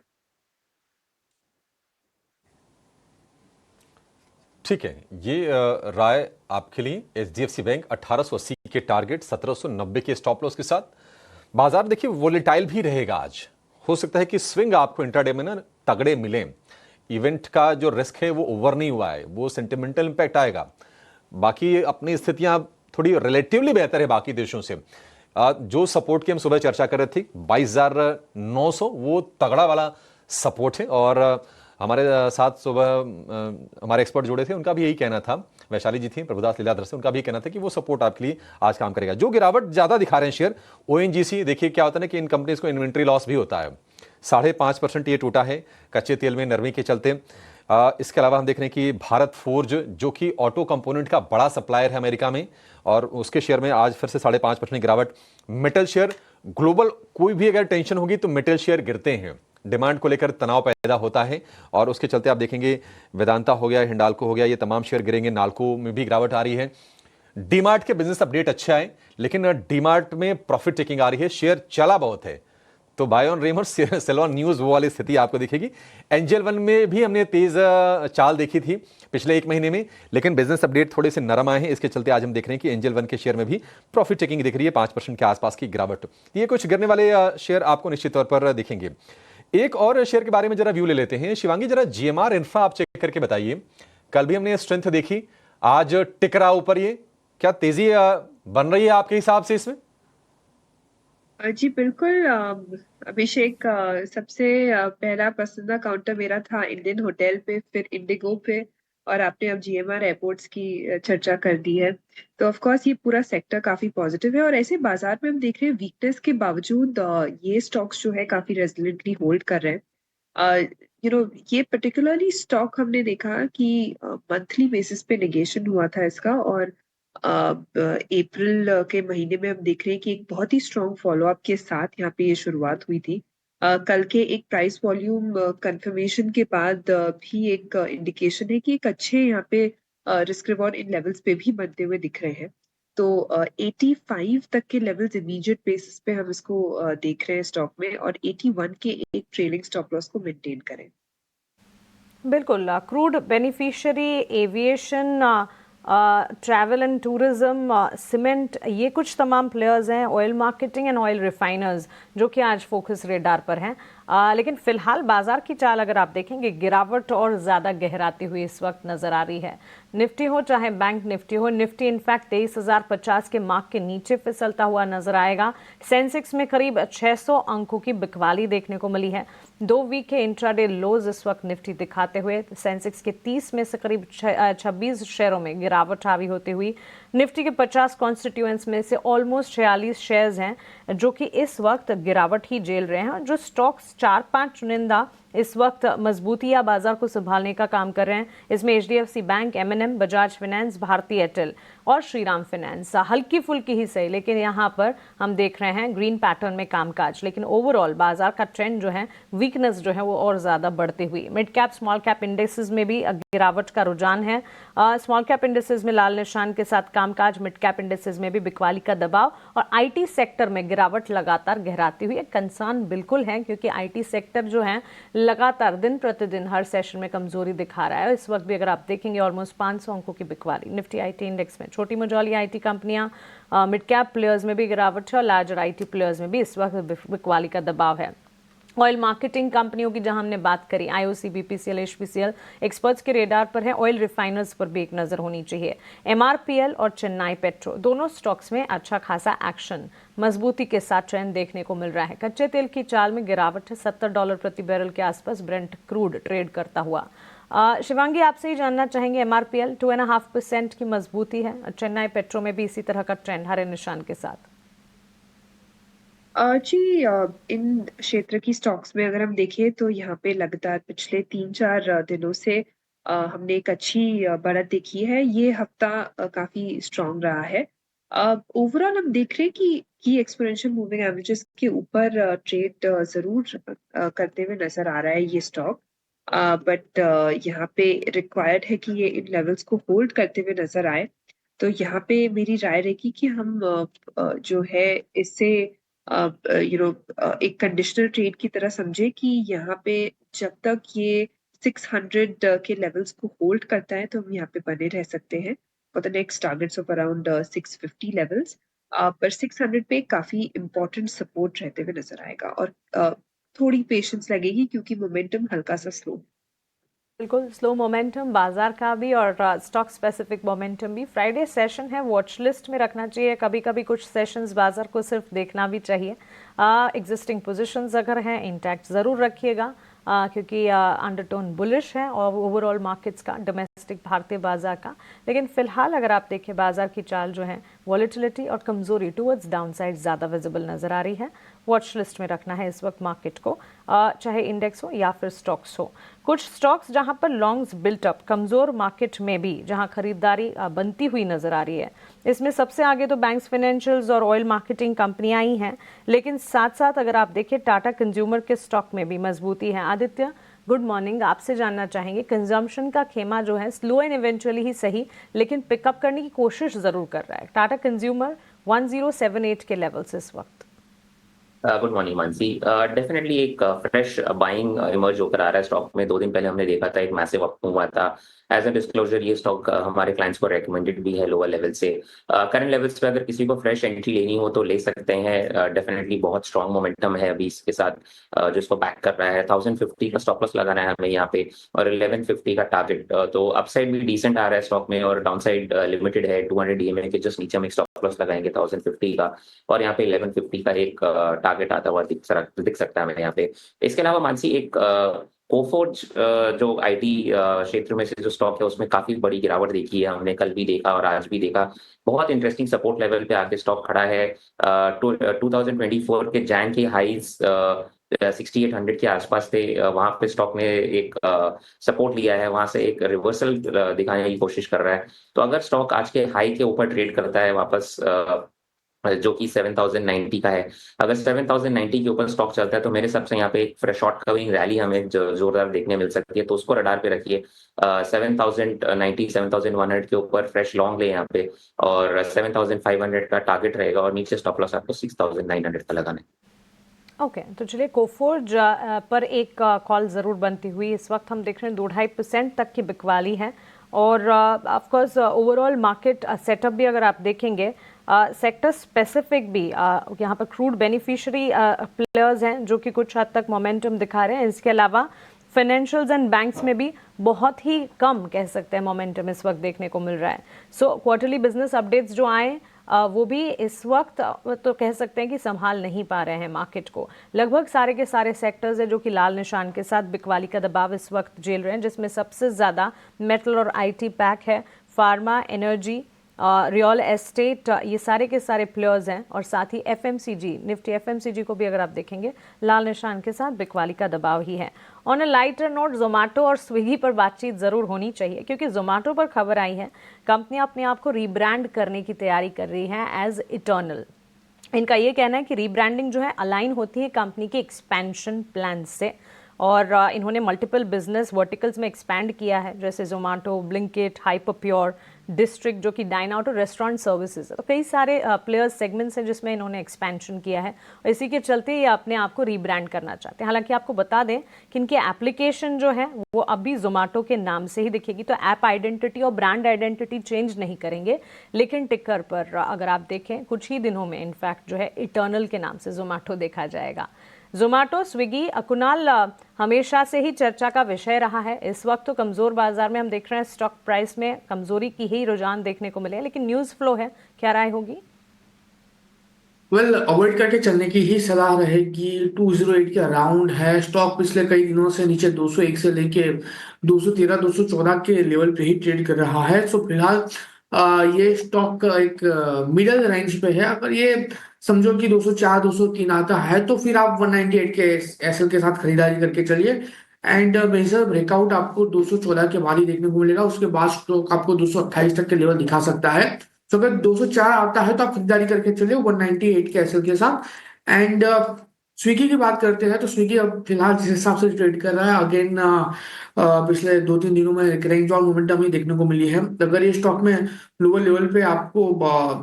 ठीक है, ये राय आपके लिए। एचडीएफसी बैंक 1880 के टारगेट, 1790 के स्टॉप लॉस के साथ। बाजार देखिए वोलेटाइल भी रहेगा आज, हो सकता है कि स्विंग आपको इंट्राडे में ना तगड़े मिले। इवेंट का जो रिस्क है वो ओवर नहीं हुआ है, वो सेंटिमेंटल इंपैक्ट आएगा। बाकी अपनी स्थितियां थोड़ी रिलेटिवली बेहतर है बाकी देशों से। जो सपोर्ट की हम सुबह चर्चा कर रहे थे 22,900, वो तगड़ा वाला सपोर्ट है, और हमारे साथ सुबह हमारे एक्सपर्ट जुड़े थे, उनका भी यही कहना था, वैशाली जी थी प्रभुदास लीलाधर से, उनका भी कहना था कि वो सपोर्ट आपके लिए आज काम करेगा। जो गिरावट ज्यादा दिखा रहे हैं शेयर, ओएनजीसी, देखिए क्या होता है ना कि इन कंपनीज को इन्वेंट्री लॉस भी होता है, 5.5% ये टूटा है कच्चे तेल में नरमी के चलते। इसके अलावा हम देख रहे हैं कि भारत फोर्ज जो कि ऑटो कंपोनेंट का बड़ा सप्लायर है अमेरिका में, और उसके शेयर में आज फिर से 5.5% गिरावट। मेटल शेयर ग्लोबल, कोई भी अगर टेंशन होगी तो मेटल शेयर गिरते हैं, डिमांड को लेकर तनाव पैदा होता है, और उसके चलते आप देखेंगे वेदांता हो गया, हिंडाल्को हो गया, ये तमाम शेयर गिरेंगे। नाल्को में भी गिरावट आ रही है। डीमार्ट के बिजनेस अपडेट अच्छा है, लेकिन डीमार्ट में प्रॉफिट टेकिंग आ रही है, शेयर चला बहुत है, तो बाय ऑन रेम और सेल ऑन न्यूज वो वाली स्थिति आपको दिखेगी। एंजल वन में भी हमने तेज चाल देखी थी पिछले 1 महीने में, लेकिन बिजनेस अपडेट थोड़े से नरम आए हैं, इसके चलते आज हम देख रहे हैं कि एंजल वन के शेयर में भी प्रॉफिट टेकिंग दिख रही है, 5% के आसपास की गिरावट। ये कुछ गिरने वाले शेयर आपको निश्चित तौर पर दिखेंगे। एक और शेयर के बारे में जरा व्यू ले लेते हैं। शिवांगी, जरा जीएमआर इंफ्रा आप चेक करके बताइए, कल भी हमने स्ट्रेंथ देखी, आज टिक रहा ऊपर, ये क्या तेजी बन रही है आपके हिसाब से इसमें? जी बिल्कुल अभिषेक, सबसे पहला पसंदीदा काउंटर मेरा था इंडियन होटल पे, फिर इंडिगो पे, और आपने अब जीएमआर एयरपोर्ट्स की चर्चा कर दी है। तो ऑफ कोर्स ये पूरा सेक्टर काफी पॉजिटिव है, और ऐसे बाजार में हम देख रहे हैं वीकनेस के बावजूद ये स्टॉक्स जो है काफी रेजिलिएंटली होल्ड कर रहे हैं। ये पर्टिकुलरली स्टॉक हमने देखा कि मंथली बेसिस पे नेगेशन हुआ था इसका, और अप्रैल के महीने में हम देख रहे हैं कि एक बहुत ही स्ट्रॉन्ग फॉलोअप के साथ यहाँ पे ये शुरुआत हुई थी। कल के एक प्राइस वॉल्यूम कंफर्मेशन के बाद भी एक इंडिकेशन है कि एक अच्छे यहाँ पे रिस्क रिवॉर्ड इन लेवल्स पे भी बनते हुए दिख रहे हैं। तो 85 तक के लेवल्स इमीडिएट बेसिस पे हम इसको देख रहे हैं स्टॉक में, और 81 के एक ट्रेलिंग स्टॉप लॉस को मेंटेन करें। बिल्कुल, crude beneficiary, aviation, travel and tourism, cement, ये कुछ तमाम प्लेयर्स हैं, oil marketing and oil refiners, जो कि आज फोकस रेडार पर हैं। लेकिन फिलहाल बाजार की चाल अगर आप देखेंगे, गिरावट और ज़्यादा गहराती हुई इस वक्त नज़र आ रही है। निफ्टी हो चाहे बैंक निफ्टी हो, निफ्टी इनफैक्ट 23,050 के मार्क के नीचे फिसलता हुआ नजर आएगा। सेंसेक्स में करीब 600 अंकों की बिकवाली देखने को मिली है। 2 वीक के इंट्राडे लोज इस वक्त निफ्टी दिखाते हुए सेंसेक्स के 30 में से करीब 26 शेयरों में गिरावट हावी होती हुई। निफ्टी के 50 कॉन्स्टिट्यूएंट्स में से ऑलमोस्ट 46 शेयर्स हैं जो कि इस वक्त गिरावट ही झेल रहे हैं। जो स्टॉक्स 4-5 चुनिंदा इस वक्त मजबूती या बाजार को संभालने का काम कर रहे हैं, इसमें HDFC bank, MNM, Bajaj finance, Bharti Airtel और श्रीराम फाइनेंस। हल्की फुल्की ही सही, लेकिन यहाँ पर हम देख रहे हैं ग्रीन पैटर्न में कामकाज। लेकिन ओवरऑल बाजार का ट्रेंड जो है, वीकनेस जो है वो और ज्यादा बढ़ती हुई। Mid cap small cap indexes में भी गिरावट का रुझान है। स्मॉल कैप इंडेक्सेस में लाल निशान के साथ कामकाज, मिड कैप इंडेक्सेस में भी बिकवाली का दबाव, और आईटी सेक्टर में गिरावट लगातार गहराती हुई। एक कंसर्न बिल्कुल है, क्योंकि आईटी सेक्टर जो है लगातार दिन प्रतिदिन हर सेशन में कमजोरी दिखा रहा है। इस वक्त भी अगर आप देखेंगे ऑलमोस्ट 500 अंकों की बिकवाली निफ्टी आईटी इंडेक्स में। छोटी मझौली आईटी कंपनियां, मिड कैप प्लेयर्स में भी गिरावट है और लार्जर आईटी प्लेयर्स में भी इस वक्त बिकवाली का दबाव है। ऑयल मार्केटिंग कंपनियों की जहां हमने बात करी, आईओसी, बीपीसीएल, एचपीसीएल एक्सपर्ट्स के रेडार पर है। ऑयल रिफाइनर्स पर भी एक नजर होनी चाहिए। एमआरपीएल और चेन्नई पेट्रो, दोनों स्टॉक्स में अच्छा खासा एक्शन, मजबूती के साथ ट्रेंड देखने को मिल रहा है। कच्चे तेल की चाल में गिरावट है, $70 प्रति बैरल के आसपास ब्रेंट क्रूड ट्रेड करता हुआ। शिवांगी, आपसे ही जानना चाहेंगे, एमआरपीएल 2.5% की मजबूती है, चेन्नई पेट्रो में भी इसी तरह का ट्रेंड हरे निशान के साथ। जी, इन क्षेत्र की स्टॉक्स में अगर हम देखें तो यहाँ पे लगातार पिछले 3-4 दिनों से हमने एक अच्छी बढ़त देखी है। ये हफ्ता काफी स्ट्रांग रहा है। ओवरऑल हम देख रहे हैं कि की एक्सपोनेंशियल मूविंग एवरेजेस के ऊपर ट्रेड जरूर करते हुए नजर आ रहा है ये स्टॉक, बट यहाँ पे रिक्वायर्ड है कि ये इन लेवल्स को होल्ड करते हुए नजर आए। तो यहाँ पे मेरी राय रहेगी कि हम जो है इससे एक कंडीशनल ट्रेड की तरह समझे कि यहाँ पे जब तक ये 600 के लेवल्स को होल्ड करता है तो हम यहाँ पे बने रह सकते हैं for the next targets of around 650 levels. पर 600 पे काफी इंपॉर्टेंट सपोर्ट रहते हुए नजर आएगा, और थोड़ी पेशेंस लगेगी क्योंकि मोमेंटम हल्का सा स्लो। बिल्कुल स्लो मोमेंटम बाजार का भी और स्टॉक स्पेसिफिक मोमेंटम भी। फ्राइडे सेशन है, वॉच लिस्ट में रखना चाहिए। कभी कभी कुछ सेशंस बाजार को सिर्फ देखना भी चाहिए। एग्जिस्टिंग पोजीशंस अगर हैं इंटैक्ट ज़रूर रखिएगा। क्योंकि अंडरटोन बुलिश है और ओवरऑल मार्केट्स का, डोमेस्टिक भारतीय बाजार का। लेकिन फिलहाल अगर आप देखें बाजार की चाल जो है, वॉलेटिलिटी और कमजोरी टुवर्ड्स डाउनसाइड ज़्यादा विजिबल नजर आ रही है। वॉच लिस्ट में रखना है इस वक्त मार्केट को, चाहे इंडेक्स हो या फिर स्टॉक्स हो। कुछ स्टॉक्स जहां पर लॉन्ग्स बिल्ट अप कमजोर मार्केट में भी जहां खरीदारी बनती हुई नजर आ रही है, इसमें सबसे आगे तो बैंक्स, फाइनेंशियल्स और ऑयल मार्केटिंग कंपनियां ही हैं। लेकिन साथ साथ अगर आप देखें टाटा कंज्यूमर के स्टॉक में भी मजबूती है। Aditya, good morning. आपसे जानना चाहेंगे, कंजम्पशन का खेमा जो है स्लो एंड इवेंचुअली ही सही, लेकिन पिकअप करने की कोशिश जरूर कर रहा है। टाटा कंज्यूमर 1078 के लेवल्स इस वक्त। Good morning Mansi. डेफिनेटली एक फ्रेश बाइंग इमर्ज होकर आ रहा है स्टॉक में। 2 दिन पहले हमने देखा था एक मैसिव अप हुआ था। एज अ डिस्क्लोजर ये स्टॉक हमारे क्लाइंट्स को रेकमेंडेड भी है लोअर लेवल से। करंट लेवल्स पे अगर किसी को फ्रेश एंट्री लेनी हो तो ले सकते हैं। डेफिनेटली बहुत स्ट्रॉन्ग मोमेंटम है अभी इसके साथ, जो इसको बैक कर रहा है। 1050 का स्टॉप लॉस लगाना है हमें यहाँ पे और 1150 का टारगेट। तो अपसाइड भी डिसेंट आ रहा है स्टॉक में और डाउनसाइड लिमिटेड है। 200 DMA के जस्ट नीचे हम एक स्टॉप लॉस लगाएंगे 1050 का और यहाँ पे 1150 का एक टारगेट आता हुआ दिख सकता है हमें यहाँ पे। इसके अलावा मानसी एक कोफोर्ज जो आईटी क्षेत्र में से जो स्टॉक है उसमें काफी बड़ी गिरावट देखी है हमने, कल भी देखा और आज भी देखा। बहुत इंटरेस्टिंग सपोर्ट लेवल पे आके स्टॉक खड़ा है। 2024 के जैन के हाईज 6800 के आसपास थे, वहां पे स्टॉक ने एक सपोर्ट लिया है, वहां से एक रिवर्सल दिखाने की कोशिश कर रहा है। तो अगर स्टॉक आज के हाई के ऊपर ट्रेड करता है वापस, जो कि 7090 का है, अगर 7090 के ऊपर स्टॉक चलता है तो मेरे हिसाब से यहाँ पे एक फ्रेश शॉर्ट कवरिंग रैली हमें जोरदार देखने मिल सकती है। तो उसको रडार पे रखिए। 7090 7100 के ऊपर फ्रेश लॉन्ग ले यहाँ पे और 7500 का टारगेट रहेगा और नीचे स्टॉप लॉस आपको 6900 का लगाना है। ओके, तो चलिए कोफोर्ज पर एक कॉल ज़रूर बनती हुई। इस वक्त हम देख रहे हैं 2-2.5% तक की बिकवाली है और of course overall market setup भी अगर आप देखेंगे, सेक्टर स्पेसिफिक भी यहाँ पर क्रूड बेनिफिशियरी प्लेयर्स हैं जो कि कुछ हद तक मोमेंटम दिखा रहे हैं। इसके अलावा फाइनेंशियल्स एंड बैंक्स में भी बहुत ही कम कह सकते हैं मोमेंटम इस वक्त देखने को मिल रहा है। सो क्वार्टरली बिजनेस अपडेट्स जो आए वो भी इस वक्त तो कह सकते हैं कि संभाल नहीं पा रहे हैं मार्केट को। लगभग सारे के सारे सेक्टर्स हैं जो कि लाल निशान के साथ बिकवाली का दबाव इस वक्त झेल रहे हैं, जिसमें सबसे ज़्यादा मेटल और IT पैक है, फार्मा, एनर्जी, रियल एस्टेट, ये सारे के सारे प्लेयर्स हैं और साथ ही FMCG, निफ्टी FMCG को भी अगर आप देखेंगे लाल निशान के साथ बिकवाली का दबाव ही है। On a lighter note, Zomato और स्विगी पर बातचीत ज़रूर होनी चाहिए क्योंकि जोमेटो पर खबर आई है कंपनी अपने आप को रीब्रांड करने की तैयारी कर रही है एज इटर्नल। इनका ये कहना है कि रीब्रांडिंग जो है अलाइन होती है कंपनी के एक्सपेंशन प्लान से और इन्होंने मल्टीपल बिजनेस वर्टिकल्स में एक्सपैंड किया है, जैसे जोमेटो, ब्लिंकिट, हाइपरप्योर, डिस्ट्रिक्ट जो कि डाइन आउट और रेस्टोरेंट सर्विसेज। तो कई सारे प्लेयर्स सेगमेंट्स हैं जिसमें इन्होंने एक्सपेंशन किया है और इसी के चलते ये अपने आप को रीब्रांड करना चाहते हैं। हालांकि आपको बता दें कि इनकी एप्लीकेशन जो है वो अभी जोमेटो के नाम से ही दिखेगी, तो ऐप आइडेंटिटी और ब्रांड आइडेंटिटी चेंज नहीं करेंगे, लेकिन टिकर पर अगर आप देखें कुछ ही दिनों में इनफैक्ट जो है इटर्नल के नाम से जोमेटो देखा जाएगा। जोमेटो, स्विगी, कुणाल हमेशा से ही चर्चा का विषय रहा है। इस वक्त तो कमजोर बाजार में हम देख रहे हैं स्टॉक प्राइस में कमजोरी की ही रुझान देखने को मिले, लेकिन न्यूज़ फ्लो है, क्या राय होगी? वेल, अवॉइड करके चलने की ही सलाह रहेगी। 208 के अराउंड है स्टॉक, पिछले कई दिनों से नीचे 201 से लेके 213 214 के लेवल पे ही ट्रेड कर रहा है। सो फिलहाल ये स्टॉक एक मिडल रेंज पे है। अगर ये समझो कि 204 203 आता है तो फिर आप 198 के एसएल के साथ खरीदारी करके चलिए एंड मेजर ब्रेकआउट आपको 214 के बाद ही देखने को मिलेगा। उसके बाद स्टॉक आपको 228 तक के लेवल दिखा सकता है। तो अगर 204 आता है तो आप खरीदारी करके चलिए 198 के एसएल के साथ। एंड स्विगी की बात करते हैं तो स्विगी अब फिलहाल जिस हिसाब से ट्रेड कर रहा है, अगेन पिछले 2-3 दिनों में रेंज और मोमेंटम ही देखने को मिली है। अगर ये स्टॉक में लोअर लेवल पे आपको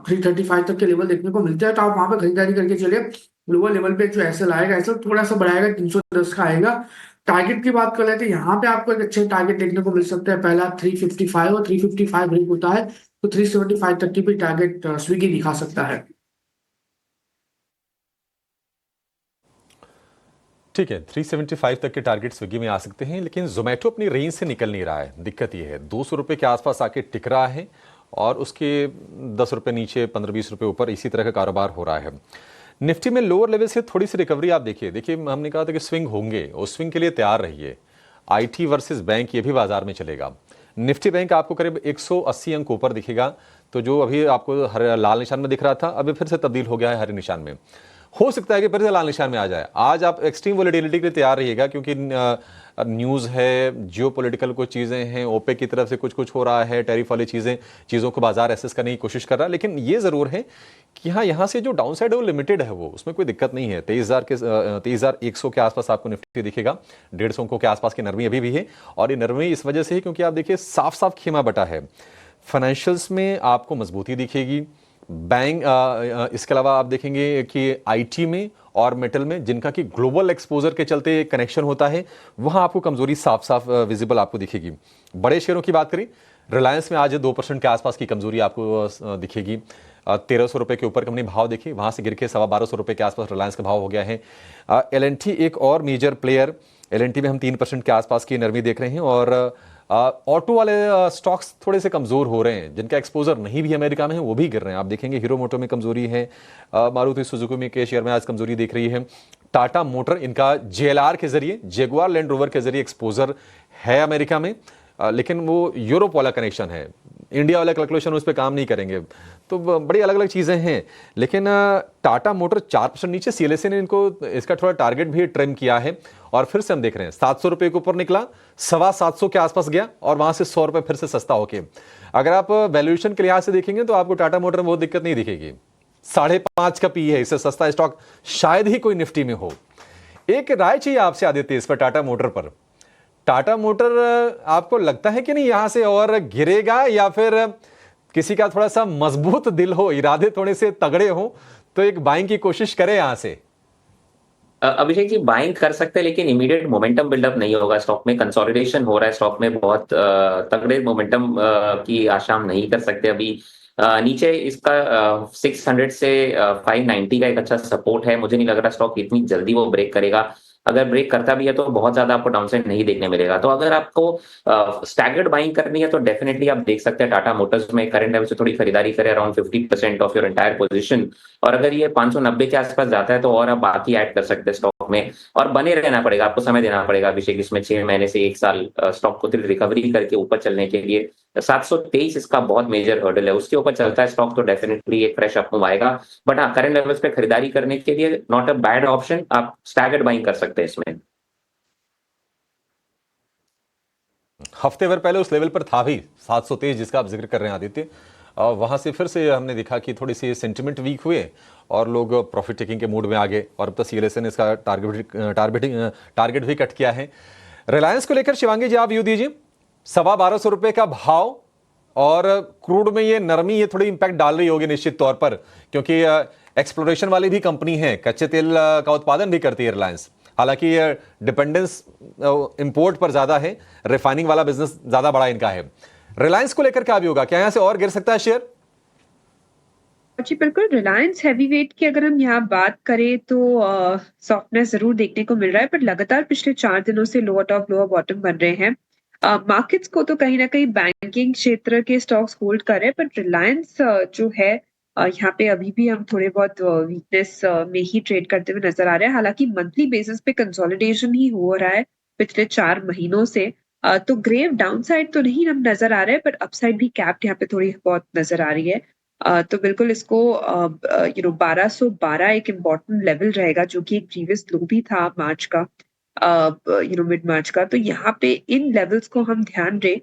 335 तक के लेवल देखने को मिलते हैं तो आप वहां पे खरीदारी करके चलिए। लोअर लेवल पे जो एसएल आएगा, एसएल थोड़ा सा बढ़ाएगा, 310 का आएगा। टारगेट की बात कर लेते हैं, यहाँ पे आपको एक अच्छे टारगेट देखने को मिल सकता है। पहला 355 और 355 ब्रेक होता है तो 375 तक की भी टारगेट स्विगी दिखा सकता है। ठीक है, 375 तक के टारगेट स्विगी में आ सकते हैं, लेकिन जोमेटो अपनी रेंज से निकल नहीं रहा है। दिक्कत ये है 200 रुपये के आसपास आके टिक रहा है और उसके 10 रुपये नीचे, 15-20 रुपये ऊपर इसी तरह का कारोबार हो रहा है। निफ्टी में लोअर लेवल से थोड़ी सी रिकवरी आप देखिए हमने कहा था कि स्विंग होंगे, उस स्विंग के लिए तैयार रहिए। आईटी वर्सेस बैंक ये भी बाजार में चलेगा। निफ्टी बैंक आपको करीब 180 अंक ऊपर दिखेगा, तो जो अभी आपको हर लाल निशान में दिख रहा था अभी फिर से तब्दील हो गया है हरे निशान में। हो सकता है कि फिर से लाल निशान में आ जाए। आज आप एक्सट्रीम वोलेटिलिटी के लिए तैयार रहिएगा, क्योंकि न्यूज़ है, जियोपॉलिटिकल कुछ चीज़ें हैं, ओपेक की तरफ से कुछ हो रहा है, टैरिफ वाली चीज़ों को बाजार एसेस करने की कोशिश कर रहा है। लेकिन ये ज़रूर है कि हाँ, यहाँ से जो डाउन साइड है वो लिमिटेड है, वो उसमें कोई दिक्कत नहीं है। 23,100 के आसपास आपको निफ्टी दिखेगा। 150 अंकों के आसपास की नरमी अभी भी है, और ये नरमी इस वजह से है क्योंकि आप देखिए साफ साफ खेमा बटा है। फाइनेंशियल्स में आपको मजबूती दिखेगी। बैंक इसके अलावा आप देखेंगे कि आईटी में और मेटल में, जिनका कि ग्लोबल एक्सपोजर के चलते कनेक्शन होता है, वहां आपको कमजोरी साफ साफ विजिबल आपको दिखेगी। बड़े शेयरों की बात करें, रिलायंस में आज 2% के आसपास की कमजोरी आपको दिखेगी। 1300 रुपए के ऊपर कंपनी भाव देखिए, वहां से गिर के 1250 रुपए के आसपास रिलायंस का भाव हो गया है। एलएनटी एक और मेजर प्लेयर, एलएनटी में हम 3% के आसपास की नरमी देख रहे हैं। और ऑटो वाले स्टॉक्स थोड़े से कमजोर हो रहे हैं, जिनका एक्सपोजर नहीं भी अमेरिका में है वो भी गिर रहे हैं। आप देखेंगे हीरो मोटो में कमजोरी है, मारुति सुजुकी में के शेयर में आज कमजोरी दिख रही है। टाटा मोटर, इनका जेएलआर के जरिए, जगुआर लैंड रोवर के जरिए एक्सपोजर है अमेरिका में, लेकिन वो यूरोप वाला कनेक्शन है, इंडिया वाला कैलकुलेशन उस पर काम नहीं करेंगे। तो बड़ी अलग अलग चीज़ें हैं। लेकिन टाटा मोटर 4% नीचे, सीएलएसए ने इनको इसका थोड़ा टारगेट भी ट्रिम किया है, और फिर से हम देख रहे हैं 700 रुपये के ऊपर निकला, 725 के आसपास गया, और वहां से 100 रुपये फिर से सस्ता होके। अगर आप वैल्यूएशन के लिहाज से देखेंगे तो आपको टाटा मोटर में बहुत दिक्कत नहीं दिखेगी। 5.5 का पी है, इससे सस्ता स्टॉक शायद ही कोई निफ्टी में हो। एक राय चाहिए आपसे आदित्य इस पर, टाटा मोटर पर। टाटा मोटर आपको लगता है कि नहीं यहां से और गिरेगा, या फिर किसी का थोड़ा सा मजबूत दिल हो, इरादे थोड़े से तगड़े हो, तो एक बाइंग की कोशिश करे यहां से? अभिषेक जी, बाइंग कर सकते हैं, लेकिन इमीडिएट मोमेंटम बिल्डअप नहीं होगा। स्टॉक में कंसोलिडेशन हो रहा है, स्टॉक में बहुत तगड़े मोमेंटम की आशा हम नहीं कर सकते अभी। नीचे इसका 600 से 590 का एक अच्छा सपोर्ट है। मुझे नहीं लग रहा स्टॉक इतनी जल्दी वो ब्रेक करेगा। अगर ब्रेक करता भी है तो बहुत ज्यादा आपको डाउनसाइड नहीं देखने मिलेगा। तो अगर आपको स्टैगर्ड बाइंग करनी है तो डेफिनेटली आप देख सकते हैं टाटा मोटर्स में करंट लेवल से थोड़ी खरीदारी करें, around 50% of your entire position. और अगर ये 590 के आसपास जाता है तो और आप बाकी ऐड कर सकते हैं स्टॉक में, और बने रहना पड़ेगा, आपको समय देना पड़ेगा अभिषेक, इसमें 6 महीने से 1 साल स्टॉक को रिकवरी करके ऊपर चलने के लिए। 723 इसका बहुत मेजर हर्डल है, उसके ऊपर चलता है स्टॉक तो डेफिनेटली एक फ्रेश अप मूव आएगा। बट हाँ, करंट लेवल्स पे खरीदारी करने के लिए नॉट अ बैड ऑप्शन, आप स्टैगर्ड बाइंग कर सकते हैं इसमें। हफ्ते भर पहले उस लेवल पर था भी 723 जिसका आप जिक्र कर रहे हैं आदित्य, वहां से फिर से हमने देखा कि थोड़ी सी सेंटिमेंट वीक हुए और लोग प्रॉफिट टेकिंग के मूड में आ गए, और अब तो सीएलएसए ने इसका टारगेट भी कट किया है। रिलायंस को लेकर शिवांगी जी आप व्यू दीजिए। 1250 रुपए का भाव, और क्रूड में ये नरमी ये थोड़ी इंपैक्ट डाल रही होगी निश्चित तौर पर, क्योंकि एक्सप्लोरेशन वाली भी कंपनी है, कच्चे तेल का उत्पादन भी करती है रिलायंस। हालांकि ये डिपेंडेंस इंपोर्ट पर ज्यादा है, रिफाइनिंग वाला बिजनेस ज्यादा बड़ा इनका है। रिलायंस को लेकर क्या भी होगा, क्या यहां से और गिर सकता है शेयर? जी बिल्कुल, रिलायंस हैवी वेट की अगर हम यहाँ बात करें तो सॉफ्टनेस जरूर देखने को मिल रहा है, पर लगातार पिछले 4 दिनों से लोअर टॉप लोअर बॉटम बन रहे हैं। मार्केट्स को तो कहीं ना कहीं बैंकिंग क्षेत्र के स्टॉक्स होल्ड कर रहे हैं, बट रिलायंस जो है यहाँ पे अभी भी हम थोड़े बहुत वीकनेस में ही ट्रेड करते हुए नजर आ रहे हैं। हालांकि मंथली बेसिस पे कंसोलिडेशन ही हो रहा है पिछले 4 महीनों से, तो ग्रेव डाउनसाइड तो नहीं हम नजर आ रहे हैं, बट अपसाइड भी कैप्ड यहाँ पे थोड़ी बहुत नजर आ रही है। तो बिल्कुल इसको 1212 एक इम्पोर्टेंट लेवल रहेगा, जो कि एक प्रीवियस लो भी था मार्च का, मिड मार्च का। तो यहाँ पे इन लेवल्स को हम ध्यान दें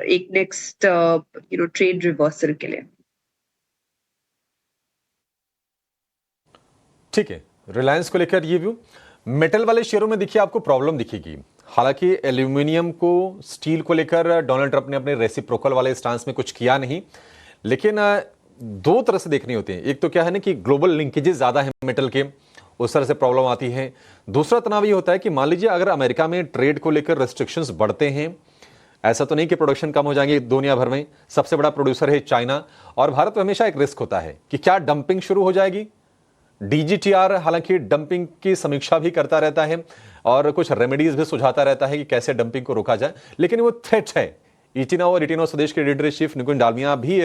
एक नेक्स्ट ट्रेड रिवर्सल के लिए। ठीक है, रिलायंस को लेकर ये व्यू। मेटल वाले शेयरों में देखिए आपको प्रॉब्लम दिखेगी। हालांकि एल्यूमिनियम को, स्टील को लेकर डोनाल्ड ट्रंप ने अपने रेसिप्रोकल वाले स्टांस में कुछ किया नहीं, लेकिन 2 तरह से देखनी होती है। एक तो क्या है ना कि ग्लोबल लिंकेजेस ज्यादा है मेटल के, उस तरह से प्रॉब्लम आती है। दूसरा तनाव ये होता है कि मान लीजिए अगर अमेरिका में ट्रेड को लेकर रेस्ट्रिक्शंस बढ़ते हैं, ऐसा तो नहीं कि प्रोडक्शन कम हो जाएंगे दुनिया भर में, सबसे बड़ा प्रोड्यूसर है चाइना, और भारत में हमेशा एक रिस्क होता है कि क्या डंपिंग शुरू हो जाएगी। डीजीटीआर हालांकि डंपिंग की समीक्षा भी करता रहता है और कुछ रेमेडीज भी सुझाता रहता है कि कैसे डंपिंग को रोका जाए, लेकिन वो थ्रेट है, इटिनो और इटिनो स्वदेश के एडिटर चीफ निकुंज डालमिया भी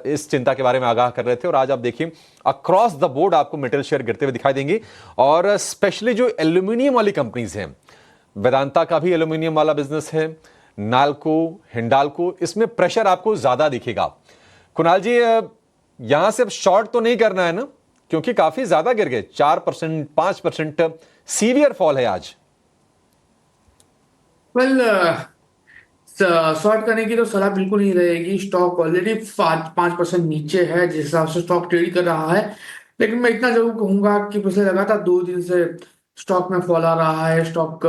इस चिंता के बारे में आगाह कर रहे थे। और आज आप देखिए अक्रॉस द बोर्ड आपको मेटल शेयर गिरते हुए दिखाई देंगे, और स्पेशली जो एल्यूमिनियम वाली कंपनीज हैं, वेदांता का भी एल्यूमिनियम वाला बिजनेस है, नाल्को, हिंडाल्को, इसमें प्रेशर आपको ज्यादा दिखेगा। कुणाल जी, यहां से अब शॉर्ट तो नहीं करना है ना, क्योंकि काफी ज्यादा गिर गए, 4%, 5% सीवियर फॉल है आज। वेल, शॉर्ट करने की तो सलाह बिल्कुल नहीं रहेगी। स्टॉक ऑलरेडी 5% नीचे है जिस हिसाब से स्टॉक ट्रेड कर रहा है। लेकिन मैं इतना जरूर कहूंगा कि पिछले लगातार 2 दिन से स्टॉक में फॉल आ रहा है। स्टॉक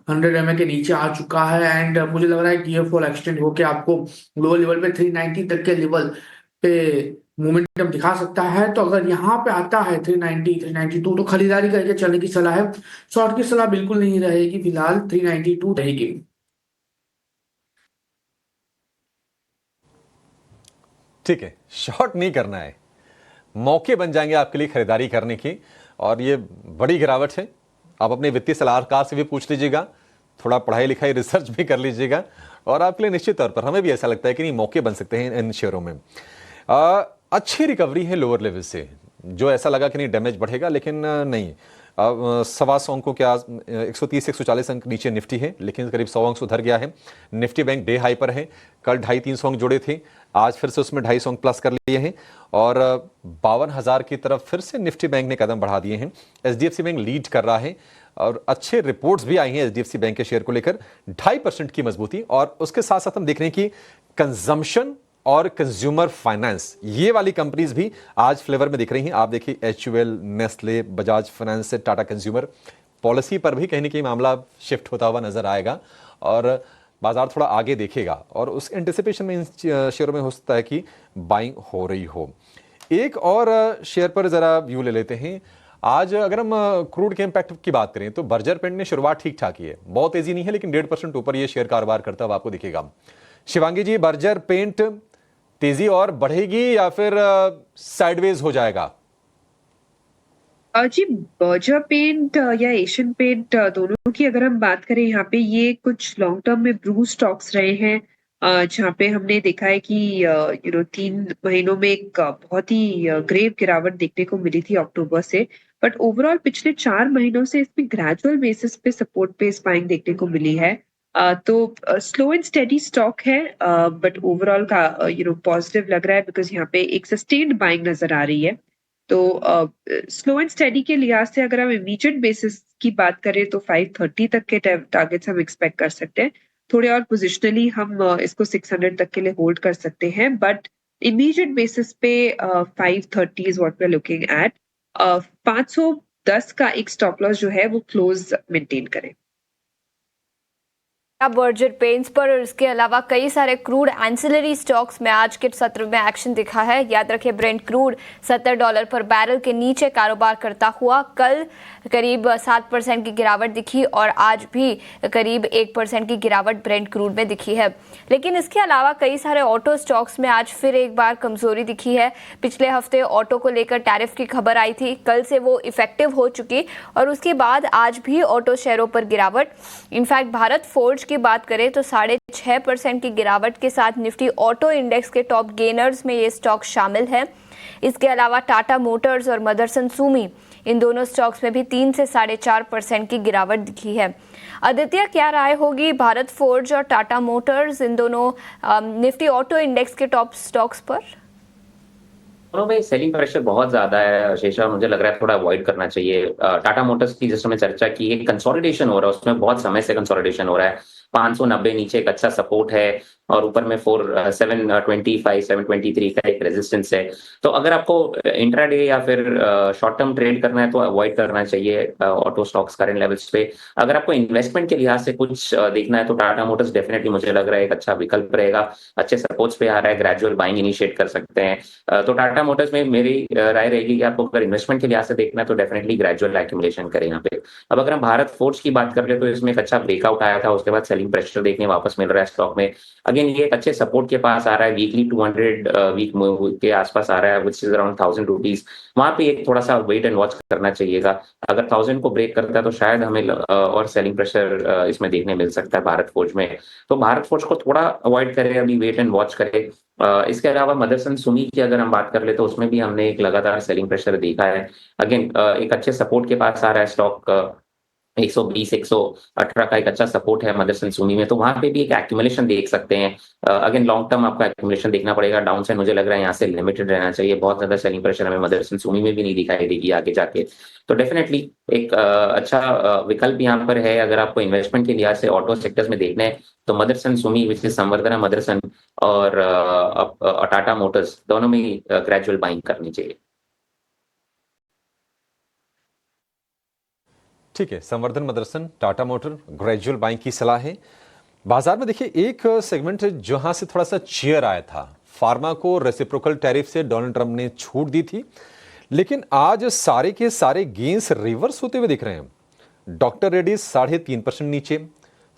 100 MA के नीचे आ चुका है एंड मुझे लग रहा है कि ये फॉल एक्सटेंड होकर आपको लोअर लेवल पे 390 तक के लेवल पे मोमेंटम दिखा सकता है। तो अगर यहाँ पे आता है 390, 392 तो खरीदारी करके चलने की सलाह है। शॉर्ट की सलाह बिल्कुल नहीं रहेगी, फिलहाल 392 रहेगी। ठीक है, शॉर्ट नहीं करना है, मौके बन जाएंगे आपके लिए खरीदारी करने की। और ये बड़ी गिरावट है, आप अपने वित्तीय सलाहकार से भी पूछ लीजिएगा, थोड़ा पढ़ाई लिखाई रिसर्च भी कर लीजिएगा, और आपके लिए निश्चित तौर पर हमें भी ऐसा लगता है कि नहीं, मौके बन सकते हैं इन शेयरों में। अच्छी रिकवरी है लोअर लेवल से, जो ऐसा लगा कि नहीं डैमेज बढ़ेगा, लेकिन नहीं। 125 अंकों के 130-140 अंक नीचे निफ्टी है, लेकिन करीब 100 अंक सुधर गया है। निफ्टी बैंक डे हाई पर है, कल 250-300 अंक जुड़े थे, आज फिर से उसमें 250 अंक प्लस कर लिए हैं, और 52,000 की तरफ फिर से निफ्टी बैंक ने कदम बढ़ा दिए हैं। एचडीएफसी बैंक लीड कर रहा है, और अच्छे रिपोर्ट्स भी आई हैं एचडीएफसी बैंक के शेयर को लेकर, 2.5% की मजबूती। और उसके साथ साथ हम देख रहे हैं कि कंजम्पशन और कंज्यूमर फाइनेंस, ये वाली कंपनीज भी आज फ्लेवर में दिख रही हैं। आप देखिए HUL, नेस्ले, बजाज फाइनेंस से टाटा कंज्यूमर, पॉलिसी पर भी कहीं ना कहीं मामला शिफ्ट होता हुआ नजर आएगा, और बाजार थोड़ा आगे देखेगा, और उस एंटिसिपेशन में इन शेयरों में हो सकता है कि बाइंग हो रही हो। एक और शेयर पर जरा व्यू ले लेते हैं। आज अगर हम क्रूड के इंपैक्ट की बात करें तो बर्जर पेंट ने शुरुआत ठीक ठाक की है, बहुत तेजी नहीं है, लेकिन 1.5% ऊपर ये शेयर कारोबार करता हुआ आपको दिखेगा। शिवांगी जी, बर्जर पेंट तेजी और बढ़ेगी या फिर साइडवेज हो जाएगा? जी, बर्जर पेंट या एशियन पेंट दोनों की अगर हम बात करें, यहाँ पे ये कुछ लॉन्ग टर्म में ब्रू स्टॉक्स रहे हैं, जहाँ पे हमने देखा है कि 3 महीनों में एक बहुत ही ग्रेव गिरावट देखने को मिली थी अक्टूबर से। बट ओवरऑल पिछले 4 महीनों से इसमें ग्रेजुअल बेसिस पे सपोर्ट बेस बाइंग देखने को मिली है। तो स्लो एंड स्टेडी स्टॉक है, बट ओवरऑल का पॉजिटिव लग रहा है, बिकॉज यहाँ पे एक सस्टेन्ड बाइंग नजर आ रही है। तो स्लो एंड स्टेडी के लिहाज से अगर हम इमीडिएट बेसिस की बात करें तो 530 तक के टारगेट्स हम एक्सपेक्ट कर सकते हैं। थोड़े और पोजिशनली हम इसको 600 तक के लिए होल्ड कर सकते हैं, बट इमीडिएट बेसिस पे 530 is what we are looking at. 510 का एक स्टॉप लॉस जो है वो क्लोज मेंटेन करें। बर्जर पेंट्स पर, और इसके अलावा कई सारे क्रूड एंसिलरी स्टॉक्स में आज के सत्र में एक्शन दिखा है। याद रखें, ब्रेंट क्रूड $70 पर बैरल के नीचे कारोबार करता हुआ कल करीब 7% की गिरावट दिखी, और आज भी करीब 1% की गिरावट ब्रेंट क्रूड में दिखी है। लेकिन इसके अलावा कई सारे ऑटो स्टॉक्स में आज फिर एक बार कमजोरी दिखी है। पिछले हफ्ते ऑटो को लेकर टैरिफ की खबर आई थी, कल से वो इफेक्टिव हो चुकी, और उसके बाद आज भी ऑटो शेयरों पर गिरावट। इनफैक्ट भारत फोर्ज की बात करें तो 6.5% की गिरावट के साथ निफ्टी ऑटो इंडेक्स के टॉप गेनर्स में ये स्टॉक शामिल है। इसके अलावा टाटा मोटर्स और मदरसन सुमी, इन दोनों स्टॉक्स में भी 3 से 4.5% की गिरावट दिखी है। आदित्य, क्या राय होगी भारत फोर्ज और टाटा मोटर्स, इन दोनों निफ्टी ऑटो इंडेक्स के टॉप स्टॉक्स पर? दोनों में सेलिंग प्रेशर बहुत ज्यादा है शेषा, मुझे लग रहा है थोड़ा अवॉइड करना चाहिए। टाटा मोटर्स की जिस समय चर्चा की, एक कंसोलिडेशन हो रहा है, उसमें बहुत समय से कंसोलिडेशन हो रहा है। 590 नीचे एक अच्छा सपोर्ट है, और ऊपर में 725, 723 का एक रेजिस्टेंस है। तो अगर आपको इंट्राडे या फिर शॉर्ट टर्म ट्रेड करना है तो अवॉइड करना चाहिए ऑटो स्टॉक्स करंट लेवल्स पे। अगर आपको इन्वेस्टमेंट के लिहाज से कुछ देखना है तो टाटा मोटर्स डेफिनेटली मुझे लग रहा है एक अच्छा विकल्प रहेगा। अच्छे सपोर्ट्स पे आ रहा है, ग्रेजुअल बाइंग इनिशिएट कर सकते हैं। तो टाटा मोटर्स में मेरी राय रहेगी कि आपको अगर इन्वेस्टमेंट के लिहाज से देखना है तो डेफिनेटली ग्रेजुअल एक्यूमुलेशन करें यहाँ पे। अब अगर हम भारत फोर्ज की बात कर ले तो इसमें एक अच्छा ब्रेकआउट आया था, उसके बाद सेलिंग प्रेशर देखने वापस मिल रहा है स्टॉक में। अगेन ये एक अच्छे सपोर्ट के पास आ रहा है, वीकली 200 वीक के आसपास आ रहा है, विच इज अराउंड 1000 रुपीज। वहां पे एक थोड़ा सा वेट एंड वॉच करना चाहिएगा। अगर 1000 को ब्रेक करता है तो शायद हमें और सेलिंग प्रेशर इसमें देखने मिल सकता है भारत फोर्ज में। तो भारत फोर्ज को थोड़ा अवॉइड करें, अभी वेट एंड वॉच करें। इसके अलावा मदरसन सुमी की अगर हम बात कर ले तो उसमें भी हमने एक लगातार सेलिंग प्रेशर देखा है। अगेन एक अच्छे सपोर्ट के पास आ रहा है स्टॉक, 120 118 का एक अच्छा सपोर्ट है मदरसन सुमी में, तो वहां पे भी एक एक्यूमुलेशन देख सकते हैं। अगेन लॉन्ग टर्म आपका एक्यूमुलेशन देखना पड़ेगा। डाउन साइड मुझे लग रहा है यहाँ से लिमिटेड रहना चाहिए, बहुत ज्यादा सेलिंग प्रेशर हमें मदरसन सुमी में भी नहीं दिखाई देगी आगे जाके। तो डेफिनेटली एक अच्छा विकल्प यहाँ पर है। अगर आपको इन्वेस्टमेंट के लिहाज से ऑटो सेक्टर्स में देखना है तो मदरसन सुमी विच इज संवर्धना मदरसन और टाटा मोटर्स, दोनों में ग्रेजुअल बाइंग करनी चाहिए। ठीक है, संवर्धन Motherson, Tata motor, gradual buying की सलाह है। बाजार में देखिए एक सेगमेंट है जहां से थोड़ा सा चीयर आया था, फार्मा को रेसिप्रोकल टैरिफ से डोनाल्ड ट्रंप ने छूट दी थी, लेकिन आज सारे के सारे गेंस रिवर्स होते हुए दिख रहे हैं। डॉक्टर रेड्डीज 3.5% नीचे,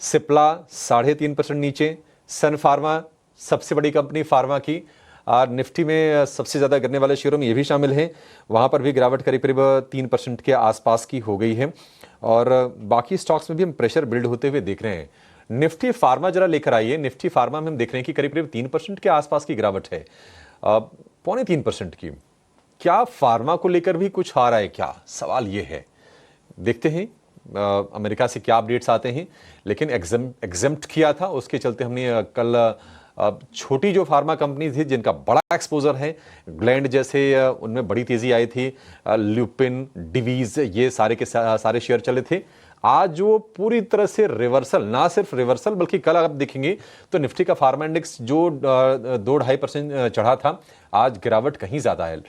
सिप्ला 3.5% नीचे, सन फार्मा सबसे बड़ी कंपनी फार्मा की निफ्टी में सबसे ज़्यादा गिरने वाले शेयरों में ये भी शामिल हैं, वहाँ पर भी गिरावट करीब करीब 3% के आसपास की हो गई है। और बाकी स्टॉक्स में भी हम प्रेशर बिल्ड होते हुए देख रहे हैं। निफ्टी फार्मा जरा लेकर आइए। निफ्टी फार्मा में हम देख रहे हैं कि करीब करीब 3% के आसपास की गिरावट है, 2.25% की। क्या फार्मा को लेकर भी कुछ आ रहा है क्या, सवाल ये है। देखते हैं अमेरिका से क्या अपडेट्स आते हैं। लेकिन एग्जेम्प्ट किया था, उसके चलते हमने कल छोटी जो फार्मा कंपनी थी जिनका बड़ा एक्सपोजर है, ग्लैंड जैसे उनमें बड़ी तेजी आई थी, ल्यूपिन, डिवीज, ये सारे के सारे शेयर चले थे। आज वो पूरी तरह से रिवर्सल, ना सिर्फ रिवर्सल बल्कि कल आप देखेंगे तो निफ्टी का फार्मा इंडेक्स जो 2-2.5% चढ़ा था, आज गिरावट कहीं ज्यादा है,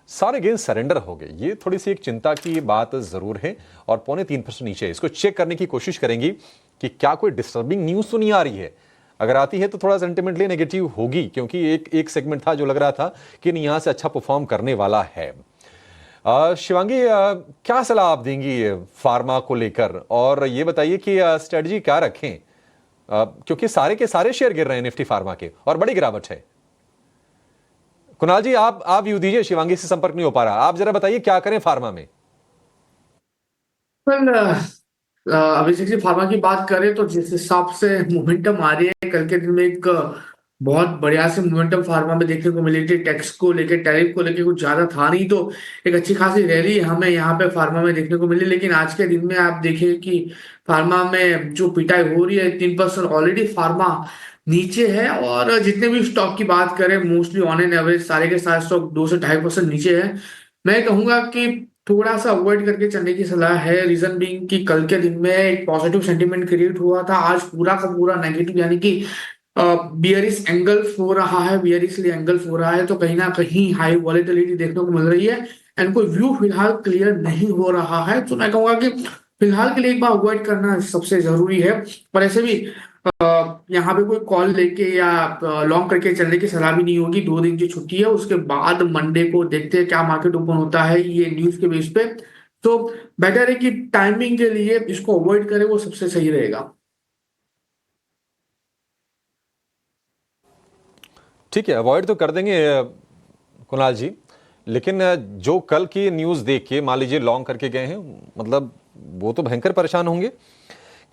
सारे गेन सरेंडर हो गए। ये थोड़ी सी एक चिंता की बात जरूर है और 2.25% नीचे है। इसको चेक करने की कोशिश करेंगे कि क्या कोई डिस्टर्बिंग न्यूज तो नहीं आ रही है। अगर आती है तो थोड़ा सेंटिमेंटली नेगेटिव होगी, क्योंकि एक सेगमेंट था जो लग रहा था कि नहीं, यहां से अच्छा परफॉर्म करने वाला है। शिवांगी, क्या सलाह आप देंगी फार्मा को लेकर, और ये बताइए कि स्ट्रेटजी क्या रखें, क्योंकि सारे के सारे शेयर गिर रहे हैं निफ्टी फार्मा के और बड़ी गिरावट है। कुणाल जी, आप व्यू दीजिए, शिवांगी से संपर्क नहीं हो पा रहा, आप जरा बताइए क्या करें फार्मा में। अभिषेक जी, फार्मा की बात करें तो जिस हिसाब से मोमेंटम आ रही है, कल के दिन में एक बहुत बढ़िया से मोमेंटम फार्मा में देखने को मिली थी। टैक्स को लेके, टैरिफ को लेके कुछ ज्यादा था नहीं, तो एक अच्छी खासी रैली हमें यहाँ पे फार्मा में देखने को मिली। लेकिन आज के दिन में आप देखिए कि फार्मा में जो पिटाई हो रही है, 3% ऑलरेडी फार्मा नीचे है। और जितने भी स्टॉक की बात करें, मोस्टली ऑन एन एवरेज सारे के सारे स्टॉक 2 से 2.5% नीचे है। मैं कहूंगा कि थोड़ा सा अवॉइड करके चलने की सलाह है। रीजन बीइंग कि कल के दिन में एक पॉजिटिव सेंटीमेंट क्रिएट हुआ था, आज पूरा का पूरा नेगेटिव, यानी कि बियरिश एंगल्फ हो रहा है, बियरिशली एंगल्फ हो रहा है। तो कहीं ना कहीं हाई वॉलेटिलिटी देखने को मिल रही है एंड कोई व्यू फिलहाल क्लियर नहीं हो रहा है। तो मैं कहूंगा कि फिलहाल के लिए एक बार अवॉइड करना सबसे जरूरी है। पर ऐसे भी यहाँ पे कोई कॉल लेके या लॉन्ग करके चलने की सलाह भी नहीं होगी। 2 दिन की छुट्टी है, उसके बाद मंडे को देखते हैं क्या मार्केट ओपन होता है ये न्यूज के बेस पे। तो बेटर है कि टाइमिंग के लिए इसको अवॉइड करें, वो सबसे सही रहेगा। ठीक है, अवॉइड तो कर देंगे कुणाल जी, लेकिन जो कल की न्यूज़ देख के मान लीजिए लॉन्ग करके गए हैं, मतलब वो तो भयंकर परेशान होंगे,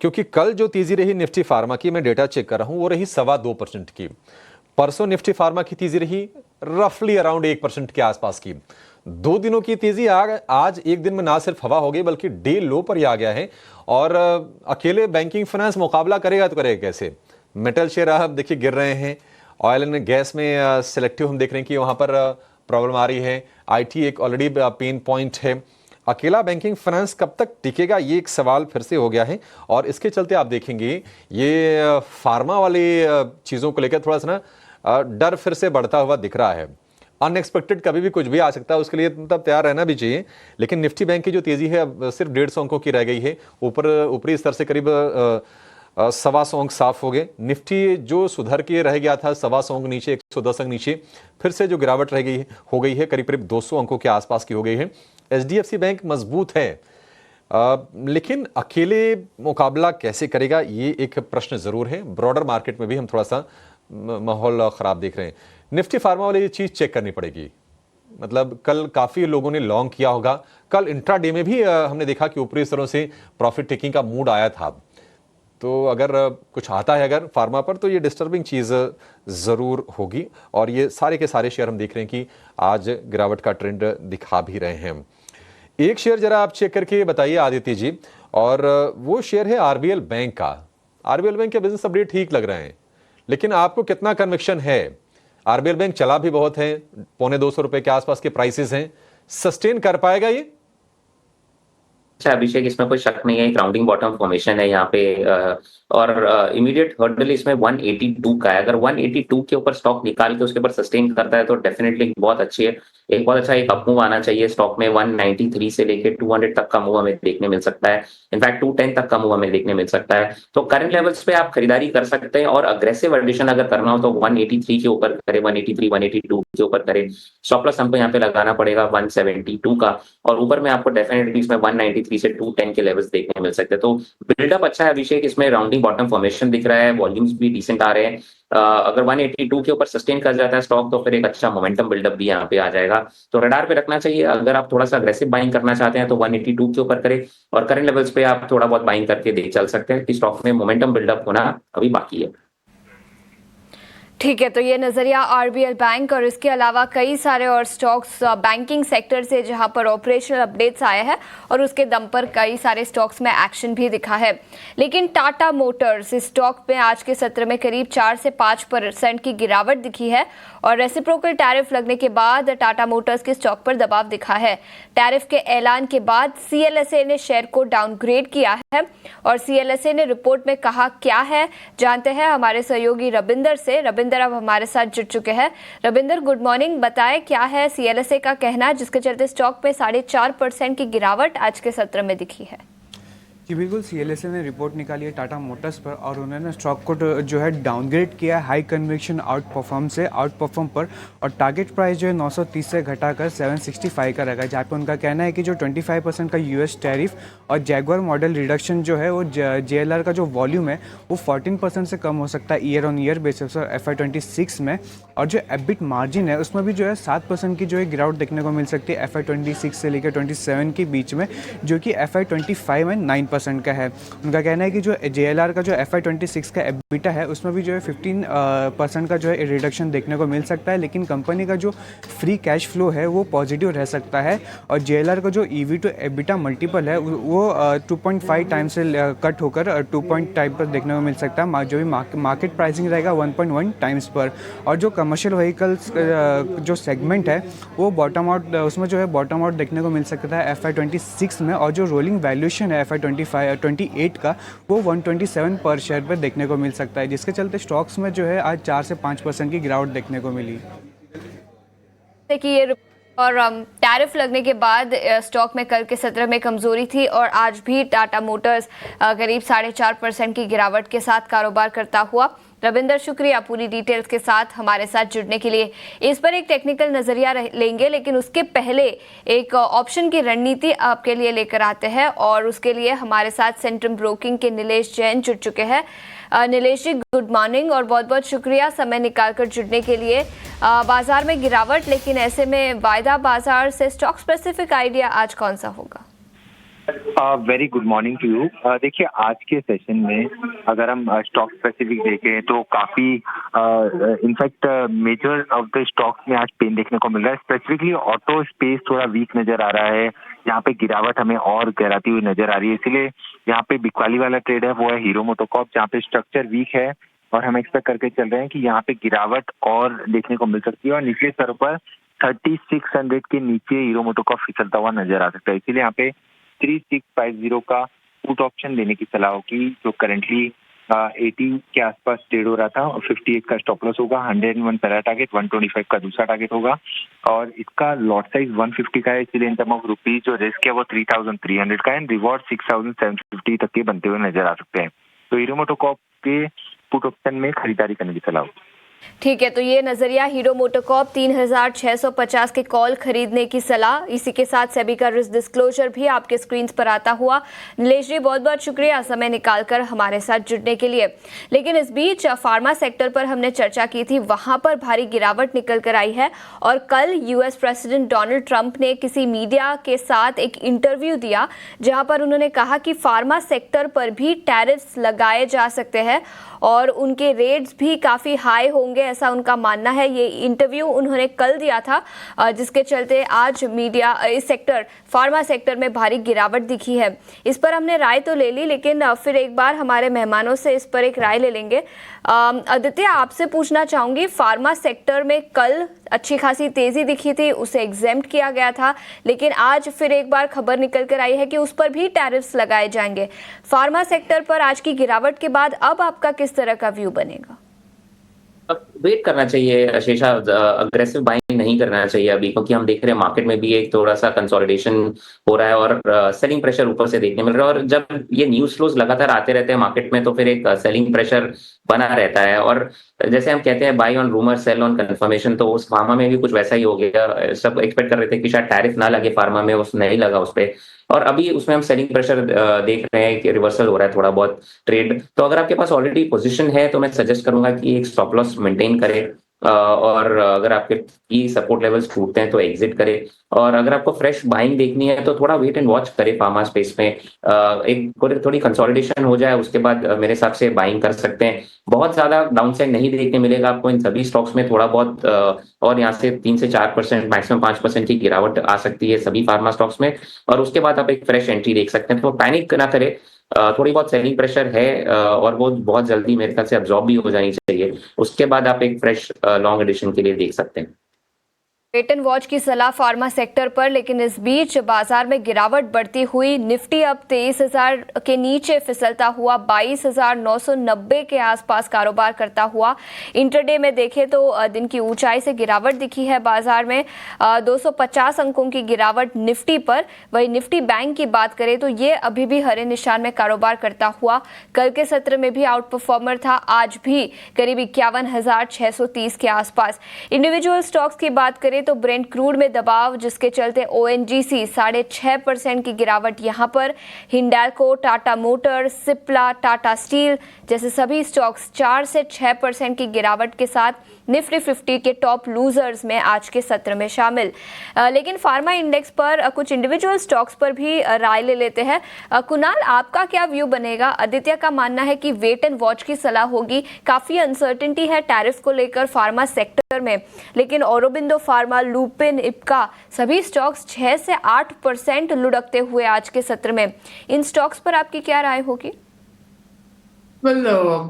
क्योंकि कल जो तेजी रही निफ्टी फार्मा की, मैं डेटा चेक कर रहा हूं, वो रही 2.25% की। परसों निफ्टी फार्मा की तेजी रही रफली अराउंड 1% के आसपास की। 2 दिनों की तेजी आज एक दिन में ना सिर्फ हवा हो गई बल्कि डे लो पर ही आ गया है। और अकेले बैंकिंग फाइनेंस मुकाबला करेगा तो करेगा कैसे। मेटल शेयर आप देखिए गिर रहे हैं, ऑयल एंड गैस में सिलेक्टिव हम देख रहे हैं कि वहां पर प्रॉब्लम आ रही है, आईटी एक ऑलरेडी पेन पॉइंट है। अकेला बैंकिंग फाइनेंस कब तक टिकेगा, ये एक सवाल फिर से हो गया है। और इसके चलते आप देखेंगे ये फार्मा वाली चीज़ों को लेकर थोड़ा सा ना डर फिर से बढ़ता हुआ दिख रहा है। अनएक्सपेक्टेड कभी भी कुछ भी आ सकता है, उसके लिए तब तैयार रहना भी चाहिए। लेकिन निफ्टी बैंक की जो तेजी है अब सिर्फ 150 अंकों की रह गई है, ऊपरी स्तर से करीब 125 अंक साफ हो गए। निफ्टी जो सुधर के रह गया था 125 अंक नीचे, 110 अंक नीचे, फिर से जो गिरावट रह गई हो गई है, करीब करीब 200 अंकों के आसपास की हो गई है। एचडीएफसी बैंक मजबूत है, लेकिन अकेले मुकाबला कैसे करेगा, ये एक प्रश्न जरूर है। ब्रॉडर मार्केट में भी हम थोड़ा सा माहौल खराब देख रहे हैं। निफ्टी फार्मा वाली ये चीज चेक करनी पड़ेगी। मतलब कल काफी लोगों ने लॉन्ग किया होगा, कल इंट्राडे में भी हमने देखा कि ऊपरी स्तरों से प्रॉफिट टेकिंग का मूड आया था। तो अगर कुछ आता है अगर फार्मा पर, तो ये डिस्टर्बिंग चीज जरूर होगी। और ये सारे के सारे शेयर हम देख रहे हैं कि आज गिरावट का ट्रेंड दिखा भी रहे हैं। एक शेयर जरा आप चेक करके बताइए आदित्य जी, और वो शेयर है आरबीएल बैंक का। आरबीएल बैंक के बिजनेस अपडेट ठीक लग रहे हैं, लेकिन आपको कितना कन्विक्शन है? आरबीएल बैंक चला भी बहुत है, ₹250 के आसपास के प्राइसेस हैं, सस्टेन कर पाएगा ये? अच्छा अभिषेक, इसमें कोई शक नहीं है, एक राउंडिंग बॉटम फॉर्मेशन है यहाँ पे और इमीडिएट हर्डल इसमें 182 का है। अगर 182 के ऊपर स्टॉक निकाल के उसके ऊपर सस्टेन करता है तो डेफिनेटली बहुत अच्छी है, एक बहुत अच्छा एक अप मूव आना चाहिए स्टॉक में। 193 से लेके 200 तक का मूव हमें देखने मिल सकता है, इनफैक्ट 210 तक का मूव हमें देखने मिल सकता है। तो करंट लेवल्स पे आप खरीदारी कर सकते हैं और अग्रेसिव एडिशन अगर करना हो तो 183 के ऊपर करे, 183 182 के ऊपर करे। स्टॉप लॉस हमको यहाँ पे लगाना पड़ेगा 172 का, और ऊपर में आपको डेफिनेटली इसमें 193 से 210 के लेवल्स देखने मिल सकते हैं। तो बिल्डअप अच्छा है अभिषेक, इसमें राउंडिंग बॉटम फॉर्मेशन दिख रहा है, वॉल्यूम्स भी डिसेंट आ रहे हैं। अगर 182 के ऊपर सस्टेन कर जाता है स्टॉक तो फिर एक अच्छा मोमेंटम बिल्डअप भी यहाँ पे आ जाएगा, तो रडार पे रखना चाहिए। अगर आप थोड़ा सा अग्रेसिव बाइंग करना चाहते हैं तो 182 के ऊपर करें, और करंट लेवल्स पे आप थोड़ा बहुत बाइंग करके देख चल सकते हैं कि स्टॉक में मोमेंटम बिल्डअप होना अभी बाकी है। ठीक है, तो ये नज़रिया आरबीएल बैंक और इसके अलावा कई सारे और स्टॉक्स बैंकिंग सेक्टर से जहां पर ऑपरेशनल अपडेट्स आए हैं और उसके दम पर कई सारे स्टॉक्स में एक्शन भी दिखा है। लेकिन टाटा मोटर्स इस स्टॉक में आज के सत्र में करीब 4 से 5% की गिरावट दिखी है और रेसिप्रोकल टैरिफ लगने के बाद टाटा मोटर्स के स्टॉक पर दबाव दिखा है। टैरिफ के ऐलान के बाद सीएलएसए ने शेयर को डाउनग्रेड किया है और सीएलएसए ने रिपोर्ट में कहा क्या है, जानते हैं हमारे सहयोगी रविंदर से। रविंदर अब हमारे साथ जुड़ चुके हैं। Ravinder, good morning. बताएं क्या है सीएलएसए का कहना जिसके चलते स्टॉक में 4.5% की गिरावट आज के सत्र में दिखी है? जी बिल्कुल, सीएलएसए ने रिपोर्ट निकाली है टाटा मोटर्स पर और उन्होंने स्टॉक को जो है डाउनग्रेड किया है हाई कन्विक्शन आउट परफॉर्म पर, और टारगेट प्राइस जो है 930 से घटाकर 765 का रखा है, जहाँ पे उनका कहना है कि जो 25% का यूएस टैरिफ और जैगुआर मॉडल रिडक्शन जो है वो जेएलआर का जो वॉल्यूम है वो 14% से कम हो सकता है ईयर ऑन ईयर बेसिस और FY26 में, और जो एबिट मार्जिन है उसमें भी जो है 7% की जो है गिरावट देखने को मिल सकती है FY26 से लेकर 27 के बीच में, जो कि FY25 में 9% का है। उनका कहना है कि जो जेएलआर का जो FY26 का एबिटा है उसमें भी जो है 15% का जो है रिडक्शन देखने को मिल सकता है, लेकिन कंपनी का जो फ्री कैश फ्लो है वो पॉजिटिव रह सकता है, और जेएलआर का जो ईवी टू एबिटा मल्टीपल है वो 2.5 टाइम्स से कट होकर 2 टाइप पर देखने को मिल सकता है, जो भी मार्केट प्राइसिंग रहेगा 1.1 टाइम्स पर। और जो कमर्शियल व्हीकल्स जो सेगमेंट है वो बॉटम आउट, उसमें जो है बॉटम आउट देखने को मिल सकता है FY26 में, और जो रोलिंग वैल्यूएशन है FY28 का वो 127 पर शेयर पर देखने को मिल सकता है, जिसके चलते स्टॉक्स में जो है आज 4 से 5% की गिरावट देखने को मिली। देखिए और टैरिफ लगने के बाद स्टॉक में कल के सत्र में कमजोरी थी और आज भी टाटा मोटर्स करीब 4.5% की गिरावट के साथ कारोबार करता हुआ। रविंदर, शुक्रिया पूरी डिटेल्स के साथ हमारे साथ जुड़ने के लिए। इस पर एक टेक्निकल नजरिया लेंगे, लेकिन उसके पहले एक ऑप्शन की रणनीति आपके लिए लेकर आते हैं और उसके लिए हमारे साथ सेंट्रम ब्रोकिंग के नीलेश जैन जुड़ चुके हैं। नीलेश जी, गुड मॉर्निंग और बहुत बहुत शुक्रिया समय निकालकर जुड़ने के लिए। बाजार में गिरावट, लेकिन ऐसे में वायदा बाजार से स्टॉक स्पेसिफिक आइडिया आज कौन सा होगा? Very good morning to you. देखिए आज के सेशन में अगर हम स्टॉक स्पेसिफिक देखें तो काफी in fact measure of the stocks में आज पेन देखने को मिल रहा है। स्पेसिफिकली ऑटो स्पेस थोड़ा वीक नजर आ रहा है, यहाँ पे गिरावट हमें और गहराती हुई नजर आ रही है, इसीलिए यहाँ पे बिकवाली वाला ट्रेड है वो है हीरो मोटोकॉर्प, जहाँ पे स्ट्रक्चर वीक है और हम एक्सपेक्ट करके चल रहे हैं कि यहाँ पे गिरावट और देखने को मिल सकती है और निचले स्तर पर 3600 के नीचे हीरो मोटोकॉर्प फिसलता हुआ नजर आ सकता है। इसीलिए यहाँ पे 3650 का पुट ऑप्शन देने की सलाह होगी, जो करंटली 80 के आसपास ट्रेड हो रहा था और 58 का स्टॉप लॉस होगा, 101 पहला टारगेट, 125 का दूसरा टारगेट होगा और इसका लॉट साइज 150 का है। इसलिए इन टर्म ऑफ रुपीज जो रिस्क है वो 3300 का है, रिवॉर्ड 6750 तक के बनते हुए नजर आ सकते हैं। तो हीरो मोटोकॉर्प के पुट ऑप्शन में खरीदारी करने की सलाह होगी। ठीक है, तो ये नजरिया हीरो मोटोकॉर्प 3650 के कॉल खरीदने की सलाह, इसी के साथ सेबी का रिस्क डिस्क्लोजर भी आपके स्क्रीन पर आता हुआ। नीलेश जी, बहुत बहुत शुक्रिया समय निकालकर हमारे साथ जुड़ने के लिए। लेकिन इस बीच फार्मा सेक्टर पर हमने चर्चा की थी, वहां पर भारी गिरावट निकल कर आई है और कल यूएस प्रेसिडेंट डोनाल्ड ट्रंप ने किसी मीडिया के साथ एक इंटरव्यू दिया जहां पर उन्होंने कहा कि फार्मा सेक्टर पर भी टैरिफ्स लगाए जा सकते हैं और उनके रेट्स भी काफ़ी हाई होंगे, ऐसा उनका मानना है। ये इंटरव्यू उन्होंने कल दिया था, जिसके चलते आज मीडिया इस सेक्टर फार्मा सेक्टर में भारी गिरावट दिखी है। इस पर हमने राय तो ले ली, लेकिन फिर एक बार हमारे मेहमानों से इस पर एक राय ले लेंगे। आदित्य, आपसे पूछना चाहूँगी, फार्मा सेक्टर में कल अच्छी खासी तेज़ी दिखी थी, उसे एग्जेम्प्ट किया गया था, लेकिन आज फिर एक बार खबर निकल कर आई है कि उस पर भी टैरिफ्स लगाए जाएंगे। फार्मा सेक्टर पर आज की गिरावट के बाद अब आपका किस तरह का व्यू बनेगा? अब वेट करना चाहिए आशीषा, अग्रेसिव बाइंग नहीं करना चाहिए अभी, क्योंकि हम देख रहे हैं मार्केट में भी एक थोड़ा सा कंसोलिडेशन हो रहा है और सेलिंग प्रेशर ऊपर से देखने मिल रहा है। और जब ये न्यूज फ्लोज लगातार आते रहते हैं मार्केट में, तो फिर एक सेलिंग प्रेशर बना रहता है। और जैसे हम कहते हैं buy on rumour sell on confirmation, तो उस फार्मा में भी कुछ वैसा ही हो गया। सब एक्सपेक्ट कर रहे थे कि शायद टैरिफ ना लगे फार्मा में, उस नहीं लगा उस पर, और अभी उसमें हम सेलिंग प्रेशर देख रहे हैं कि रिवर्सल हो रहा है थोड़ा बहुत ट्रेड। तो अगर आपके पास ऑलरेडी पोजीशन है तो मैं सजेस्ट करूंगा कि एक स्टॉप लॉस मेंटेन करें, और अगर आपके की सपोर्ट लेवल्स टूटते हैं तो एग्जिट करें। और अगर आपको फ्रेश बाइंग देखनी है तो थोड़ा वेट एंड वॉच करें फार्मा स्पेस में, एक थोड़ी कंसोलिडेशन हो जाए उसके बाद मेरे हिसाब से बाइंग कर सकते हैं। बहुत ज्यादा डाउनसाइड नहीं देखने मिलेगा आपको इन सभी स्टॉक्स में, थोड़ा बहुत और यहाँ से 3 से 4% मैक्सिमम 5% की गिरावट आ सकती है सभी फार्मा स्टॉक्स में, और उसके बाद आप एक फ्रेश एंट्री देख सकते हैं। तो पैनिक ना करें, थोड़ी बहुत सेलिंग प्रेशर है और वो बहुत जल्दी मेरे ख्याल से अब्जॉर्ब भी हो जानी चाहिए, उसके बाद आप एक फ्रेश लॉन्ग एडिशन के लिए देख सकते हैं। वेट एंड वॉच की सलाह फार्मा सेक्टर पर, लेकिन इस बीच बाजार में गिरावट बढ़ती हुई। निफ्टी अब 23,000 के नीचे फिसलता हुआ 22,990 के आसपास कारोबार करता हुआ। इंटरडे में देखें तो दिन की ऊंचाई से गिरावट दिखी है बाजार में, 250 अंकों की गिरावट निफ्टी पर। वही निफ्टी बैंक की बात करें तो ये अभी भी हरे निशान में कारोबार करता हुआ, कल के सत्र में भी आउट परफॉर्मर था, आज भी करीब 51,630 के आसपास। इंडिविजुअल स्टॉक्स की बात करें तो ब्रेंट क्रूड में दबाव, जिसके चलते ओएनजीसी 6.5% की गिरावट यहां पर। हिंडाल्को, टाटा मोटर, सिप्ला, टाटा स्टील जैसे सभी स्टॉक्स 4 से 6% की गिरावट के साथ निफ्टी 50 के टॉप लूजर्स में आज के सत्र में शामिल। लेकिन फार्मा इंडेक्स पर कुछ इंडिविजुअल स्टॉक्स पर भी राय ले लेते हैं। कुणाल, आपका क्या व्यू बनेगा? आदित्य का मानना है कि वेट एंड वॉच की सलाह होगी, काफी अनसर्टेनिटी है टैरिफ को लेकर फार्मा सेक्टर में, लेकिन औरोबिंदो फार्मा, लुपिन, इप्का सभी स्टॉक्स 6 से 8% लुढ़कते हुए आज के सत्र में। इन स्टॉक्स पर आपकी क्या राय होगी? वेल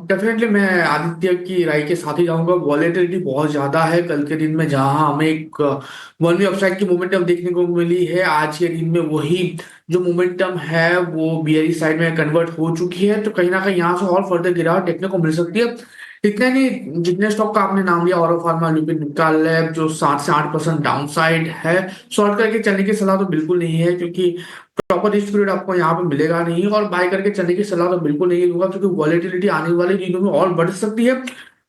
डेफिनेटली मैं आदित्य की राय के साथ ही जाऊंगा। वॉलेटिलिटी बहुत ज्यादा है कल के दिन में, जहां हमें एक वन वे अपसाइड की मोमेंटम देखने को मिली है, आज के दिन में वही जो मोमेंटम है वो बियरी साइड में कन्वर्ट हो चुकी है। तो कहीं ना कहीं यहाँ से और फर्दर गिरावट देखने को मिल सकती है। इतना नहीं, जितने स्टॉक का आपने नाम लिया, ऑरो फार्मा, लुपिन, लैब, जो 7 से 8% डाउन साइड है, शॉर्ट करके चलने की सलाह तो बिल्कुल नहीं है, क्योंकि प्रॉपर रिस्क पीरियड आपको यहाँ पे मिलेगा नहीं। और बाय करके चलने की सलाह तो बिल्कुल नहीं दूंगा, क्योंकि वॉलेटिलिटी आने वाले दिनों में और बढ़ सकती है,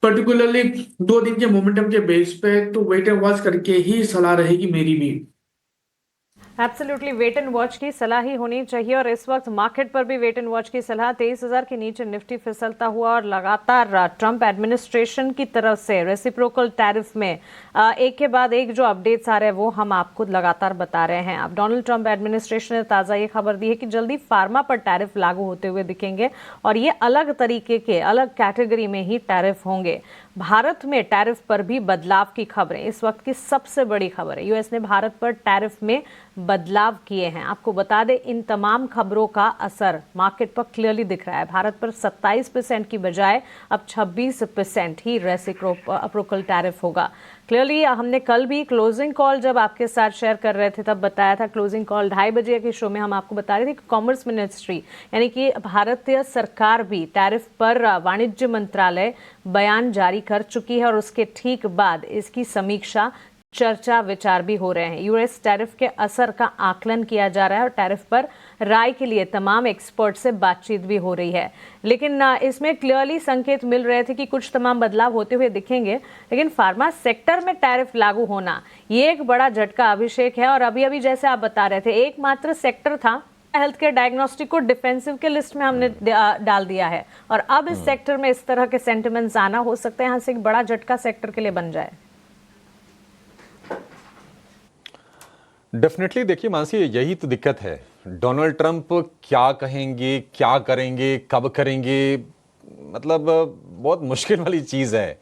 पर्टिकुलरली 2 दिन के मोमेंटम के बेस पे। तो वेट एंड वॉच करके ही सलाह रहेगी मेरी भी। एब्सोल्युटली वेट एंड वॉच की सलाह ही होनी चाहिए, और इस वक्त मार्केट पर भी वेट एंड वॉच की सलाह। 23,000 के नीचे निफ्टी फिसलता हुआ, और लगातार ट्रंप एडमिनिस्ट्रेशन की तरफ से रेसिप्रोकल टैरिफ में एक के बाद एक जो अपडेट्स आ रहे हैं वो हम आपको लगातार बता रहे हैं। अब डोनाल्ड ट्रंप एडमिनिस्ट्रेशन ने ताज़ा ये खबर दी है कि जल्दी फार्मा पर टैरिफ लागू होते हुए दिखेंगे, और ये अलग तरीके के, अलग कैटेगरी में ही टैरिफ होंगे। भारत में टैरिफ पर भी बदलाव की खबरें, इस वक्त की सबसे बड़ी खबर है। यूएस ने भारत पर टैरिफ में बदलाव किए हैं। आपको बता दें, इन तमाम खबरों का असर मार्केट पर क्लियरली दिख रहा है। भारत पर 27% की बजाय अब 26% ही रेसिप्रोकल टैरिफ होगा। क्लियरली हमने कल भी क्लोजिंग कॉल जब आपके साथ शेयर कर रहे थे तब बताया था, क्लोजिंग कॉल 2:30 बजे के शो में हम आपको बता रहे थे कि कॉमर्स मिनिस्ट्री यानी कि भारतीय सरकार भी टैरिफ पर वाणिज्य मंत्रालय बयान जारी कर चुकी है, और उसके ठीक बाद इसकी समीक्षा चर्चा विचार भी हो रहे हैं। यूएस टैरिफ के असर का आकलन किया जा रहा है और टैरिफ पर राय के लिए तमाम एक्सपर्ट से बातचीत भी हो रही है। लेकिन इसमें क्लियरली संकेत मिल रहे थे कि कुछ तमाम बदलाव होते हुए दिखेंगे। लेकिन फार्मा सेक्टर में टैरिफ लागू होना ये एक बड़ा झटका अभिषेक है। और अभी अभी जैसे आप बता रहे थे, एकमात्र सेक्टर था हेल्थ केयर डायग्नोस्टिक को डिफेंसिव के लिस्ट में हमने डाल दिया है, और अब इस सेक्टर में इस तरह के सेंटिमेंट्स आना हो सकता है यहाँ से एक बड़ा झटका सेक्टर के लिए बन जाए। डेफिनेटली देखिए मानसी, यही तो दिक्कत है। डोनाल्ड ट्रंप क्या कहेंगे, क्या करेंगे, कब करेंगे, मतलब बहुत मुश्किल वाली चीज़ है।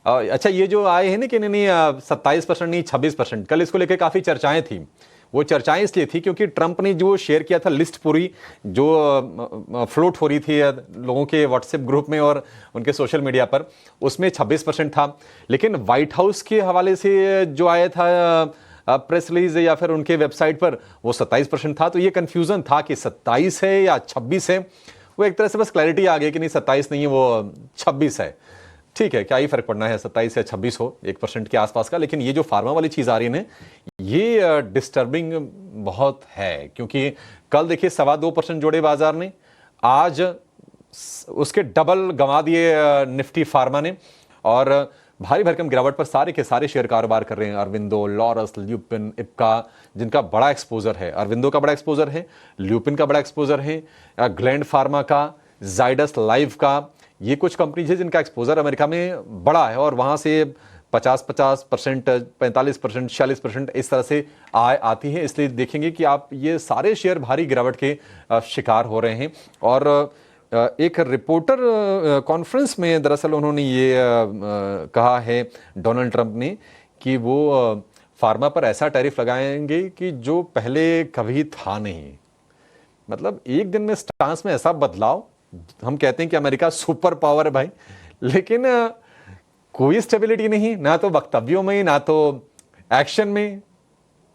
अच्छा, ये जो आए हैं ना कि नहीं 27% नहीं 26%, कल इसको लेकर काफ़ी चर्चाएं थी। वो चर्चाएं इसलिए थी क्योंकि ट्रंप ने जो शेयर किया था लिस्ट पूरी जो फ्लोट हो रही थी लोगों के व्हाट्सएप ग्रुप में और उनके सोशल मीडिया पर, उसमें 26% था। लेकिन व्हाइट हाउस के हवाले से जो आया था प्रेस रिलीज या फिर उनके वेबसाइट पर, वो 27% था। तो ये कंफ्यूजन था कि 27 है या 26 है। वो एक तरह से बस क्लैरिटी आ गई कि नहीं 27 नहीं है, वो 26 है। ठीक है, क्या ही फर्क पड़ना है 27 या 26 हो, 1% के आसपास का। लेकिन ये जो फार्मा वाली चीज़ आ रही है ना, ये डिस्टर्बिंग बहुत है। क्योंकि कल देखिए 2.25% जोड़े बाजार ने, आज उसके डबल गंवा दिए निफ्टी फार्मा ने, और भारी भरकम गिरावट पर सारे के सारे शेयर कारोबार कर रहे हैं। अरविंदो, लॉरस, ल्यूपिन, इप्का, जिनका बड़ा एक्सपोजर है। अरविंदो का बड़ा एक्सपोजर है, ल्यूपिन का बड़ा एक्सपोजर है, ग्लैंड फार्मा का, जाइडस लाइफ का, ये कुछ कंपनीज है जिनका एक्सपोजर अमेरिका में बड़ा है और वहां से 50%, 45%, 46% इस तरह से आय आती है। इसलिए देखेंगे कि आप ये सारे शेयर भारी गिरावट के शिकार हो रहे हैं। और एक रिपोर्टर कॉन्फ्रेंस में दरअसल उन्होंने ये कहा है डोनाल्ड ट्रंप ने कि वो फार्मा पर ऐसा टैरिफ लगाएंगे कि जो पहले कभी था नहीं। मतलब एक दिन में स्टांस में ऐसा बदलाव। हम कहते हैं कि अमेरिका सुपर पावर है भाई, लेकिन कोई स्टेबिलिटी नहीं, ना तो वक्तव्यों में ना तो एक्शन में।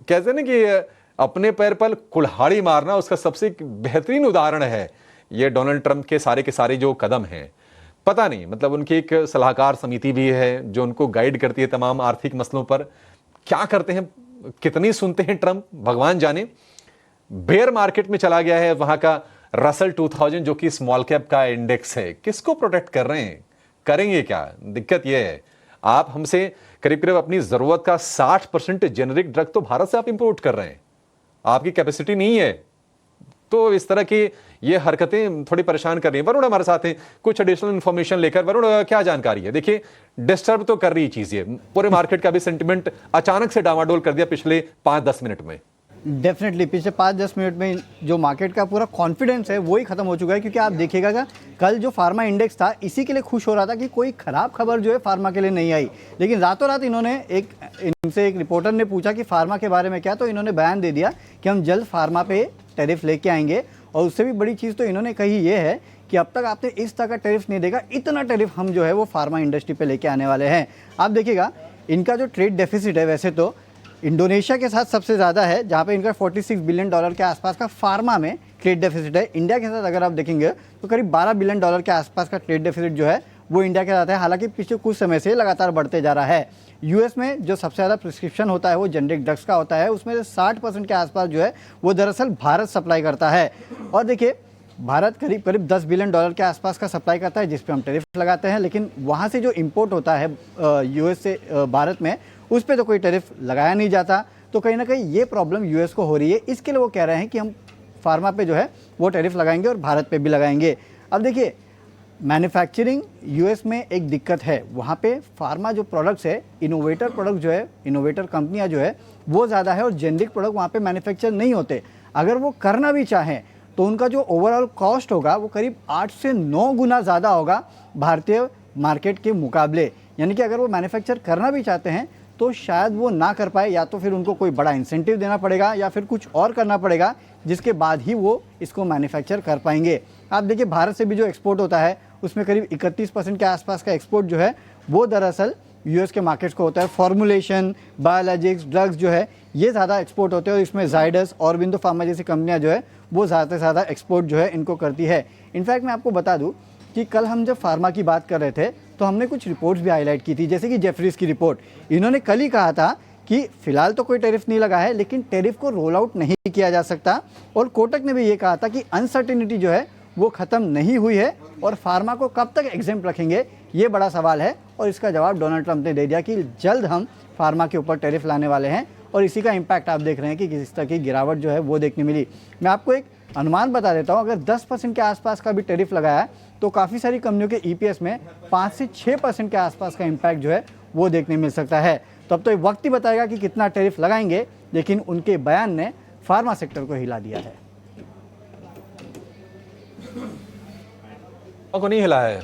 कहते हैं ना कि अपने पैर पर कुल्हाड़ी मारना, उसका सबसे बेहतरीन उदाहरण है ये डोनाल्ड ट्रंप के सारे जो कदम हैं। पता नहीं, मतलब उनकी एक सलाहकार समिति भी है जो उनको गाइड करती है तमाम आर्थिक मसलों पर। क्या करते हैं, कितनी सुनते हैं ट्रंप, भगवान जाने। बेयर मार्केट में चला गया है वहां का रसल 2000 जो कि स्मॉल कैप का इंडेक्स है। किसको प्रोटेक्ट कर रहे हैं, करेंगे क्या? दिक्कत यह है, आप हमसे करीब करीब अपनी जरूरत का 60% जेनेरिक ड्रग तो भारत से आप इंपोर्ट कर रहे हैं, आपकी कैपेसिटी नहीं है। तो इस तरह की ये हरकतें थोड़ी परेशान कर रही हैं। वरुण हमारे साथ हैं कुछ एडिशनल इन्फॉर्मेशन लेकर। वरुण, क्या जानकारी है? देखिए, डिस्टर्ब तो कर रही चीज है, पूरे मार्केट का भी सेंटिमेंट अचानक से डामाडोल कर दिया पिछले 5-10 मिनट में। डेफिनेटली पिछले 5-10 मिनट में जो मार्केट का पूरा कॉन्फिडेंस है वो ही खत्म हो चुका है। क्योंकि आप देखिएगा कल जो फार्मा इंडेक्स था इसी के लिए खुश हो रहा था कि कोई खराब खबर जो है फार्मा के लिए नहीं आई। लेकिन रातों रात इनसे एक रिपोर्टर ने पूछा कि फार्मा के बारे में क्या, तो इन्होंने बयान दे दिया कि हम जल्द फार्मा पे टैरिफ लेके आएंगे। और उससे भी बड़ी चीज़ तो इन्होंने कही ये है कि अब तक आपने इस तरह का टैरिफ नहीं देखा, इतना टैरिफ हम जो है वो फार्मा इंडस्ट्री पे लेके आने वाले हैं। आप देखिएगा इनका जो ट्रेड डेफिसिट है वैसे तो इंडोनेशिया के साथ सबसे ज़्यादा है, जहाँ पे इनका $46 बिलियन के आसपास का फार्मा में ट्रेड डेफिसिट है। इंडिया के साथ अगर आप देखेंगे तो करीब $12 बिलियन के आसपास का ट्रेड डेफिसिट जो है वो इंडिया के साथ है। हालांकि पिछले कुछ समय से लगातार बढ़ते जा रहा है। यूएस में जो सबसे ज़्यादा प्रिस्क्रिप्शन होता है वो जेनेरिक ड्रग्स का होता है, उसमें से 60% के आसपास जो है वो दरअसल भारत सप्लाई करता है। और देखिए भारत करीब करीब $10 बिलियन के आसपास का सप्लाई करता है, जिस पे हम टैरिफ लगाते हैं। लेकिन वहाँ से जो इम्पोर्ट होता है यूएस से भारत में, उस पर तो कोई टैरिफ लगाया नहीं जाता। तो कहीं ना कहीं ये प्रॉब्लम यूएस को हो रही है। इसके लिए वो कह रहे हैं कि हम फार्मा पे जो है वो टैरिफ लगाएंगे और भारत पे भी लगाएंगे। अब देखिए मैन्युफैक्चरिंग यूएस में एक दिक्कत है, वहाँ पे फार्मा जो प्रोडक्ट्स है, इनोवेटर प्रोडक्ट जो है, इनोवेटर कंपनियाँ जो है वो ज़्यादा है और जेनरिक प्रोडक्ट वहाँ पे मैन्युफैक्चर नहीं होते। अगर वो करना भी चाहें तो उनका जो ओवरऑल कॉस्ट होगा वो करीब 8 से 9 गुना ज़्यादा होगा भारतीय मार्केट के मुकाबले। यानी कि अगर वो मैन्युफैक्चर करना भी चाहते हैं तो शायद वो ना कर पाए, या तो फिर उनको कोई बड़ा इंसेंटिव देना पड़ेगा या फिर कुछ और करना पड़ेगा, जिसके बाद ही वो इसको मैन्युफैक्चर कर पाएंगे। आप देखिए भारत से भी जो एक्सपोर्ट होता है उसमें करीब 31% के आसपास का एक्सपोर्ट जो है वो दरअसल यूएस के मार्केट्स को होता है। फॉर्मुलेशन, बायोलॉजिक्स, ड्रग्स जो है ये ज़्यादा एक्सपोर्ट होते हैं और इसमें जाइडस और ऑरबिंदो फार्मा जैसी कंपनियाँ जो है वो ज़्यादा से ज़्यादा एक्सपोर्ट जो है इनको करती है। इनफैक्ट मैं आपको बता दूँ कि कल हम जब फार्मा की बात कर रहे थे तो हमने कुछ रिपोर्ट्स भी हाईलाइट की थी, जैसे कि जेफरीज की रिपोर्ट। इन्होंने कल ही कहा था कि फिलहाल तो कोई टैरिफ नहीं लगा है, लेकिन टैरिफ को रोल आउट नहीं किया जा सकता। और कोटक ने भी ये कहा था कि अनसर्टेनिटी जो है वो ख़त्म नहीं हुई है और फार्मा को कब तक एग्जेम्प्ट रखेंगे, ये बड़ा सवाल है। और इसका जवाब डोनाल्ड ट्रंप ने दे दिया कि जल्द हम फार्मा के ऊपर टैरिफ लाने वाले हैं और इसी का इम्पैक्ट आप देख रहे हैं कि किस तरह की गिरावट जो है वो देखने मिली। मैं आपको एक अनुमान बता देता हूँ, अगर 10% के आसपास का भी टैरिफ लगाया है तो काफ़ी सारी कंपनियों के ईपीएस में 5 से 6% के आसपास का इम्पैक्ट जो है वो देखने मिल सकता है। तो अब तो वक्त ही बताएगा कि कितना टैरिफ लगाएंगे, लेकिन उनके बयान ने फार्मा सेक्टर को हिला दिया है। को नहीं हिला है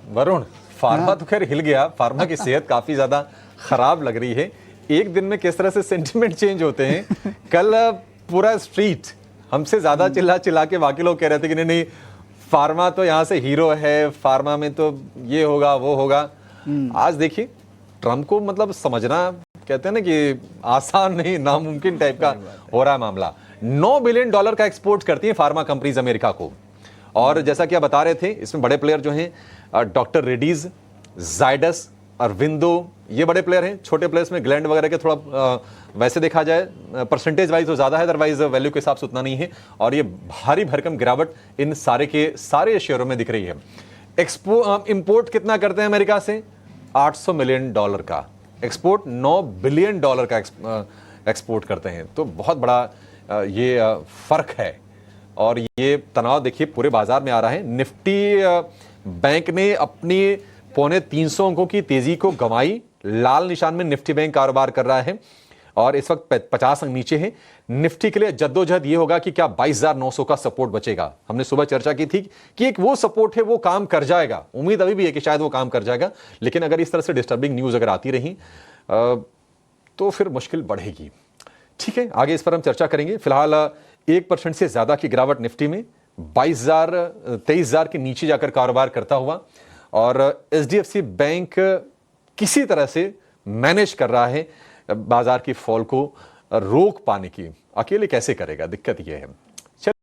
वरुण, फार्मा तो खैर हिल गया। फार्मा की सेहत काफी ज्यादा खराब लग रही है। एक दिन में किस तरह से सेंटिमेंट चेंज होते हैं। कल पूरा स्ट्रीट हमसे ज्यादा चिल्ला चिल्ला के बाकी लोग कह रहे थे कि नहीं नहीं फार्मा तो यहाँ से हीरो है, फार्मा में तो ये होगा वो होगा। आज देखिए ट्रम्प को मतलब समझना, कहते हैं ना कि आसान नहीं नामुमकिन टाइप का हो रहा है मामला। $9 बिलियन का एक्सपोर्ट करती हैं फार्मा कंपनीज अमेरिका को। और जैसा कि आप बता रहे थे, इसमें बड़े प्लेयर जो हैं डॉक्टर रेड्डीज, जाइडस, अरविंदो, ये बड़े प्लेयर हैं। छोटे प्लेयर्स में ग्लैंड वगैरह के थोड़ा वैसे देखा जाए परसेंटेज वाइज तो ज़्यादा है, अदरवाइज वैल्यू के हिसाब से उतना नहीं है। और ये भारी भरकम गिरावट इन सारे के सारे शेयरों में दिख रही है। इंपोर्ट कितना करते हैं अमेरिका से? $800 मिलियन का एक्सपोर्ट, $9 बिलियन का एक्सपोर्ट करते हैं। तो बहुत बड़ा ये फर्क है। और ये तनाव देखिए पूरे बाजार में आ रहा है। निफ्टी बैंक ने अपनी 250 अंकों की तेजी को गंवाई। लाल निशान में निफ्टी बैंक कारोबार कर रहा है और इस वक्त 50 अंक नीचे है। निफ्टी के लिए जद्दोजहद ये होगा कि क्या 22,900 का सपोर्ट बचेगा। हमने सुबह चर्चा की थी कि एक वो सपोर्ट है वो काम कर जाएगा। उम्मीद अभी भी है कि शायद वो काम कर जाएगा, लेकिन अगर इस तरह से डिस्टर्बिंग न्यूज अगर आती रही तो फिर मुश्किल बढ़ेगी। ठीक है, आगे इस पर हम चर्चा करेंगे। फिलहाल 1% से ज्यादा की गिरावट निफ्टी में 23,000 के नीचे जाकर कारोबार करता हुआ। और एचडीएफसी बैंक किसी तरह से मैनेज कर रहा है बाजार की फॉल को रोक पाने की। अकेले कैसे करेगा, दिक्कत यह है।